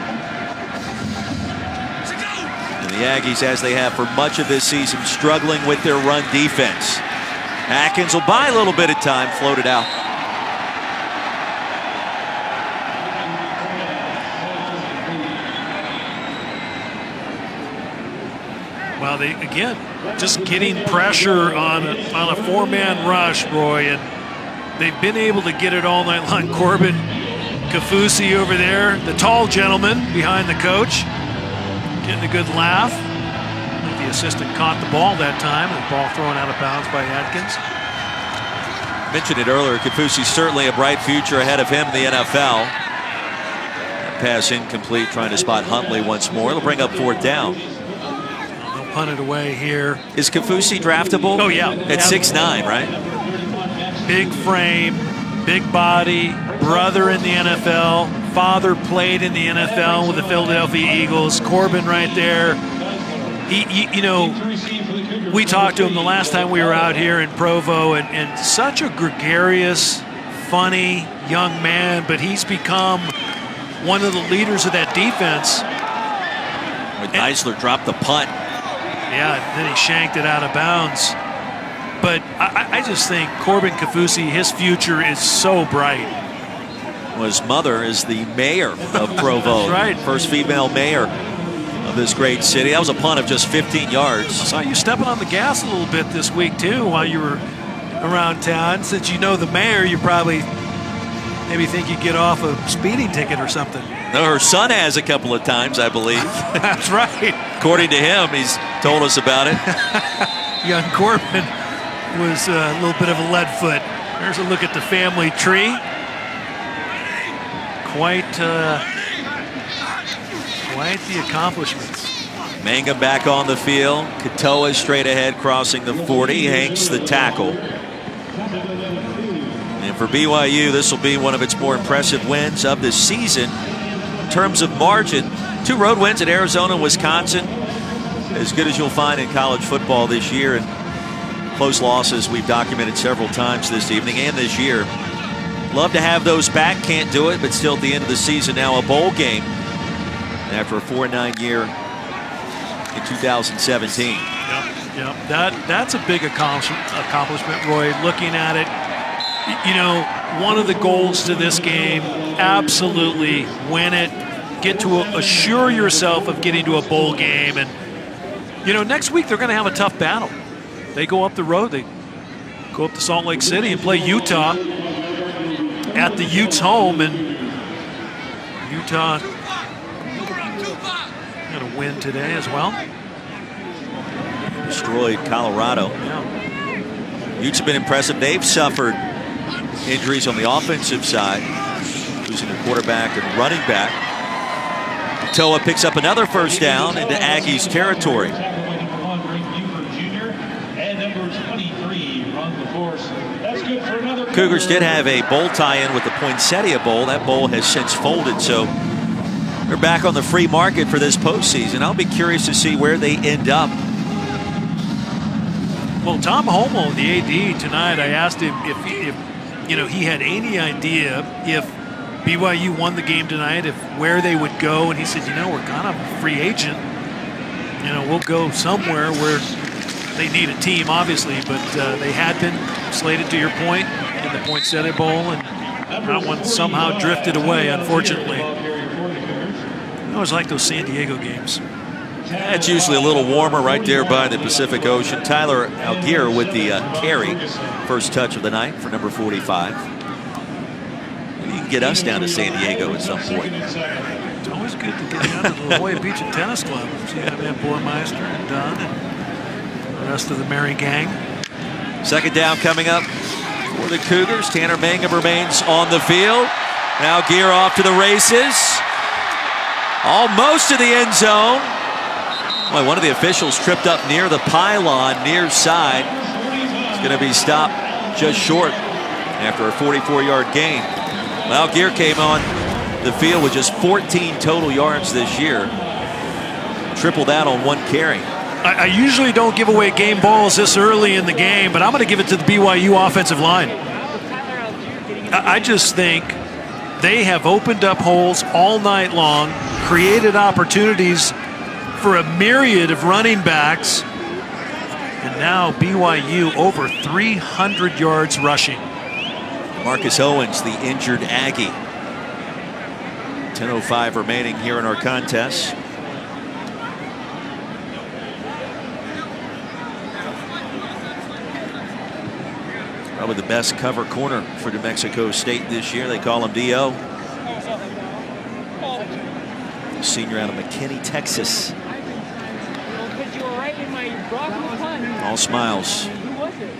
And the Aggies, as they have for much of this season, struggling with their run defense. Atkins will buy a little bit of time, float it out. Well, they again just getting pressure on a 4-man rush, Roy, and they've been able to get it all night long. Corbin Kafusi over there, the tall gentleman behind the coach, getting a good laugh. The assistant caught the ball that time, and the ball thrown out of bounds by Atkins. Mentioned it earlier, Kafusi's certainly a bright future ahead of him in the NFL. That pass incomplete, trying to spot Huntley once more. It'll bring up 4th down. They'll punt it away here. Is Kafusi draftable? Oh, yeah. At 6'9", right? Big frame, big body, brother in the NFL, father played in the NFL with the Philadelphia Eagles. Corbin right there. You know, we talked to him the last time we were out here in Provo, and such a gregarious, funny young man, but he's become one of the leaders of that defense. Eisler dropped the punt. Yeah, then he shanked it out of bounds. But I just think Corbin Kafusi, his future is so bright. Well, his mother is the mayor of Provo. That's right. First female mayor of this great city. That was a punt of just 15 yards. I saw you stepping on the gas a little bit this week, too, while you were around town. Since you know the mayor, you probably maybe think you'd get off a speeding ticket or something. No, her son has a couple of times, I believe. That's right. According to him, he's told us about it. Young Corbin was a little bit of a lead foot. There's a look at the family tree. Quite the accomplishments. Mangum back on the field. Katoa straight ahead, crossing the 40. Hanks the tackle. And for BYU, this will be one of its more impressive wins of the season. In terms of margin, 2 road wins at Arizona and Wisconsin. As good as you'll find in college football this year. And close losses we've documented several times this evening and this year. Love to have those back, can't do it, but still at the end of the season now a bowl game after a 4-9 year in 2017. Yep. That's a big accomplishment, Roy. Looking at it, you know, one of the goals to this game, absolutely win it, get to assure yourself of getting to a bowl game. And, you know, next week they're going to have a tough battle. They go up the road. They go up to Salt Lake City and play Utah at the Utes' home, and Utah got a win today as well. Destroyed Colorado. Yeah. Utes have been impressive. They've suffered injuries on the offensive side, losing a quarterback and running back. Katoa picks up another first down into Aggies territory. Cougars did have a bowl tie-in with the Poinsettia Bowl. That bowl has since folded, so they're back on the free market for this postseason. I'll be curious to see where they end up. Well, Tom Homo, the AD tonight, I asked him if you know, he had any idea if BYU won the game tonight, if where they would go, and he said, you know, we're kind of a free agent. You know, we'll go somewhere where they need a team, obviously, but they had been slated, to your point, in the Poinsettia Bowl, and that one somehow drifted away, unfortunately. I always like those San Diego games. It's usually a little warmer right there by the Pacific Ocean. Tyler Algier with the carry. First touch of the night for number 45. Maybe you can get us down to San Diego at some point. It's always good to get down to the La Jolla Beach and Tennis Club. See that man Bormeister and Dunn and the rest of the merry gang. Second down coming up For the Cougars, Tanner Mangum remains on the field. Now Gear off to the races. Almost to the end zone. Boy, one of the officials tripped up near the pylon, near side. It's going to be stopped just short after a 44-yard gain. Well, Gear came on the field with just 14 total yards this year. Triple that on one carry. I usually don't give away game balls this early in the game, but I'm going to give it to the BYU offensive line. I just think they have opened up holes all night long, created opportunities for a myriad of running backs, and now BYU over 300 yards rushing. Marcus Owens, the injured Aggie. 10:05 remaining here in our contest. Probably the best cover corner for New Mexico State this year. They call him D.O. Senior out of McKinney, Texas. All smiles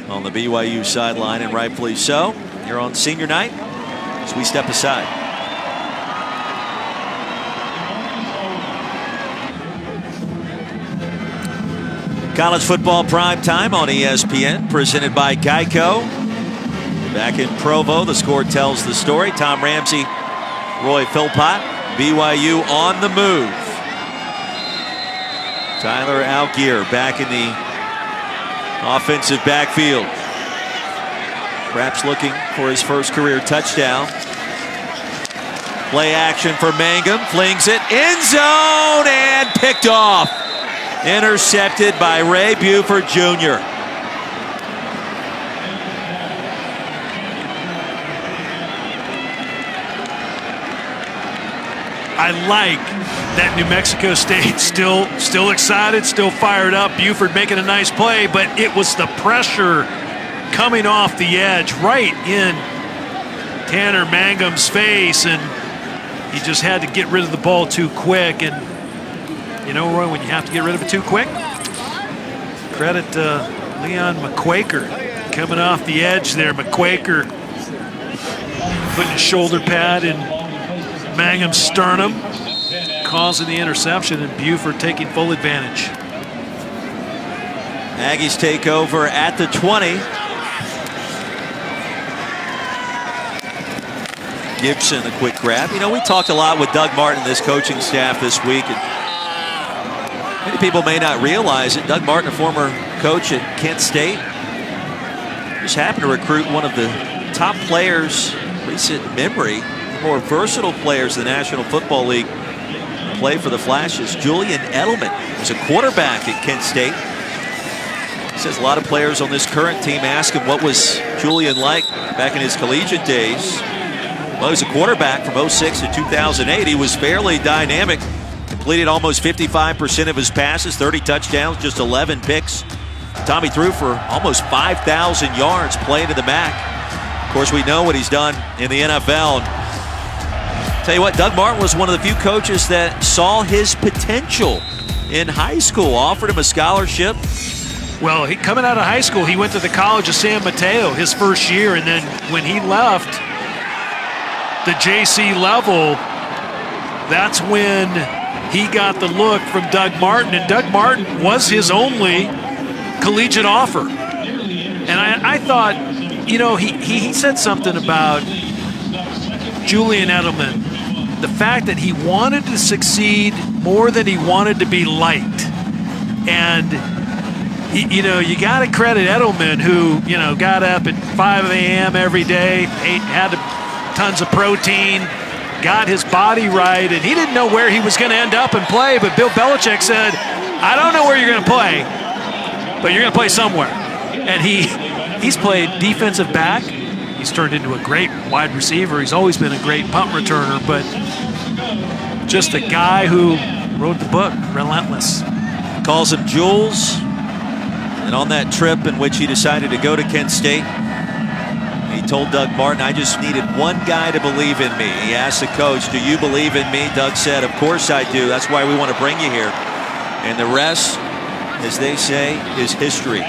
on the BYU sideline, and rightfully so. You're on senior night as we step aside. College football prime time on ESPN, presented by Geico. Back in Provo, the score tells the story. Tom Ramsey, Roy Philpott, BYU on the move. Tyler Algier back in the offensive backfield. Perhaps looking for his first career touchdown. Play action for Mangum, flings it, end zone, and picked off. Intercepted by Ray Buford Jr. I like that New Mexico State still excited, still fired up. Buford making a nice play, but it was the pressure coming off the edge right in Tanner Mangum's face, and he just had to get rid of the ball too quick. And you know, Roy, when you have to get rid of it too quick, credit Leon McQuaker coming off the edge there. McQuaker putting his shoulder pad in Mangum's sternum, causing the interception, and Buford taking full advantage. Aggies take over at the 20. Gibson, a quick grab. You know, we talked a lot with Doug Martin, this coaching staff this week, and many people may not realize it. Doug Martin, a former coach at Kent State, just happened to recruit one of the top players recent memory, more versatile players in the National Football League play for the Flashes. Julian Edelman was a quarterback at Kent State. He says a lot of players on this current team ask him what was Julian like back in his collegiate days. Well, he was a quarterback from 06 to 2008. He was fairly dynamic. Completed almost 55% of his passes, 30 touchdowns, just 11 picks. Tommy threw for almost 5,000 yards playing to the MAC. Of course, we know what he's done in the NFL. Tell you what, Doug Martin was one of the few coaches that saw his potential in high school, offered him a scholarship. Well, coming out of high school, he went to the College of San Mateo his first year, and then when he left the JC level, that's when he got the look from Doug Martin, and Doug Martin was his only collegiate offer. And I thought, you know, he said something about Julian Edelman, the fact that he wanted to succeed more than he wanted to be liked. And you know, you got to credit Edelman, who, you know, got up at 5 a.m. every day, had tons of protein, got his body right, and he didn't know where he was going to end up and play. But Bill Belichick said, I don't know where you're going to play, but you're going to play somewhere. And he's played defensive back. He's turned into a great wide receiver. He's always been a great punt returner, but just a guy who wrote the book, Relentless. Calls him Jules. And on that trip in which he decided to go to Kent State, he told Doug Martin, I just needed one guy to believe in me. He asked the coach, do you believe in me? Doug said, of course I do. That's why we want to bring you here. And the rest, as they say, is history.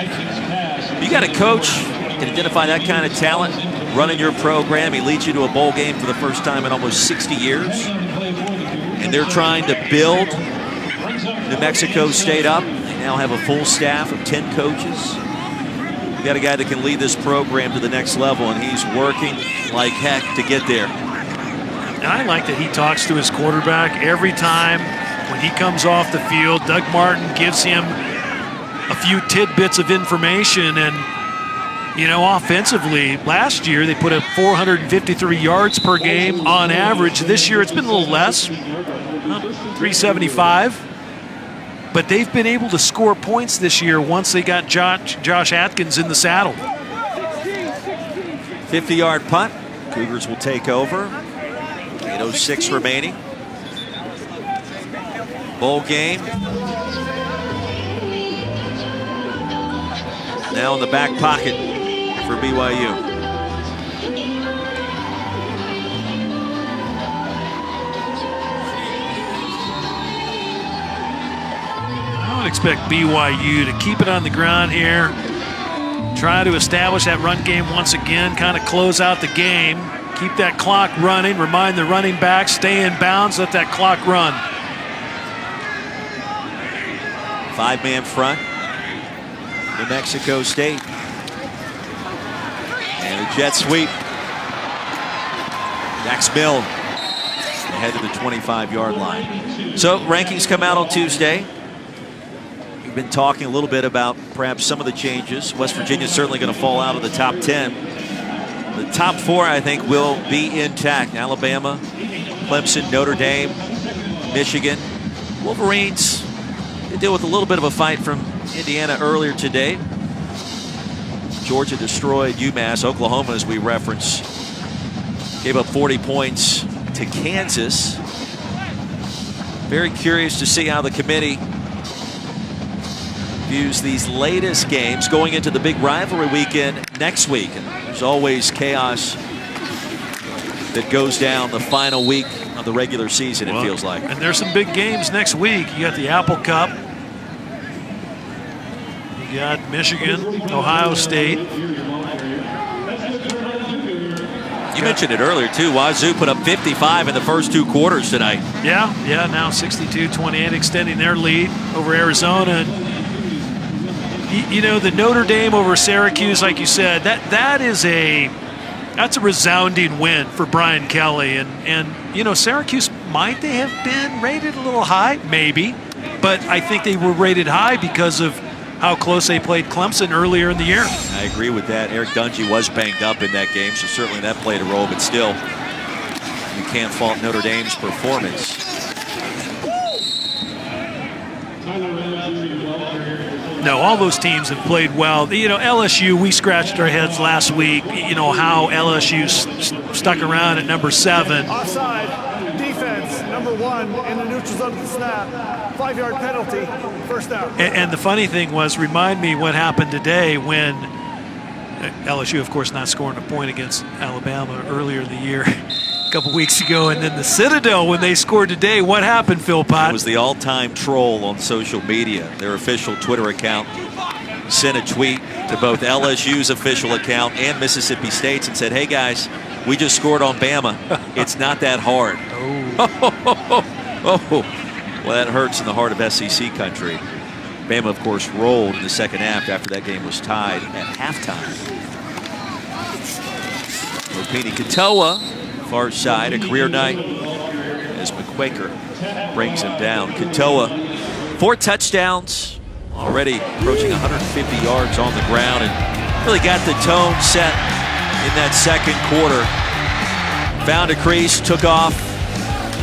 You got a coach can identify that kind of talent running your program. He leads you to a bowl game for the first time in almost 60 years. And they're trying to build New Mexico State up. They now have a full staff of 10 coaches. You got a guy that can lead this program to the next level, and he's working like heck to get there. And I like that he talks to his quarterback every time when he comes off the field. Doug Martin gives him a few tidbits of information, and you know, offensively, last year they put up 453 yards per game on average. This year it's been a little less, 375. But they've been able to score points this year once they got Josh Atkins in the saddle. 50-yard punt. Cougars will take over. 8:06 remaining. Bowl game. Now in the back pocket for BYU. I would expect BYU to keep it on the ground here, try to establish that run game once again, kind of close out the game, keep that clock running, remind the running back, stay in bounds, let that clock run. 5-man front. New Mexico State. And a jet sweep. Max Mill ahead of the 25-yard line. So rankings come out on Tuesday. We've been talking a little bit about perhaps some of the changes. West Virginia's certainly going to fall out of the top 10. The top 4, I think, will be intact. Alabama, Clemson, Notre Dame, Michigan. Wolverines, they deal with a little bit of a fight from Indiana earlier today. Georgia destroyed UMass. Oklahoma, as we referenced, gave up 40 points to Kansas. Very curious to see how the committee views these latest games going into the big rivalry weekend next week. And there's always chaos that goes down the final week of the regular season, it feels like. And there's some big games next week. You got the Apple Cup. You got Michigan, Ohio State. You mentioned it earlier, too. Wazoo put up 55 in the first 2 quarters tonight. Yeah, now 62-28, extending their lead over Arizona. And you know, the Notre Dame over Syracuse, like you said, that's a resounding win for Brian Kelly. And you know, Syracuse, might they have been rated a little high? Maybe. But I think they were rated high because of how close they played Clemson earlier in the year. I agree with that. Eric Dungy was banged up in that game, so certainly that played a role. But still, you can't fault Notre Dame's performance. No, all those teams have played well. You know, LSU, we scratched our heads last week, you know, how LSU stuck around at number 7. Offside, defense, number 1 in the neutral zone at the snap. 5-yard penalty, first down. And the funny thing was, remind me what happened today when LSU, of course, not scoring a point against Alabama earlier in the year. A couple weeks ago, and then the Citadel when they scored today. What happened, Phil Pott? It was the all-time troll on social media. Their official Twitter account sent a tweet to both LSU's official account and Mississippi State's and said, "Hey guys, we just scored on Bama. It's not that hard." Oh. Well, that hurts in the heart of SEC country. Bama, of course, rolled in the second half after that game was tied at halftime. Opini Katoa, far side, a career night as McQuaker brings him down. Katoa, 4 touchdowns, already approaching 150 yards on the ground, and really got the tone set in that second quarter. Found a crease, took off.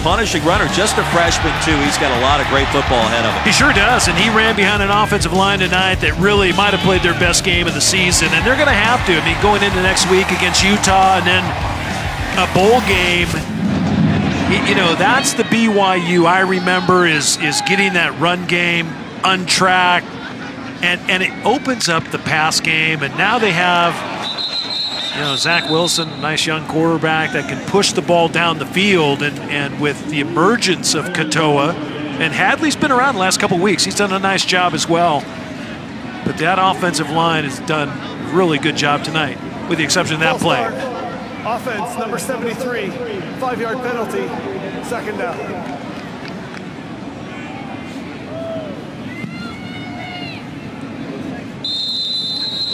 Punishing runner, just a freshman, too. He's got a lot of great football ahead of him. He sure does, and he ran behind an offensive line tonight that really might have played their best game of the season, and they're going to have to. I mean, going into next week against Utah and then a bowl game, you know, that's the BYU I remember is getting that run game untracked, and it opens up the pass game, and now they have, you know, Zach Wilson, a nice young quarterback that can push the ball down the field, and with the emergence of Katoa, and Hadley's been around the last couple of weeks. He's done a nice job as well. But that offensive line has done really good job tonight, with the exception of that play. Offense, number 73, 5-yard penalty, second down.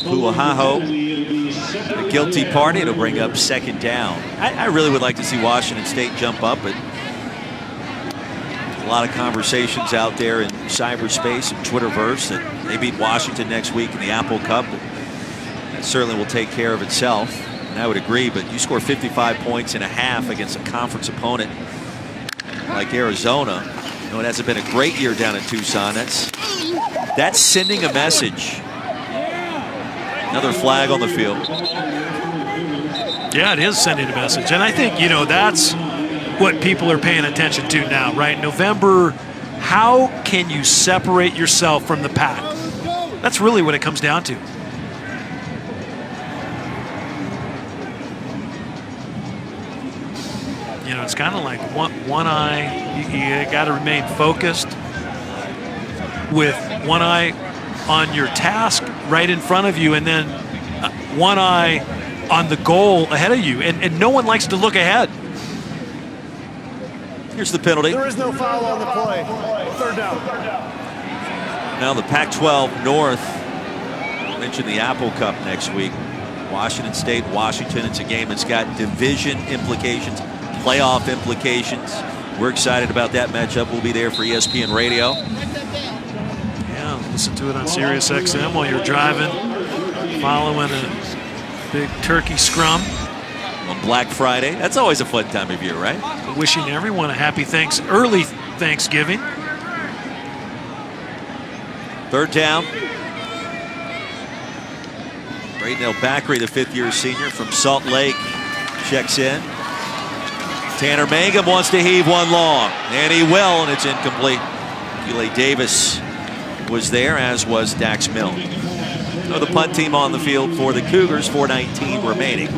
Puahaho, the guilty party. It'll bring up second down. I really would like to see Washington State jump up, but a lot of conversations out there in cyberspace and Twitterverse that they beat Washington next week in the Apple Cup. That certainly will take care of itself, and I would agree, but you score 55 points in a half against a conference opponent like Arizona. You know, it hasn't been a great year down in Tucson. That's sending a message. Another flag on the field. Yeah, it is sending a message. And I think, you know, that's what people are paying attention to now, right? November, how can you separate yourself from the pack? That's really what it comes down to. You know, it's kind of like one eye. You got to remain focused with one eye on your task right in front of you, and then one eye on the goal ahead of you. And no one likes to look ahead. Here's the penalty. There is no foul on the play. Third down. Now the Pac-12 North. Mentioned the Apple Cup next week. Washington State, Washington. It's a game that's got division implications, playoff implications. We're excited about that matchup. We'll be there for ESPN Radio. Listen to it on Sirius XM while you're driving, following a big turkey scrum. On Black Friday. That's always a fun time of year, right? Wishing everyone a happy early Thanksgiving. Third down. Braden El-Bakri, the fifth-year senior from Salt Lake, checks in. Tanner Mangum wants to heave one long, and he will, and it's incomplete. Keeley Davis was there, as was Dax Milne. So the punt team on the field for the Cougars, 4:19 remaining.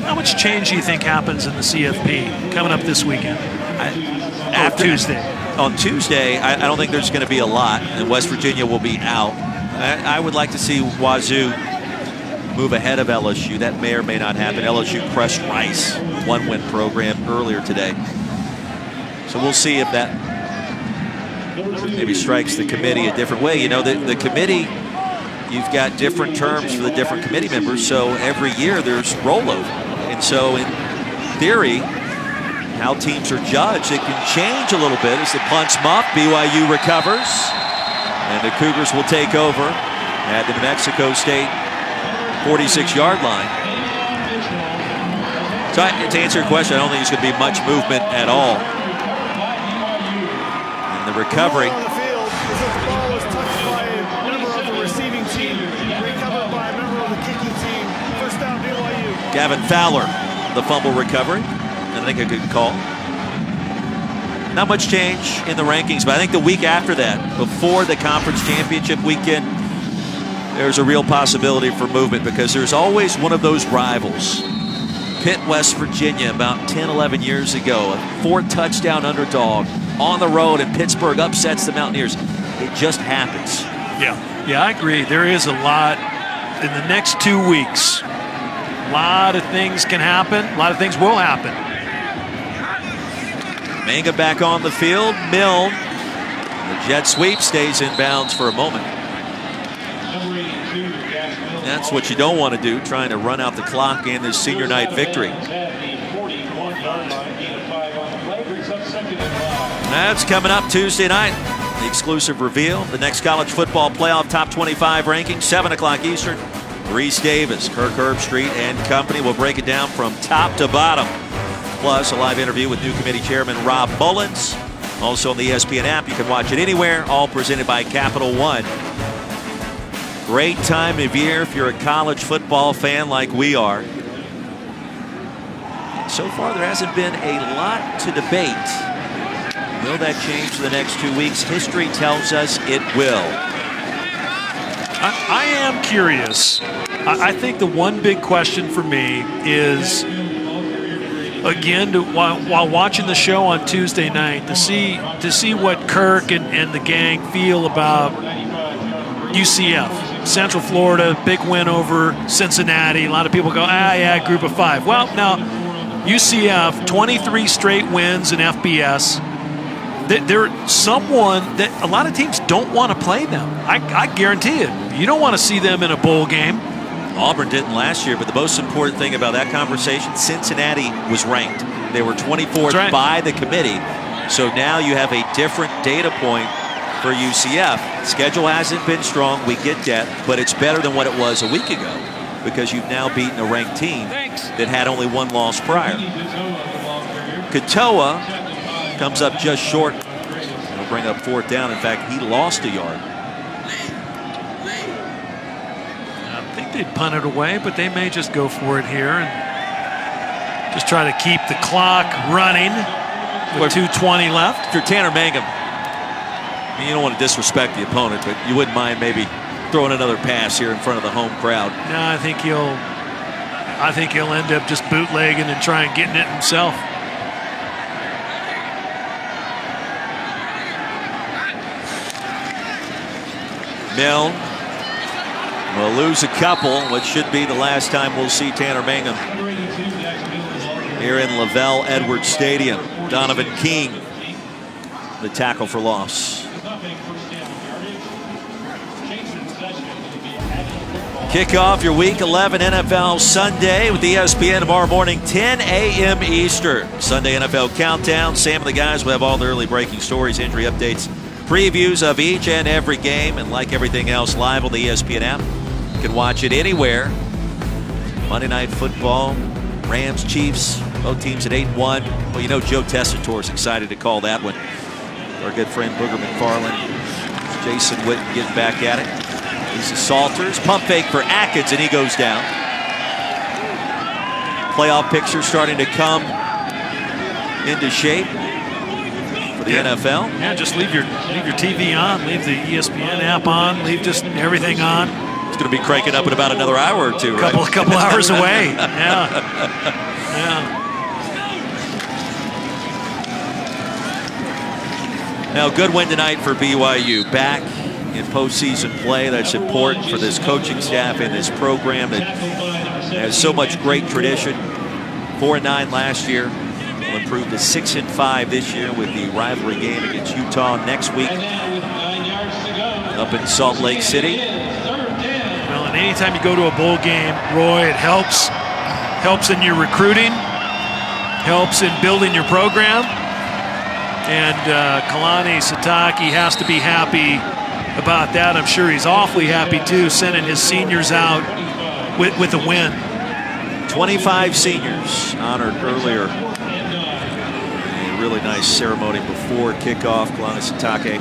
How much change do you think happens in the CFP coming up this weekend? After Tuesday. On Tuesday, I don't think there's going to be a lot, and West Virginia will be out. I would like to see Wazoo move ahead of LSU. That may or may not happen. LSU crushed Rice, one-win program earlier today. So we'll see if that maybe strikes the committee a different way. You know, the committee, you've got different terms for the different committee members, so every year there's rollover. And so in theory, how teams are judged, it can change a little bit as the punt's muffed. BYU recovers, and the Cougars will take over at the New Mexico State 46-yard line. So to answer your question, I don't think there's going to be much movement at all. And the recovery. On the field, the ball was touched by a member of the receiving team, recovered by a member of the kicking team. First down, BYU. Gavin Fowler, the fumble recovery. I think a good call. Not much change in the rankings, but I think the week after that, before the conference championship weekend, there's a real possibility for movement because there's always one of those rivals. Pitt, West Virginia, about 10, 11 years ago, a 4-touchdown underdog on the road, and Pittsburgh upsets the Mountaineers. It just happens. Yeah, I agree. There is a lot in the next 2 weeks. A lot of things can happen. A lot of things will happen. Manga back on the field. Milne. The jet sweep stays in bounds for a moment. That's what you don't want to do, trying to run out the clock in this senior night victory. That's coming up Tuesday night. The exclusive reveal, the next college football playoff top 25 ranking, 7 o'clock Eastern. Reese Davis, Kirk Herbstreit, and company will break it down from top to bottom. Plus, a live interview with new committee chairman Rob Mullins. Also on the ESPN app, you can watch it anywhere, all presented by Capital One. Great time of year if you're a college football fan like we are. So far, there hasn't been a lot to debate. Will that change in the next 2 weeks? History tells us it will. I am curious. I think the one big question for me is, again, while watching the show on Tuesday night, to see what Kirk and the gang feel about UCF. Central Florida, big win over Cincinnati. A lot of people go, yeah, group of 5. Well, now, UCF, 23 straight wins in FBS. They're someone that a lot of teams don't want to play them. I guarantee it. You don't want to see them in a bowl game. Auburn didn't last year, but the most important thing about that conversation, Cincinnati was ranked. They were 24th by the committee. So now you have a different data point for UCF. Schedule hasn't been strong, we get that, but it's better than what it was a week ago because you've now beaten a ranked team that had only 1 loss prior. Katoa comes up just short. It'll bring up 4th down. In fact, he lost a yard. I think they'd punt it away, but they may just go for it here and just try to keep the clock running with 2:20 left. If you're Tanner Mangum, you don't want to disrespect the opponent, but you wouldn't mind maybe throwing another pass here in front of the home crowd. No, I think he'll end up just bootlegging and trying getting it himself. Mill will lose a couple, which should be the last time we'll see Tanner Mangum here in Lavelle Edwards Stadium. Donovan King, the tackle for loss. Kick off your Week 11 NFL Sunday with ESPN tomorrow morning, 10 a.m. Eastern. Sunday NFL Countdown. Sam and the guys will have all the early breaking stories, injury updates, previews of each and every game, and like everything else, live on the ESPN app. You can watch it anywhere. Monday Night Football, Rams, Chiefs, both teams at 8-1. Well, you know Joe Tessitore is excited to call that one. Our good friend Booger McFarland, Jason Witten getting back at it. He's the Salters. Pump fake for Atkins, and he goes down. Playoff picture starting to come into shape for the NFL. Yeah, just leave your TV on, leave the ESPN app on, leave just everything on. It's going to be cranking up in about another hour or two, right? Couple hours away. Yeah. Now, good win tonight for BYU. Back in postseason play. That's important for this coaching staff and this program that has so much great tradition. 4-9 last year. Will improve to 6-5 this year with the rivalry game against Utah next week up in Salt Lake City. Well, and anytime you go to a bowl game, Roy, it helps in your recruiting, helps in building your program. And Kalani Sitake has to be happy about that. I'm sure he's awfully happy too, sending his seniors out with a win. 25 seniors honored earlier. A really nice ceremony before kickoff. Kalani Sitake,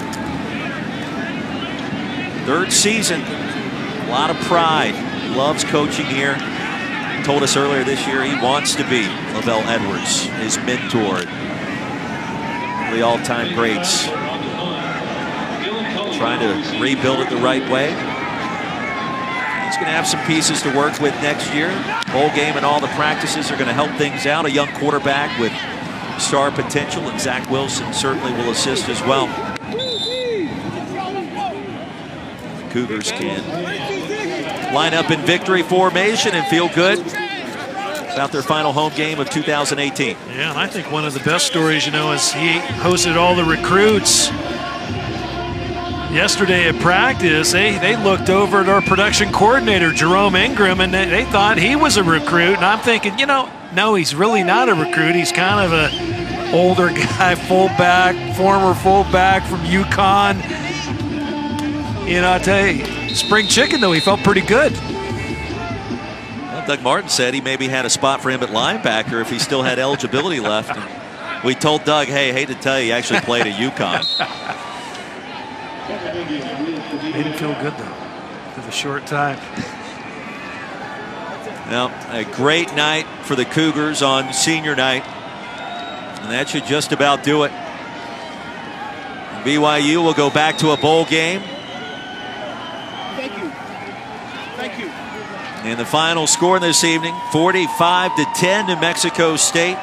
3rd season, a lot of pride. Loves coaching here. Told us earlier this year he wants to be Lavelle Edwards, his mentor. The all-time greats. Trying to rebuild it the right way. He's going to have some pieces to work with next year. Bowl game and all the practices are going to help things out. A young quarterback with star potential, and Zach Wilson certainly will assist as well. The Cougars can line up in victory formation and feel good about their final home game of 2018. Yeah, and I think one of the best stories, is he hosted all the recruits yesterday at practice. They looked over at our production coordinator, Jerome Ingram, and they thought he was a recruit. And I'm thinking, no, he's really not a recruit. He's kind of a older guy, former fullback from UConn. I tell you, spring chicken, though, he felt pretty good. Doug Martin said he maybe had a spot for him at linebacker if he still had eligibility left. And we told Doug, hey, hate to tell you, he actually played at UConn. Made him feel good, though, for the short time. Well, a great night for the Cougars on senior night. And that should just about do it. BYU will go back to a bowl game. And the final score this evening, 45-10 New Mexico State.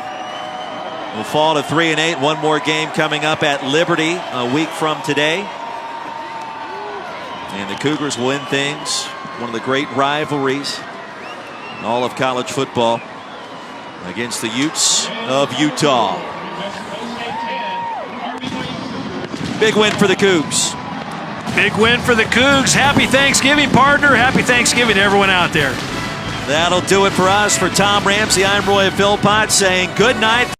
Will fall to 3-8. One more game coming up at Liberty a week from today. And the Cougars win things. One of the great rivalries in all of college football against the Utes of Utah. Big win for the Cougs. Big win for the Cougs. Happy Thanksgiving, partner. Happy Thanksgiving to everyone out there. That'll do it for us. For Tom Ramsey, I'm Roy Philpott saying good night.